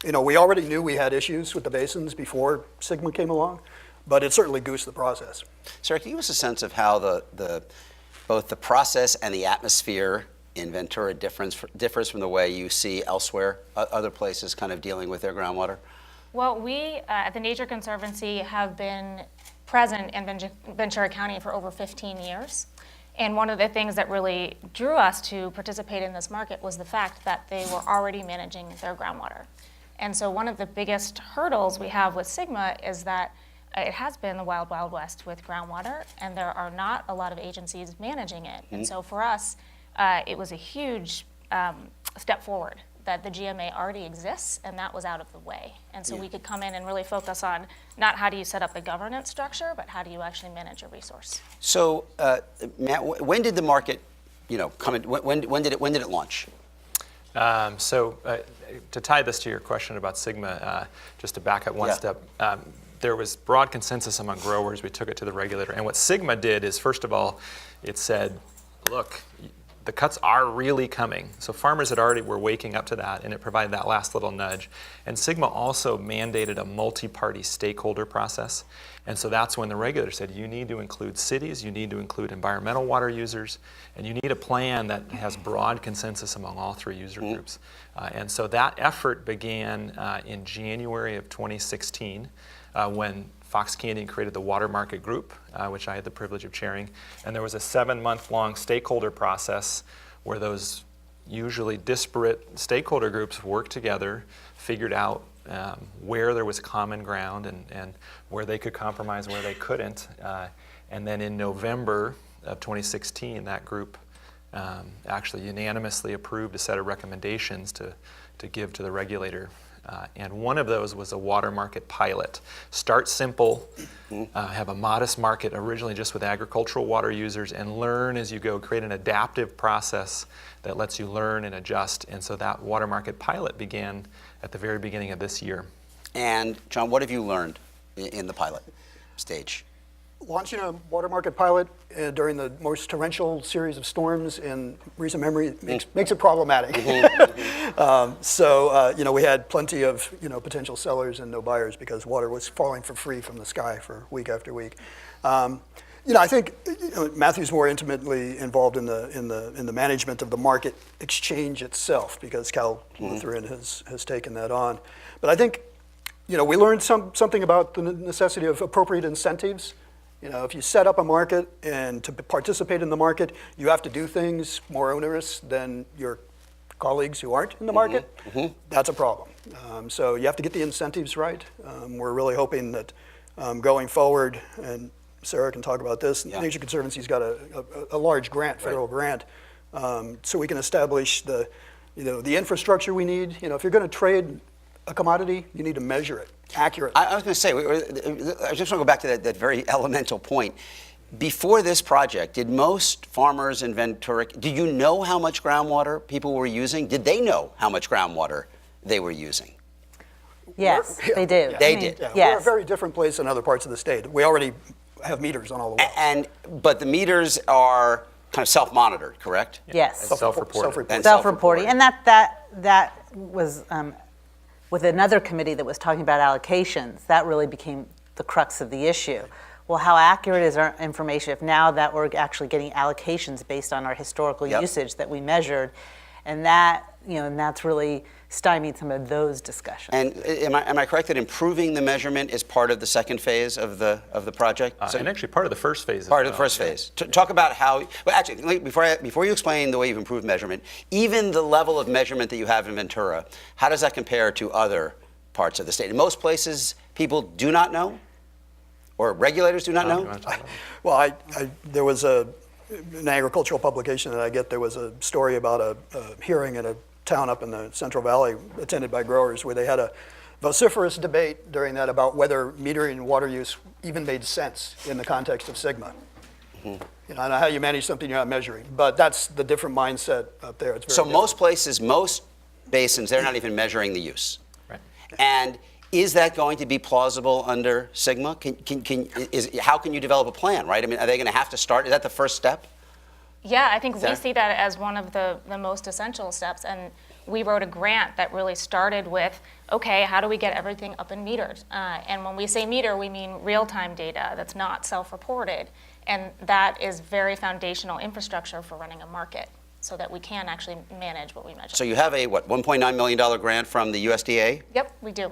we already knew we had issues with the basins before SGMA came along, but it certainly goosed the process. Sarah, can you give us a sense of how both the process and the atmosphere in Ventura differs from the way you see elsewhere, other places kind of dealing with their groundwater? Well, we at the Nature Conservancy have been present in Ventura County for over 15 years. And one of the things that really drew us to participate in this market was the fact that they were already managing their groundwater. And so one of the biggest hurdles we have with SGMA is that it has been the wild, wild west with groundwater, and there are not a lot of agencies managing it. And so for us, it was a huge step forward that the GMA already exists, and that was out of the way. And so we could come in and really focus on not how do you set up the governance structure, but how do you actually manage a resource. So, Matt, when did the market, come in? When did it launch? To tie this to your question about SGMA, just to back up one step, there was broad consensus among growers. We took it to the regulator, and what SGMA did is, first of all, it said, look, the cuts are really coming. So farmers were waking up to that, and it provided that last little nudge. And SGMA also mandated a multi-party stakeholder process. And so that's when the regulator said, you need to include cities, you need to include environmental water users, and you need a plan that has broad consensus among all 3 user groups. And so that effort began in January of 2016 when Fox Canyon created the Water Market Group, which I had the privilege of chairing, and there was a 7-month-long stakeholder process where those usually disparate stakeholder groups worked together, figured out where there was common ground and where they could compromise, where they couldn't. And then in November of 2016, that group actually unanimously approved a set of recommendations to give to the regulator And one of those was a water market pilot. Start simple, have a modest market originally just with agricultural water users, and learn as you go, create an adaptive process that lets you learn and adjust. And so that water market pilot began at the very beginning of this year. And John, what have you learned in the pilot stage? Launching a water market pilot during the most torrential series of storms in recent memory makes it problematic. So we had plenty of potential sellers and no buyers because water was falling for free from the sky for week after week. I think Matthew's more intimately involved in the management of the market exchange itself because Cal Lutheran has taken that on. But I think we learned something about the necessity of appropriate incentives. If you set up a market and to participate in the market, you have to do things more onerous than your colleagues who aren't in the market. That's a problem. So you have to get the incentives right. We're really hoping that going forward, and Sarah can talk about this, Nature Conservancy's got a large grant, federal grant, so we can establish the infrastructure we need. If you're going to trade a commodity, you need to measure it accurately. I was going to say, I just want to go back to that very elemental point. Before this project, did most farmers in Ventura, do you know how much groundwater people were using? Did they know how much groundwater they were using? Yes, they do. They did. Yeah, Yes. We're a very different place than other parts of the state. We already have meters on all the wells. But the meters are kind of self-monitored, correct? Yes. Self-reported. Self-reporting. And that was with another committee that was talking about allocations. That really became the crux of the issue. Well, how accurate is our information if now that we're actually getting allocations based on our historical usage that we measured, and that's really stymied some of those discussions. And am I correct that improving the measurement is part of the second phase of the project? And actually part of the first phase. Part of the first phase. Talk about how. Well, actually, before you explain the way you've improved measurement, even the level of measurement that you have in Ventura, how does that compare to other parts of the state? In most places, people do not know, or regulators do not know. Well, there was an agricultural publication that I get. There was a story about a hearing at a town up in the Central Valley attended by growers where they had a vociferous debate during that about whether metering water use even made sense in the context of Sigma. I don't know how you manage something you're not measuring, but that's the different mindset up there. It's very So different. most places, most basins, they're not even measuring the use. Right. And is that going to be plausible under Sigma? How can you develop a plan, right? I mean, are they going to have to start? Is that the first step? Yeah, I think we see that as one of the most essential steps. And we wrote a grant that really started with, okay, how do we get everything up in meters? And when we say meter, we mean real-time data that's not self-reported. And that is very foundational infrastructure for running a market so that we can actually manage what we measure. So you have a, $1.9 million grant from the USDA? Yep, we do.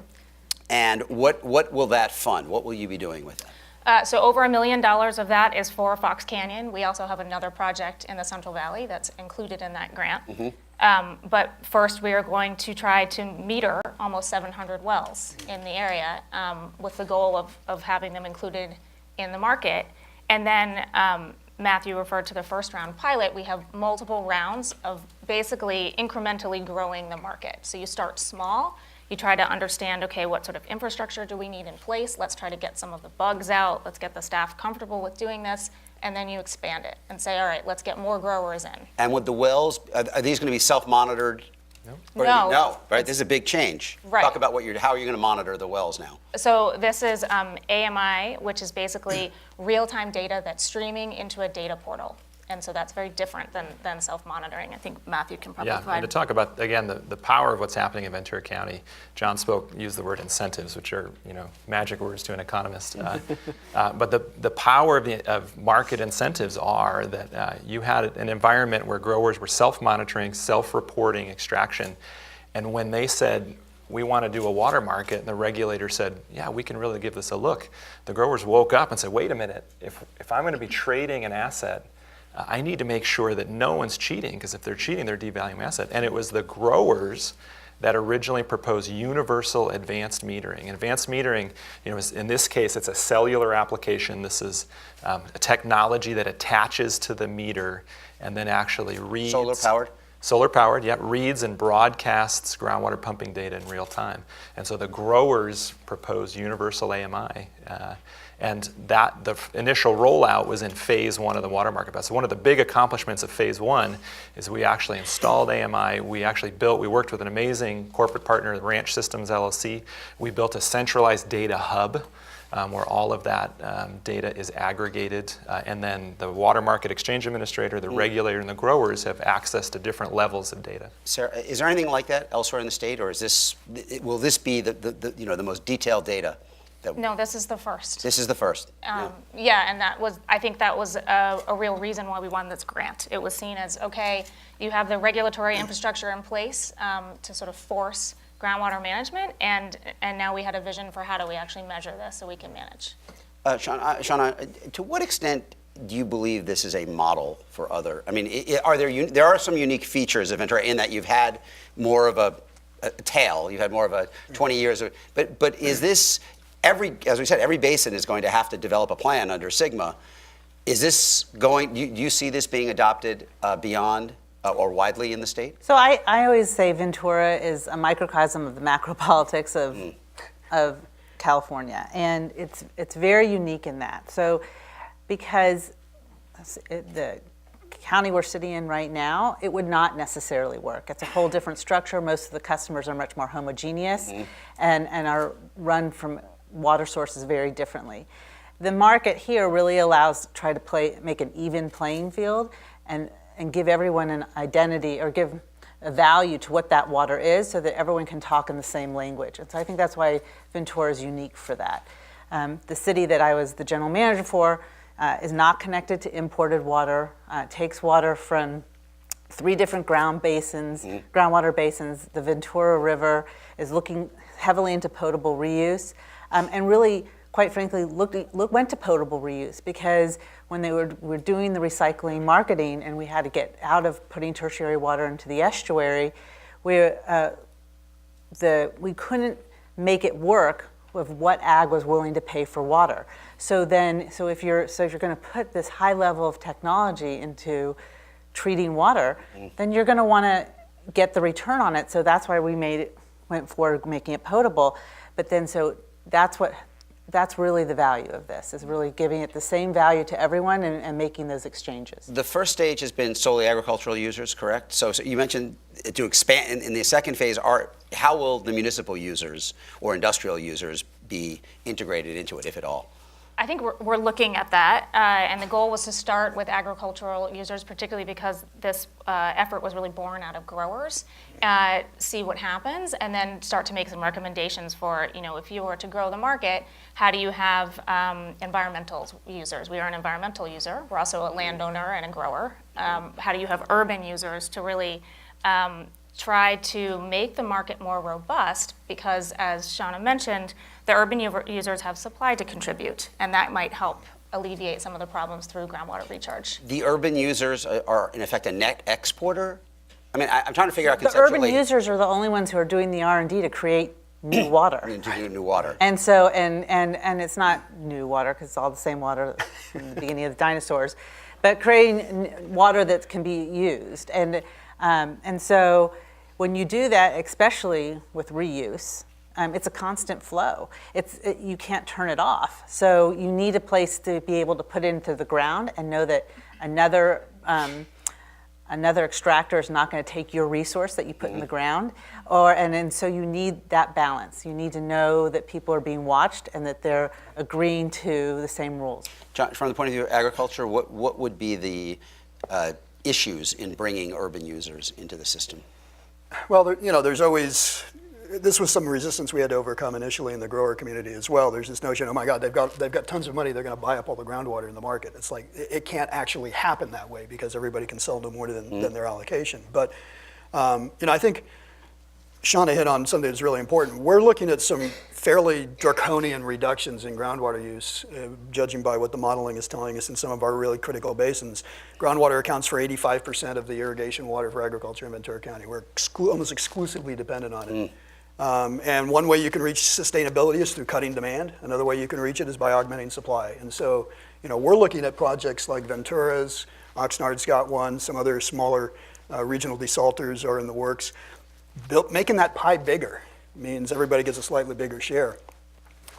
And what will that fund? What will you be doing with that? So over $1 million of that is for Fox Canyon. We also have another project in the Central Valley that's included in that grant. But first we are going to try to meter almost 700 wells in the area with the goal of having them included in the market. And then Matthew referred to the first round pilot. We have multiple rounds of basically incrementally growing the market. So you start small. You try to understand, okay, what sort of infrastructure do we need in place? Let's try to get some of the bugs out. Let's get the staff comfortable with doing this. And then you expand it and say, all right, let's get more growers in. And with the wells, are these going to be self-monitored? No. No, right? This is a big change. Right. Talk about how you're going to monitor the wells now. So this is AMI, which is basically real-time data that's streaming into a data portal. And so that's very different than self-monitoring. I think Matthew can probably Yeah, and to talk about, again, the power of what's happening in Ventura County, John used the word incentives, which are, magic words to an economist. But the power of market incentives are that you had an environment where growers were self-monitoring, self-reporting extraction. And when they said, we want to do a water market, and the regulator said, yeah, we can really give this a look, the growers woke up and said, wait a minute, if I'm going to be trading an asset, I need to make sure that no one's cheating, because if they're cheating, they're devaluing my asset. And it was the growers that originally proposed universal advanced metering. And advanced metering, in this case, it's a cellular application. This is a technology that attaches to the meter and then actually reads. Solar powered? solar powered, yet reads and broadcasts groundwater pumping data in real time. And so the growers proposed universal AMI. And that the initial rollout was in phase 1 of the water market. So one of the big accomplishments of phase 1 is we actually installed AMI. We worked with an amazing corporate partner, Ranch Systems LLC. We built a centralized data hub where all of that data is aggregated. And then the Water Market Exchange Administrator, the regulator, and the growers have access to different levels of data. Sarah, is there anything like that elsewhere in the state, or will this be the most detailed data? No, this is the first. This is the first. Yeah, and I think that was a real reason why we won this grant. It was seen as, okay, you have the regulatory infrastructure in place to sort of force groundwater management, and now we had a vision for how do we actually measure this so we can manage. Shauna, to what extent do you believe this is a model for other? I mean, there are some unique features of Ventura in that you've had more of a tail, you've had more of a 20 years of, but is this, as we said, every basin is going to have to develop a plan under Sigma. Is this do you see this being adopted beyond or widely in the state? So I always say Ventura is a microcosm of the macro politics of California, and it's very unique in that. So because the county we're sitting in right now, it would not necessarily work. It's a whole different structure. Most of the customers are much more homogeneous and are run from water sources very differently. The market here really allows to try to make an even playing field and give everyone an identity or give a value to what that water is so that everyone can talk in the same language. And so I think that's why Ventura is unique for that. The city that I was the general manager for is not connected to imported water. It takes water from 3 different groundwater basins. The Ventura River is looking heavily into potable reuse. And really, quite frankly, went to potable reuse because when they were doing the recycling marketing and we had to get out of putting tertiary water into the estuary, we couldn't make it work with what ag was willing to pay for water. So if you're going to put this high level of technology into treating water, then you're going to want to get the return on it. So that's why we went forward making it potable. But then that's really the value of this, is really giving it the same value to everyone and making those exchanges. The first stage has been solely agricultural users, correct? So you mentioned to expand in the second phase, how will the municipal users or industrial users be integrated into it, if at all? I think we're looking at that, and the goal was to start with agricultural users, particularly because this effort was really born out of growers, see what happens, and then start to make some recommendations for, if you were to grow the market, how do you have environmental users? We are an environmental user. We're also a landowner and a grower. How do you have urban users to really try to make the market more robust? Because as Shauna mentioned, the urban users have supply to contribute, and that might help alleviate some of the problems through groundwater recharge. The urban users are, in effect, a net exporter? I mean, I'm trying to figure out conceptually. The urban users are the only ones who are doing the R&D to create new water. To do new water. And so, and it's not new water, because it's all the same water from the beginning of the dinosaurs, but creating water that can be used. And so when you do that, especially with reuse, it's a constant flow. You can't turn it off. So you need a place to be able to put it into the ground and know that another extractor is not going to take your resource that you put in the ground. And so you need that balance. You need to know that people are being watched and that they're agreeing to the same rules. John, from the point of view of agriculture, what would be the issues in bringing urban users into the system? Well, there's always, this was some resistance we had to overcome initially in the grower community as well. There's this notion, oh my God, they've got tons of money, they're going to buy up all the groundwater in the market. It's like, it can't actually happen that way because everybody can sell no more than their allocation. But, I think Shauna hit on something that's really important. We're looking at some fairly draconian reductions in groundwater use, judging by what the modeling is telling us in some of our really critical basins. Groundwater accounts for 85% of the irrigation water for agriculture in Ventura County. We're almost exclusively dependent on it. And one way you can reach sustainability is through cutting demand. Another way you can reach it is by augmenting supply. And so, we're looking at projects like Ventura's, Oxnard's got one, some other smaller Regional desalters are in the works. Making that pie bigger means everybody gets a slightly bigger share.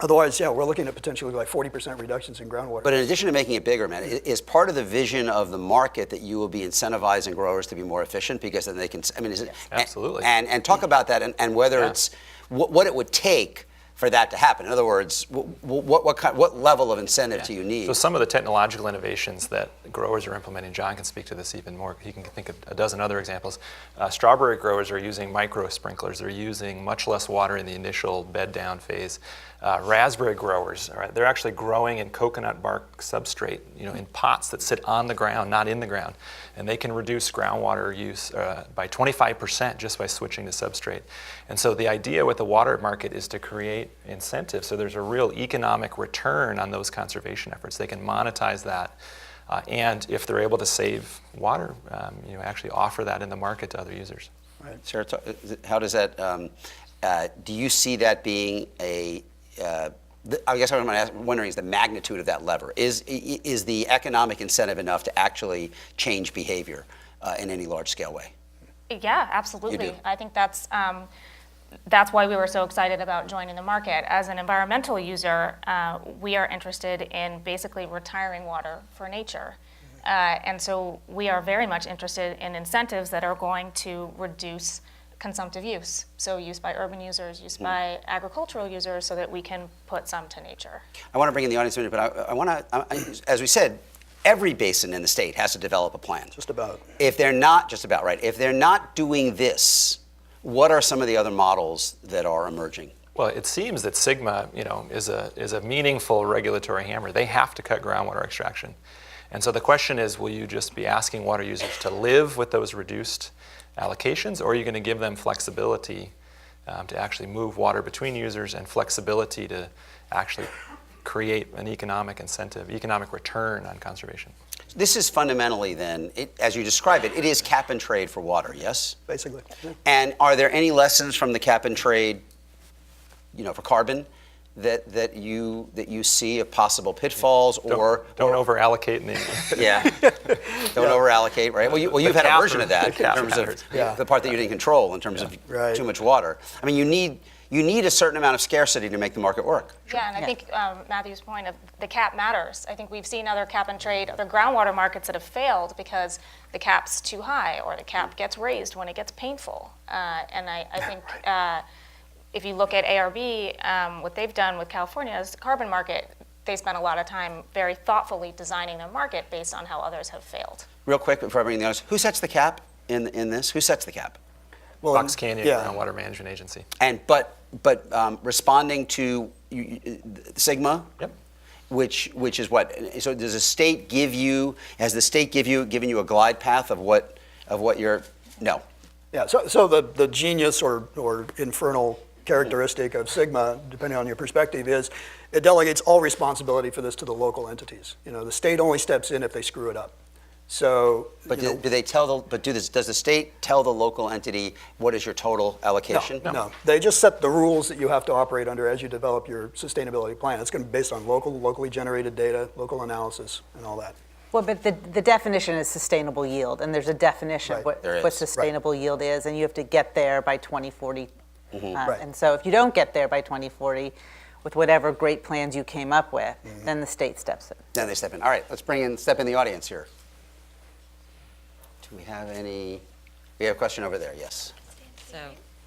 Otherwise, yeah, we're looking at potentially like 40% reductions in groundwater. But in addition to making it bigger, man, is part of the vision of the market that you will be incentivizing growers to be more efficient because then they can, I mean, is it? Absolutely. And talk about that and whether it's, what it would take for that to happen. In other words, what level of incentive do you need? So some of the technological innovations that growers are implementing, John can speak to this even more. He can think of a dozen other examples. Strawberry growers are using micro sprinklers. They're using much less water in the initial bed down phase. Raspberry growers, they're actually growing in coconut bark substrate, in pots that sit on the ground, not in the ground. And they can reduce groundwater use by 25% just by switching to substrate. And so the idea with the water market is to create incentives. So there's a real economic return on those conservation efforts. They can monetize that. And if they're able to save water, actually offer that in the market to other users. Right. Sarah, how does that, do you see that being I guess what I'm wondering is the magnitude of that lever. Is the economic incentive enough to actually change behavior in any large-scale way? Yeah, absolutely. You do. I think that's why we were so excited about joining the market. As an environmental user, we are interested in basically retiring water for nature. And so we are very much interested in incentives that are going to reduce consumptive use. So use by urban users, use by agricultural users, so that we can put some to nature. I want to bring in the audience in a minute, but I want to, as we said, every basin in the state has to develop a plan. Just about. If they're not, just about right, if they're not doing this, what are some of the other models that are emerging? Well, it seems that SGMA, is a meaningful regulatory hammer. They have to cut groundwater extraction. And so the question is, will you just be asking water users to live with those reduced allocations, or are you going to give them flexibility to actually move water between users and flexibility to actually create an economic incentive, economic return on conservation? This is fundamentally then, as you describe it, it is cap and trade for water, yes? Basically. Yeah. And are there any lessons from the cap and trade, for carbon that you see of possible pitfalls or don't over allocate don't over allocate, right? Well, you've had a version of that in terms of the part that you didn't control in terms of too much water. I mean, you need a certain amount of scarcity to make the market work. Yeah, and I think Matthew's point of the cap matters. I think we've seen other cap and trade, other groundwater markets that have failed because the cap's too high or the cap gets raised when it gets painful. And I think if you look at ARB, what they've done with California's carbon market, they spent a lot of time very thoughtfully designing their market based on how others have failed. Real quick, before I bring the audience, who sets the cap in this? Who sets the cap? Well, Fox Canyon Groundwater Management Agency. And but responding to SGMA, which is what? So does the state given you a glide path of what you're? No. Yeah. So the genius or infernal characteristic of SGMA, depending on your perspective, is it delegates all responsibility for this to the local entities. The state only steps in if they screw it up. So, does the state tell the local entity what is your total allocation? No. They just set the rules that you have to operate under as you develop your sustainability plan. It's going to be based on locally generated data, local analysis, and all that. Well, but the definition is sustainable yield, and there's a definition of what sustainable yield is, and you have to get there by 2040. And so if you don't get there by 2040, with whatever great plans you came up with, then the state steps in. Then they step in. All right, let's step in the audience here. Do we have any? We have a question over there, yes.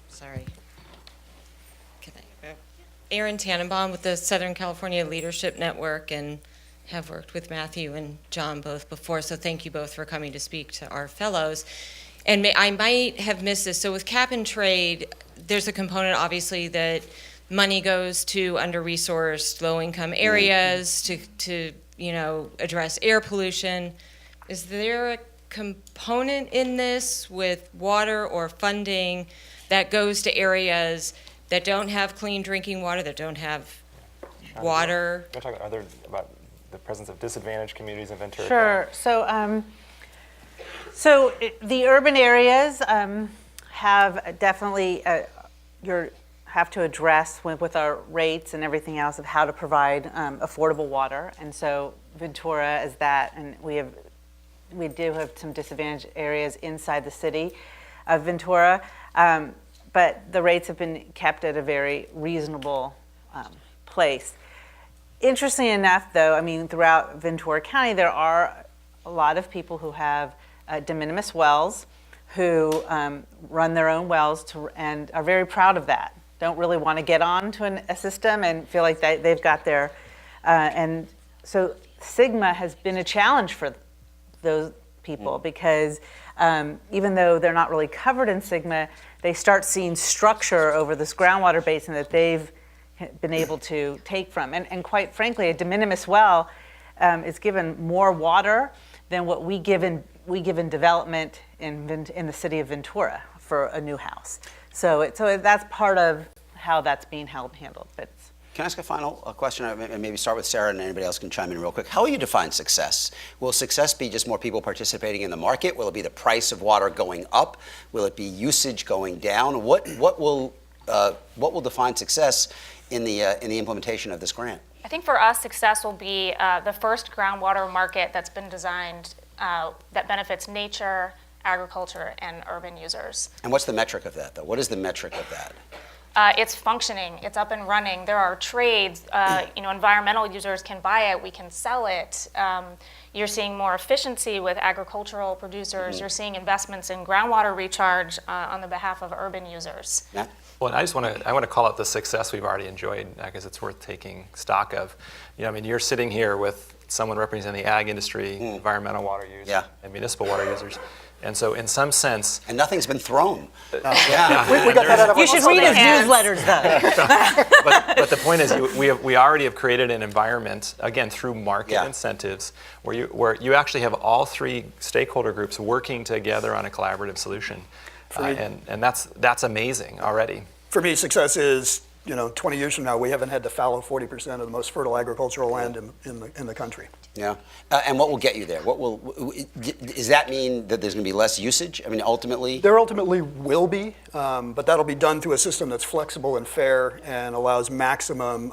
Sorry. Erin Tannenbaum with the Southern California Leadership Network, and have worked with Matthew and John both before, so thank you both for coming to speak to our fellows. And I might have missed this. So with cap and trade, there's a component, obviously, that money goes to under-resourced, low-income areas to address air pollution. Is there a component in this with water or funding that goes to areas that don't have clean drinking water, that don't have water? You're talking about the presence of disadvantaged communities in Ventura Sure. So the urban areas have definitely have to address with our rates and everything else of how to provide affordable water, and so Ventura is that, and we have we do have some disadvantaged areas inside the city of Ventura, but the rates have been kept at a very reasonable place. Interestingly enough, though, I mean, throughout Ventura County, there are a lot of people who have de minimis wells, who run their own wells and are very proud of that. Don't really want to get on to a system and feel like they've got their, and so Sigma has been a challenge for those people because even though they're not really covered in Sigma, they start seeing structure over this groundwater basin that they've been able to take from. And quite frankly, a de minimis well is given more water than what we give in development in the city of Ventura for a new house. So that's part of how that's being handled. But Can I ask a final question? And maybe start with Sarah, and anybody else can chime in real quick. How will you define success? Will success be just more people participating in the market? Will it be the price of water going up? Will it be usage going down? What will define success in the implementation of this grant? I think for us, success will be the first groundwater market that's been designed that benefits nature, agriculture, and urban users. And what's the metric of that, though? What is the metric of that? It's functioning, it's up and running. There are trades, environmental users can buy it, we can sell it. You're seeing more efficiency with agricultural producers. You're seeing investments in groundwater recharge on the behalf of urban users. Matt? Well, I want to call out the success we've already enjoyed because it's worth taking stock of. You're sitting here with someone representing the ag industry, environmental water users, and municipal water users. And so in some sense... And nothing's been thrown. We got that out of You should read his newsletters, though. But the point is, we already have created an environment, again, through market incentives, where you actually have all three stakeholder groups working together on a collaborative solution. And that's amazing already. For me, success is, 20 years from now, we haven't had to fallow 40% of the most fertile agricultural land in the country. Yeah. And what will get you there? Does that mean that there's going to be less usage? I mean, ultimately? There ultimately will be, but that'll be done through a system that's flexible and fair and allows maximum,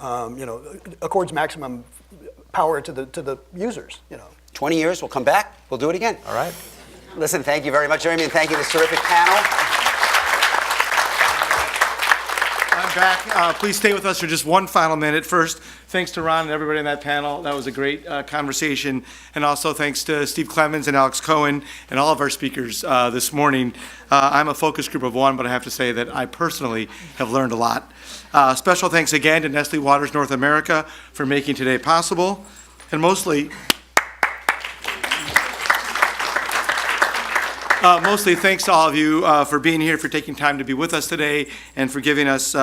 accords maximum power to the users. 20 years, we'll come back, we'll do it again. All right. Listen, thank you very much, Jeremy, and thank you to this terrific panel. I'm back. Please stay with us for just one final minute. First, thanks to Ron and everybody on that panel. That was a great conversation. And also thanks to Steve Clemens and Alex Cohen and all of our speakers this morning. I'm a focus group of one, but I have to say that I personally have learned a lot. Special thanks again to Nestle Waters North America for making today possible. And mostly thanks to all of you for being here, for taking time to be with us today, and for giving us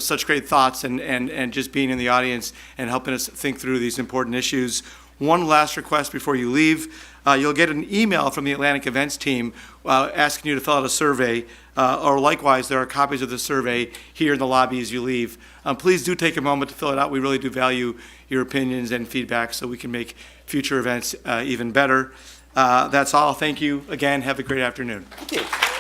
such great thoughts and just being in the audience and helping us think through these important issues. One last request before you leave. You'll get an email from the Atlantic Events team asking you to fill out a survey, or likewise, there are copies of the survey here in the lobby as you leave. Please do take a moment to fill it out. We really do value your opinions and feedback so we can make future events even better. That's all. Thank you again. Have a great afternoon. Thank you.